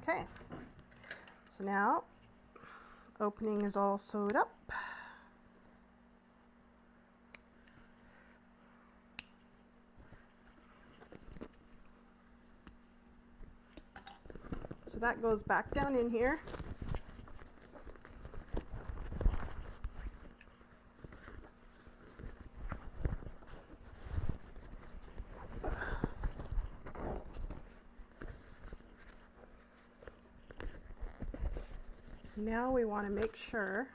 Okay, so now opening is all sewed up. So that goes back down in here. Now we want to make sure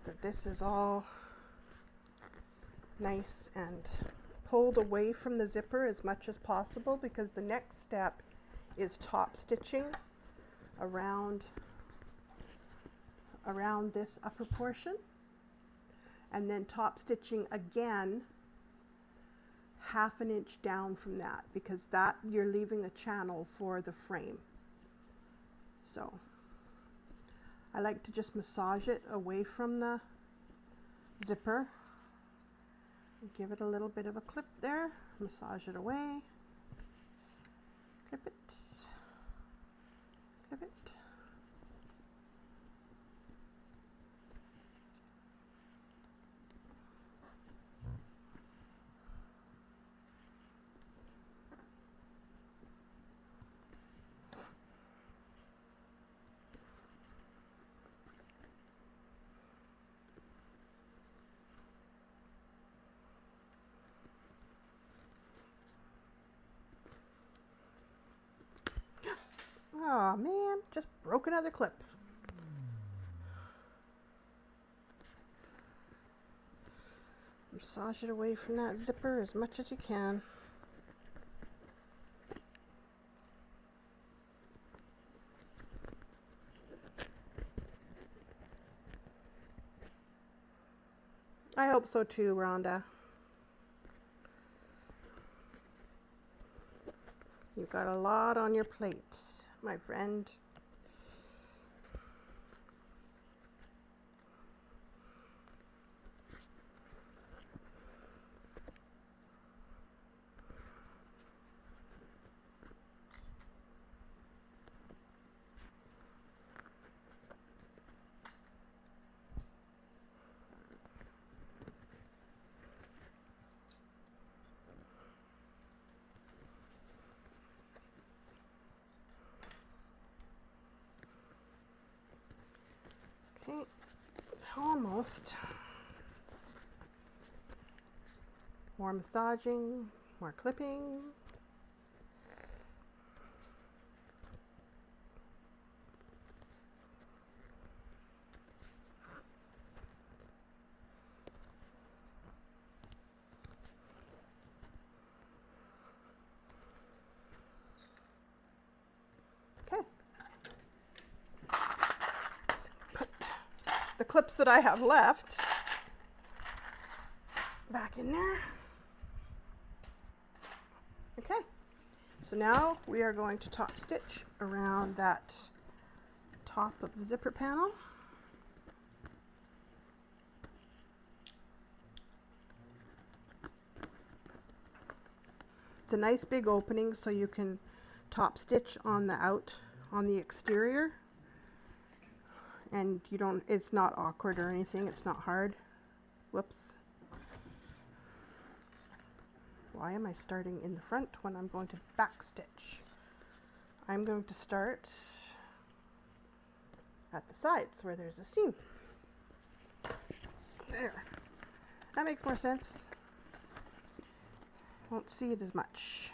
that this is all nice and pulled away from the zipper as much as possible, because the next step is top stitching around this upper portion, and then top stitching again half an inch down from that, because that you're leaving a channel for the frame. So I like to just massage it away from the zipper. Give it a little bit of a clip there, massage it away, clip it, clip it. Oh man, just broke another clip. Massage it away from that zipper as much as you can. I hope so too, Rhonda. You've got a lot on your plate, my friend. Okay, almost. More massaging, more clipping. Okay. Let's put the clips that I have left back in there. Okay, so now we are going to top stitch around that top of the zipper panel. It's a nice big opening so you can top stitch on the exterior, and it's not awkward or anything, it's not hard. Whoops. Why am I starting in the front when I'm going to back stitch? I'm going to start at the sides where there's a seam. There. That makes more sense. Won't see it as much.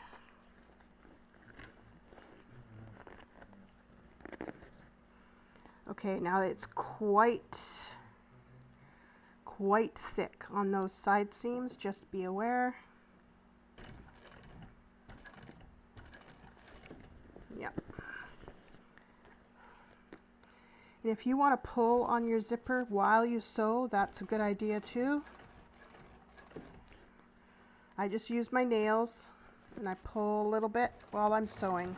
Okay, now it's quite thick on those side seams, just be aware. Yep. And if you want to pull on your zipper while you sew, that's a good idea too. I just use my nails and I pull a little bit while I'm sewing.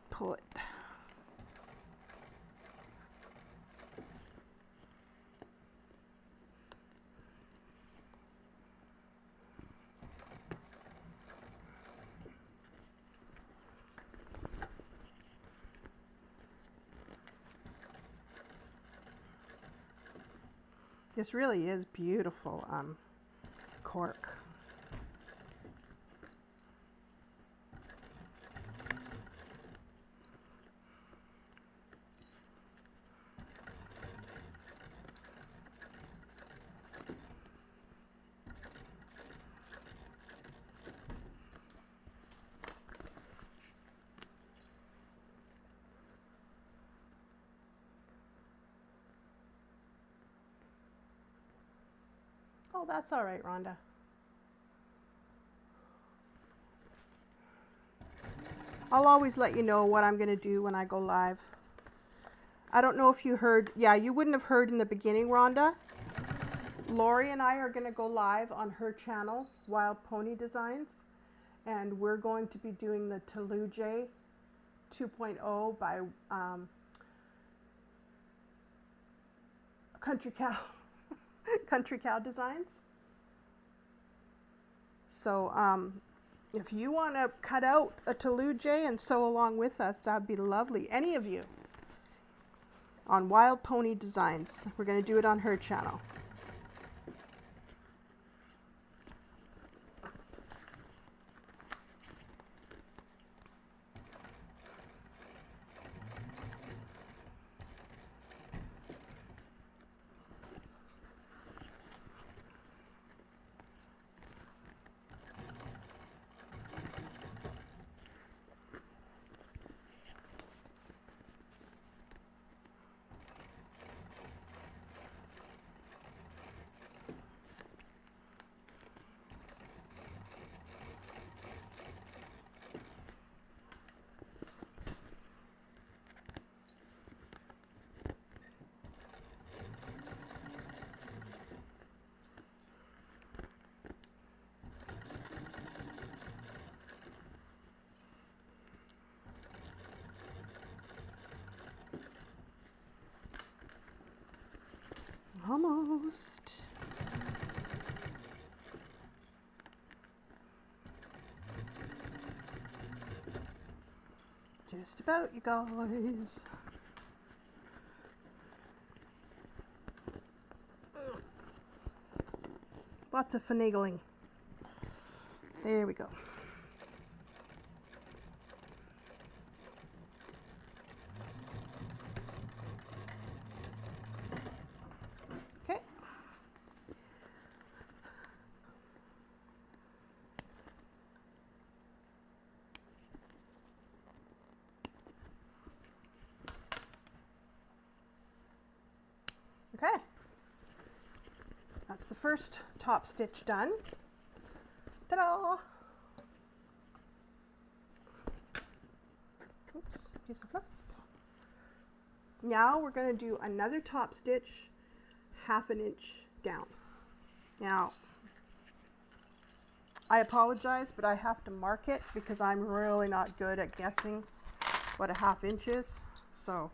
Pull it. This really is beautiful cork. Oh, that's all right, Rhonda. I'll always let you know what I'm going to do when I go live. I don't know if you heard. Yeah, you wouldn't have heard in the beginning, Rhonda. Lori and I are going to go live on her channel, Wild Pony Designs, and we're going to be doing the Tumbleweed 2.0 by Country Cow. Country Cow Designs. So if you want to cut out a Tumbleweed and sew along with us, that'd be lovely. Any of you on Wild Pony Designs. We're going to do it on her channel. Almost. Just about, you guys. Lots of finagling. There we go. Okay. Okay. That's the first top stitch done. Ta-da! Oops, piece of fluff. Now we're going to do another top stitch 1/2 inch down. Now, I apologize, but I have to mark it because I'm really not good at guessing what 1/2 inch is. So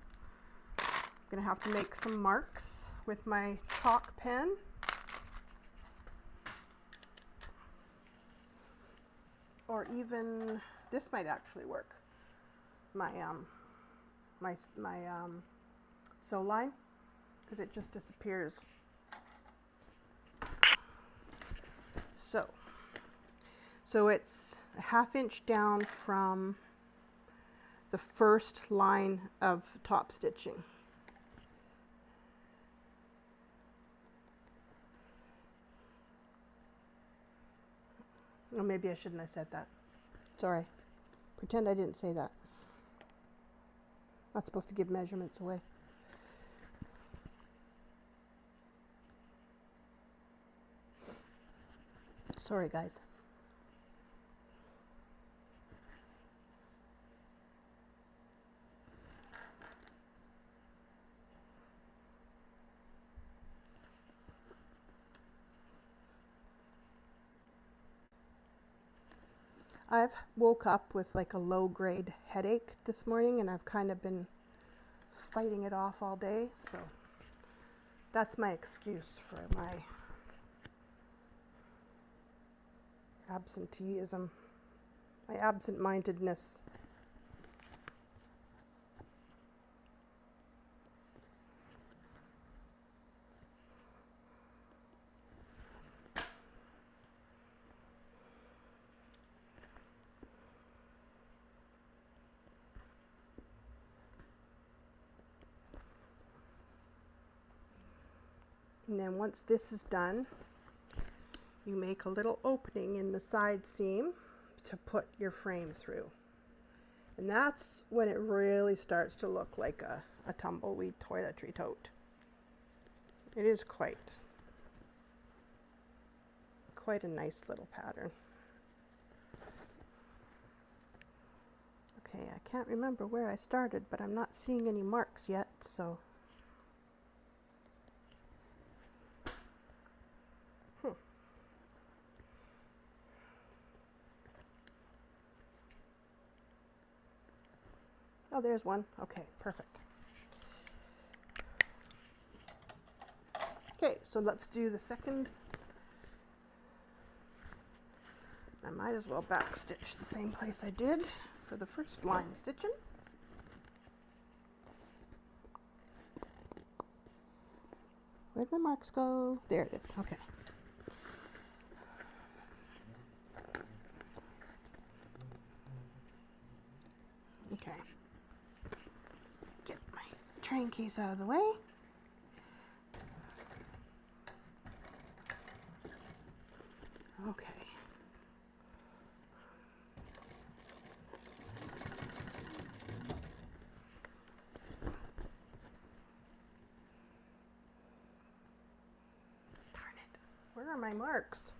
I'm going to have to make some marks with my chalk pen. Or even, this might actually work. My sew line, because it just disappears. So it's 1/2 inch down from the first line of top stitching. Oh, maybe I shouldn't have said that. Sorry. Pretend I didn't say that. Not supposed to give measurements away. Sorry, guys. I've woke up with like a low-grade headache this morning, and I've kind of been fighting it off all day, so that's my excuse for my absenteeism, my absent-mindedness. And then once this is done, you make a little opening in the side seam to put your frame through. And that's when it really starts to look like a tumbleweed toiletry tote. It is quite a nice little pattern. Okay, I can't remember where I started, but I'm not seeing any marks yet, so. Oh, there's one. Okay, perfect. Okay, so let's do the second. I might as well back stitch the same place I did for the first line stitching. Where'd my marks go? There it is. Okay. Okay. Get my train case out of the way. Okay. Darn it. Where are my marks?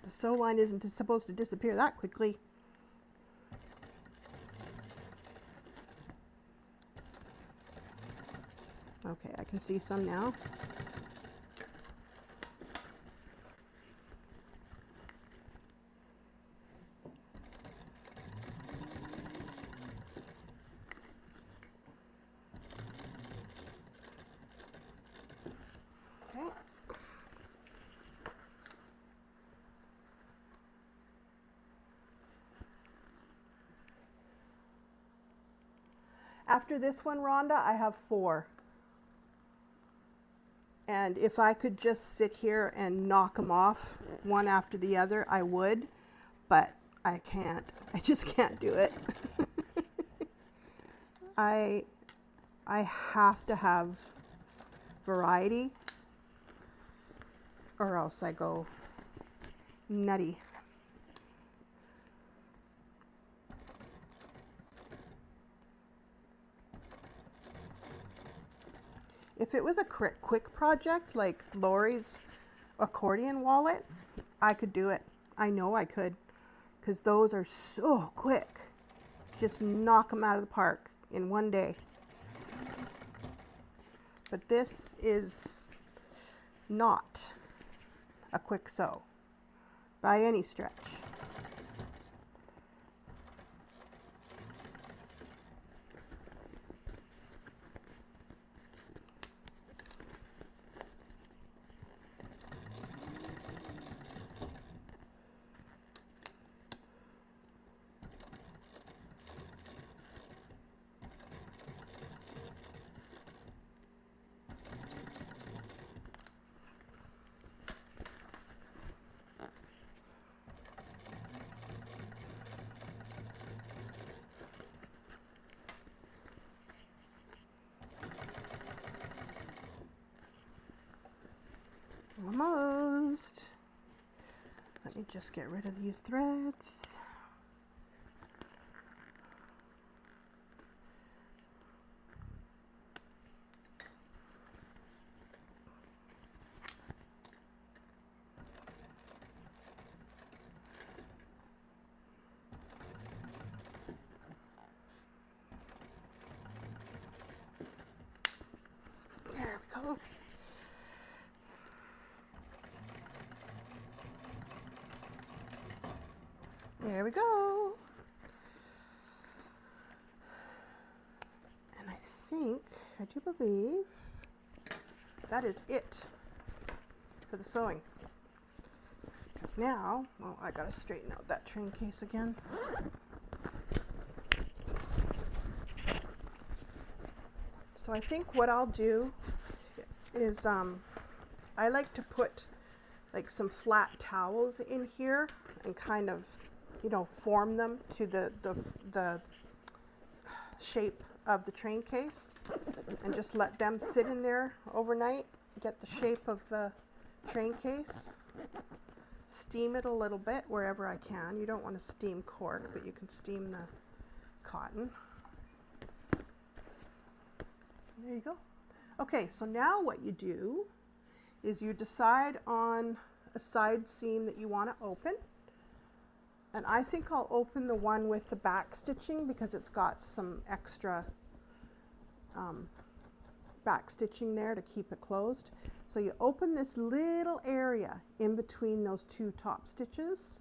The sew line isn't supposed to disappear that quickly. Okay, I can see some now. Okay. After this one, Rhonda, I have 4. And if I could just sit here and knock them off one after the other, I would, but I can't. I just can't do it. I have to have variety or else I go nutty. If it was a quick project like Lori's accordion wallet, I could do it. I know I could, because those are so quick. Just knock them out of the park in one day. But this is not a quick sew by any stretch. Almost. Let me just get rid of these threads. There we go. There we go. And I do believe that is it for the sewing. Because now, well, I gotta straighten out that train case again. So I think what I'll do is I like to put like some flat towels in here and kind of, you know, form them to the shape of the train case and just let them sit in there overnight, get the shape of the train case. Steam it a little bit wherever I can. You don't want to steam cork, but you can steam the cotton. There you go. Okay, so now what you do is you decide on a side seam that you want to open. And I think I'll open the one with the back stitching because it's got some extra back stitching there to keep it closed. So you open this little area in between those 2 top stitches.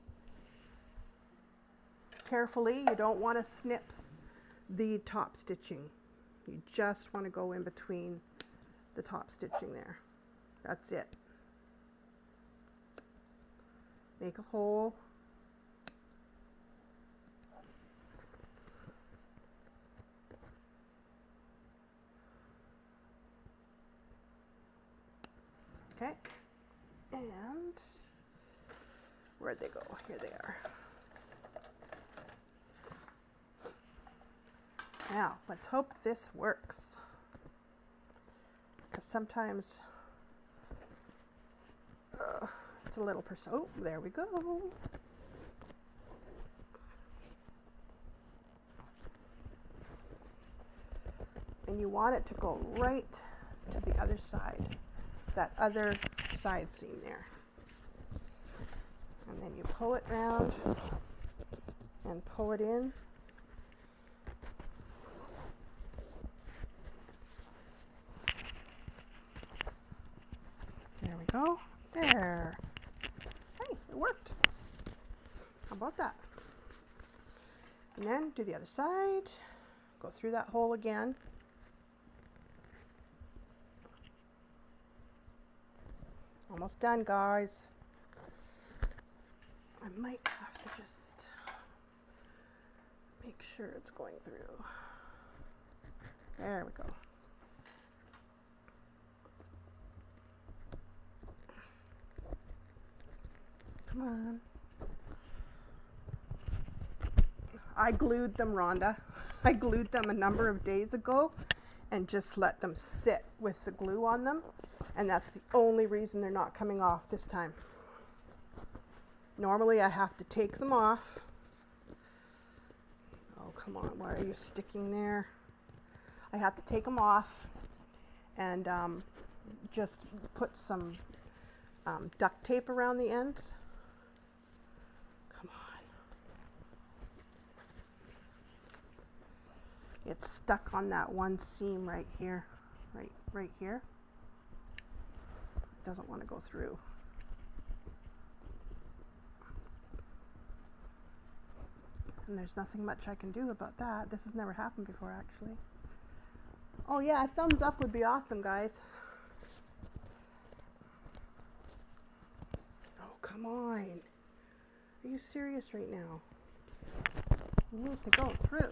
Carefully, you don't want to snip the top stitching. You just want to go in between the top stitching there. That's it. Make a hole. Okay, and where'd they go? Here they are. Now, let's hope this works. Because sometimes it's a little oh, there we go. And you want it to go right to the other side. That other side seam there. And then you pull it round and pull it in. again, do the other side, go through that hole again. Almost done, guys. I might have to just make sure it's going through. There we go. Come on. I glued them, Rhonda. I glued them a number of days ago and just let them sit with the glue on them. And that's the only reason they're not coming off this time. Normally I have to take them off. Oh, come on, why are you sticking there? I have to take them off and just put some duct tape around the ends. Come on. It's stuck on that one seam right here, right here. It doesn't want to go through. And there's nothing much I can do about that. This has never happened before, actually. Oh yeah, a thumbs up would be awesome, guys. Oh, come on. Are you serious right now? You need to go through.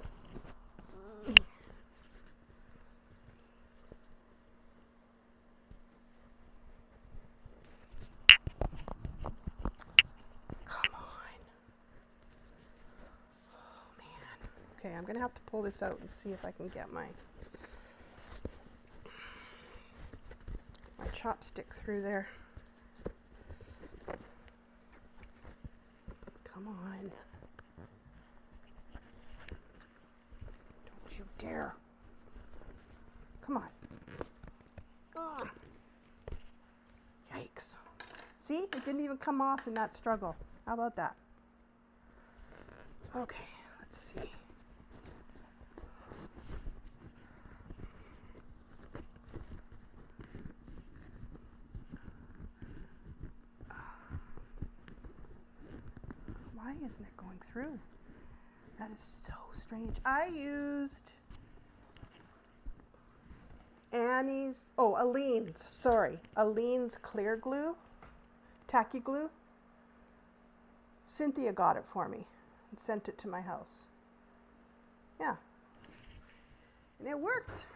Okay, I'm gonna have to pull this out and see if I can get my chopstick through there. Come on. Don't you dare. Come on. Ugh. Yikes. See, it didn't even come off in that struggle. How about that? Okay, let's see. Why isn't it going through? That is so strange. I used Aleene's clear glue, tacky glue. Cynthia got it for me and sent it to my house. Yeah. And it worked.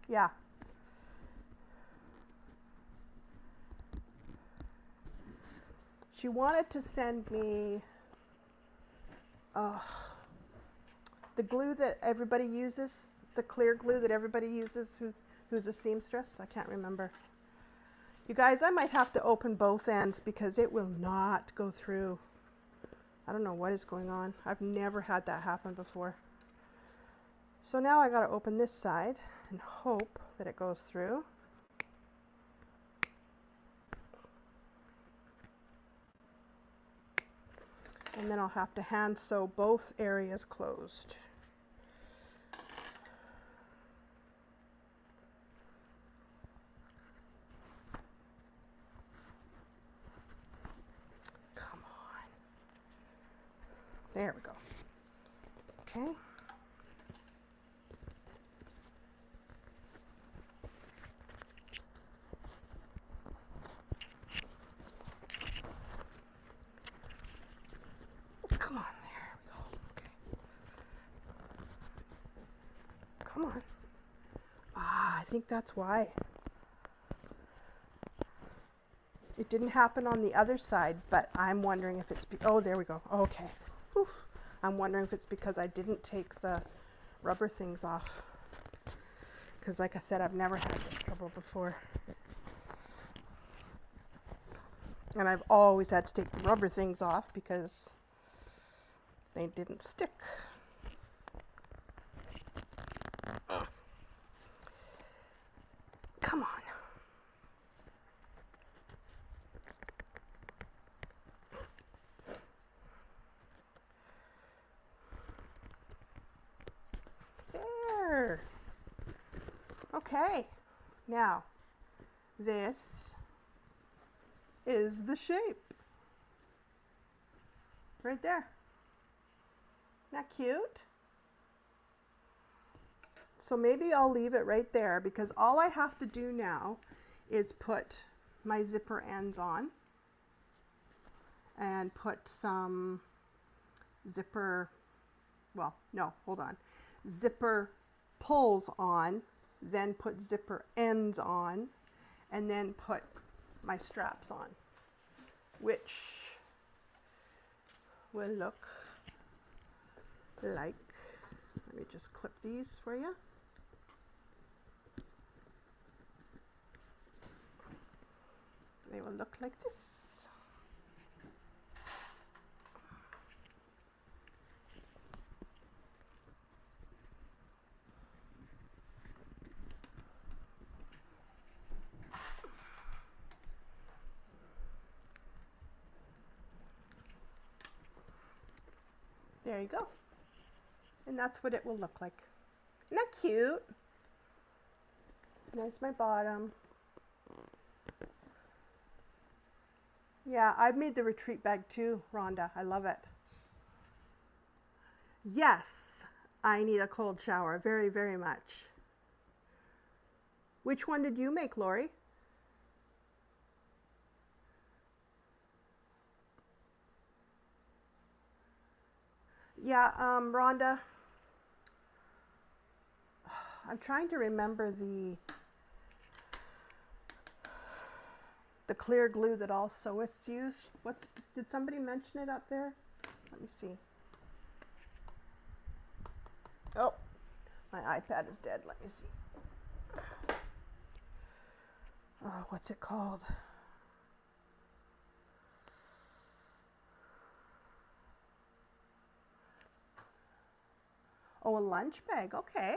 Yeah. She wanted to send me the glue that everybody uses, the clear glue that everybody uses who's a seamstress. I can't remember. You guys, I might have to open both ends because it will not go through. I don't know what is going on. I've never had that happen before. So now I got to open this side and hope that it goes through. And then I'll have to hand sew both areas closed. Come on. There we go. Okay. Come on, there we go. Okay. Come on. I think that's why. It didn't happen on the other side, but I'm wondering if it's oh, there we go. Okay. Whew. I'm wondering if it's because I didn't take the rubber things off. Because like I said, I've never had this trouble before. And I've always had to take the rubber things off because they didn't stick. Come on. There. Okay. Now, this is the shape. Right there. Isn't that cute? So maybe I'll leave it right there because all I have to do now is put my zipper ends on and put some zipper, well, no, hold on. Zipper pulls on, then put zipper ends on, and then put my straps on, which will look like, let me just clip these for you. They will look like this. There you go. And that's what it will look like. Isn't that cute? There's my bottom. Yeah, I've made the retreat bag too, Rhonda. I love it. Yes, I need a cold shower very, very much. Which one did you make, Lori? Yeah, Rhonda, I'm trying to remember the clear glue that all sewists use. Did somebody mention it up there? Let me see. Oh, my iPad is dead. Let me see. Oh, what's it called? Oh, a lunch bag. Okay.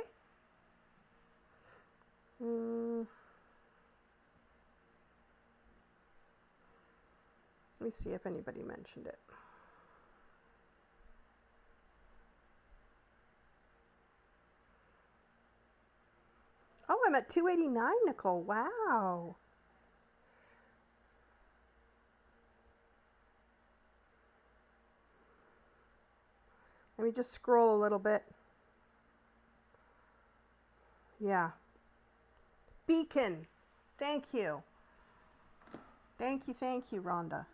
Let me see if anybody mentioned it. Oh, I'm at 289, Nicole. Wow. Let me just scroll a little bit. Yeah. Beacon. Thank you. Thank you, Rhonda.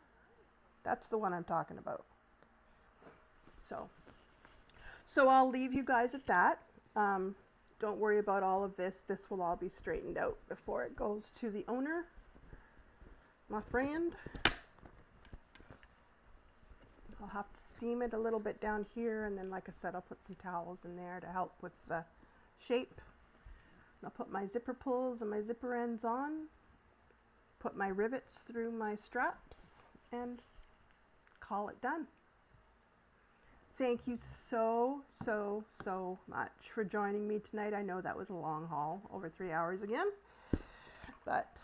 That's the one I'm talking about. So I'll leave you guys at that. Don't worry about all of this. This will all be straightened out before it goes to the owner, my friend. I'll have to steam it a little bit down here, and then, like I said, I'll put some towels in there to help with the shape. I'll put my zipper pulls and my zipper ends on, put my rivets through my straps, and call it done. Thank you so much for joining me tonight. I know that was a long haul, over 3 hours again, but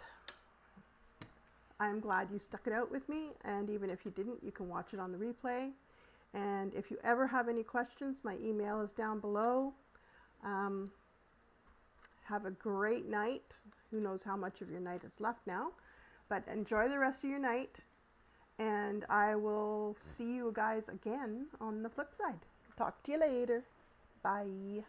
I'm glad you stuck it out with me, and even if you didn't, you can watch it on the replay. And if you ever have any questions, my email is down below. Have a great night. Who knows how much of your night is left now, but enjoy the rest of your night, and I will see you guys again on the flip side. Talk to you later. Bye.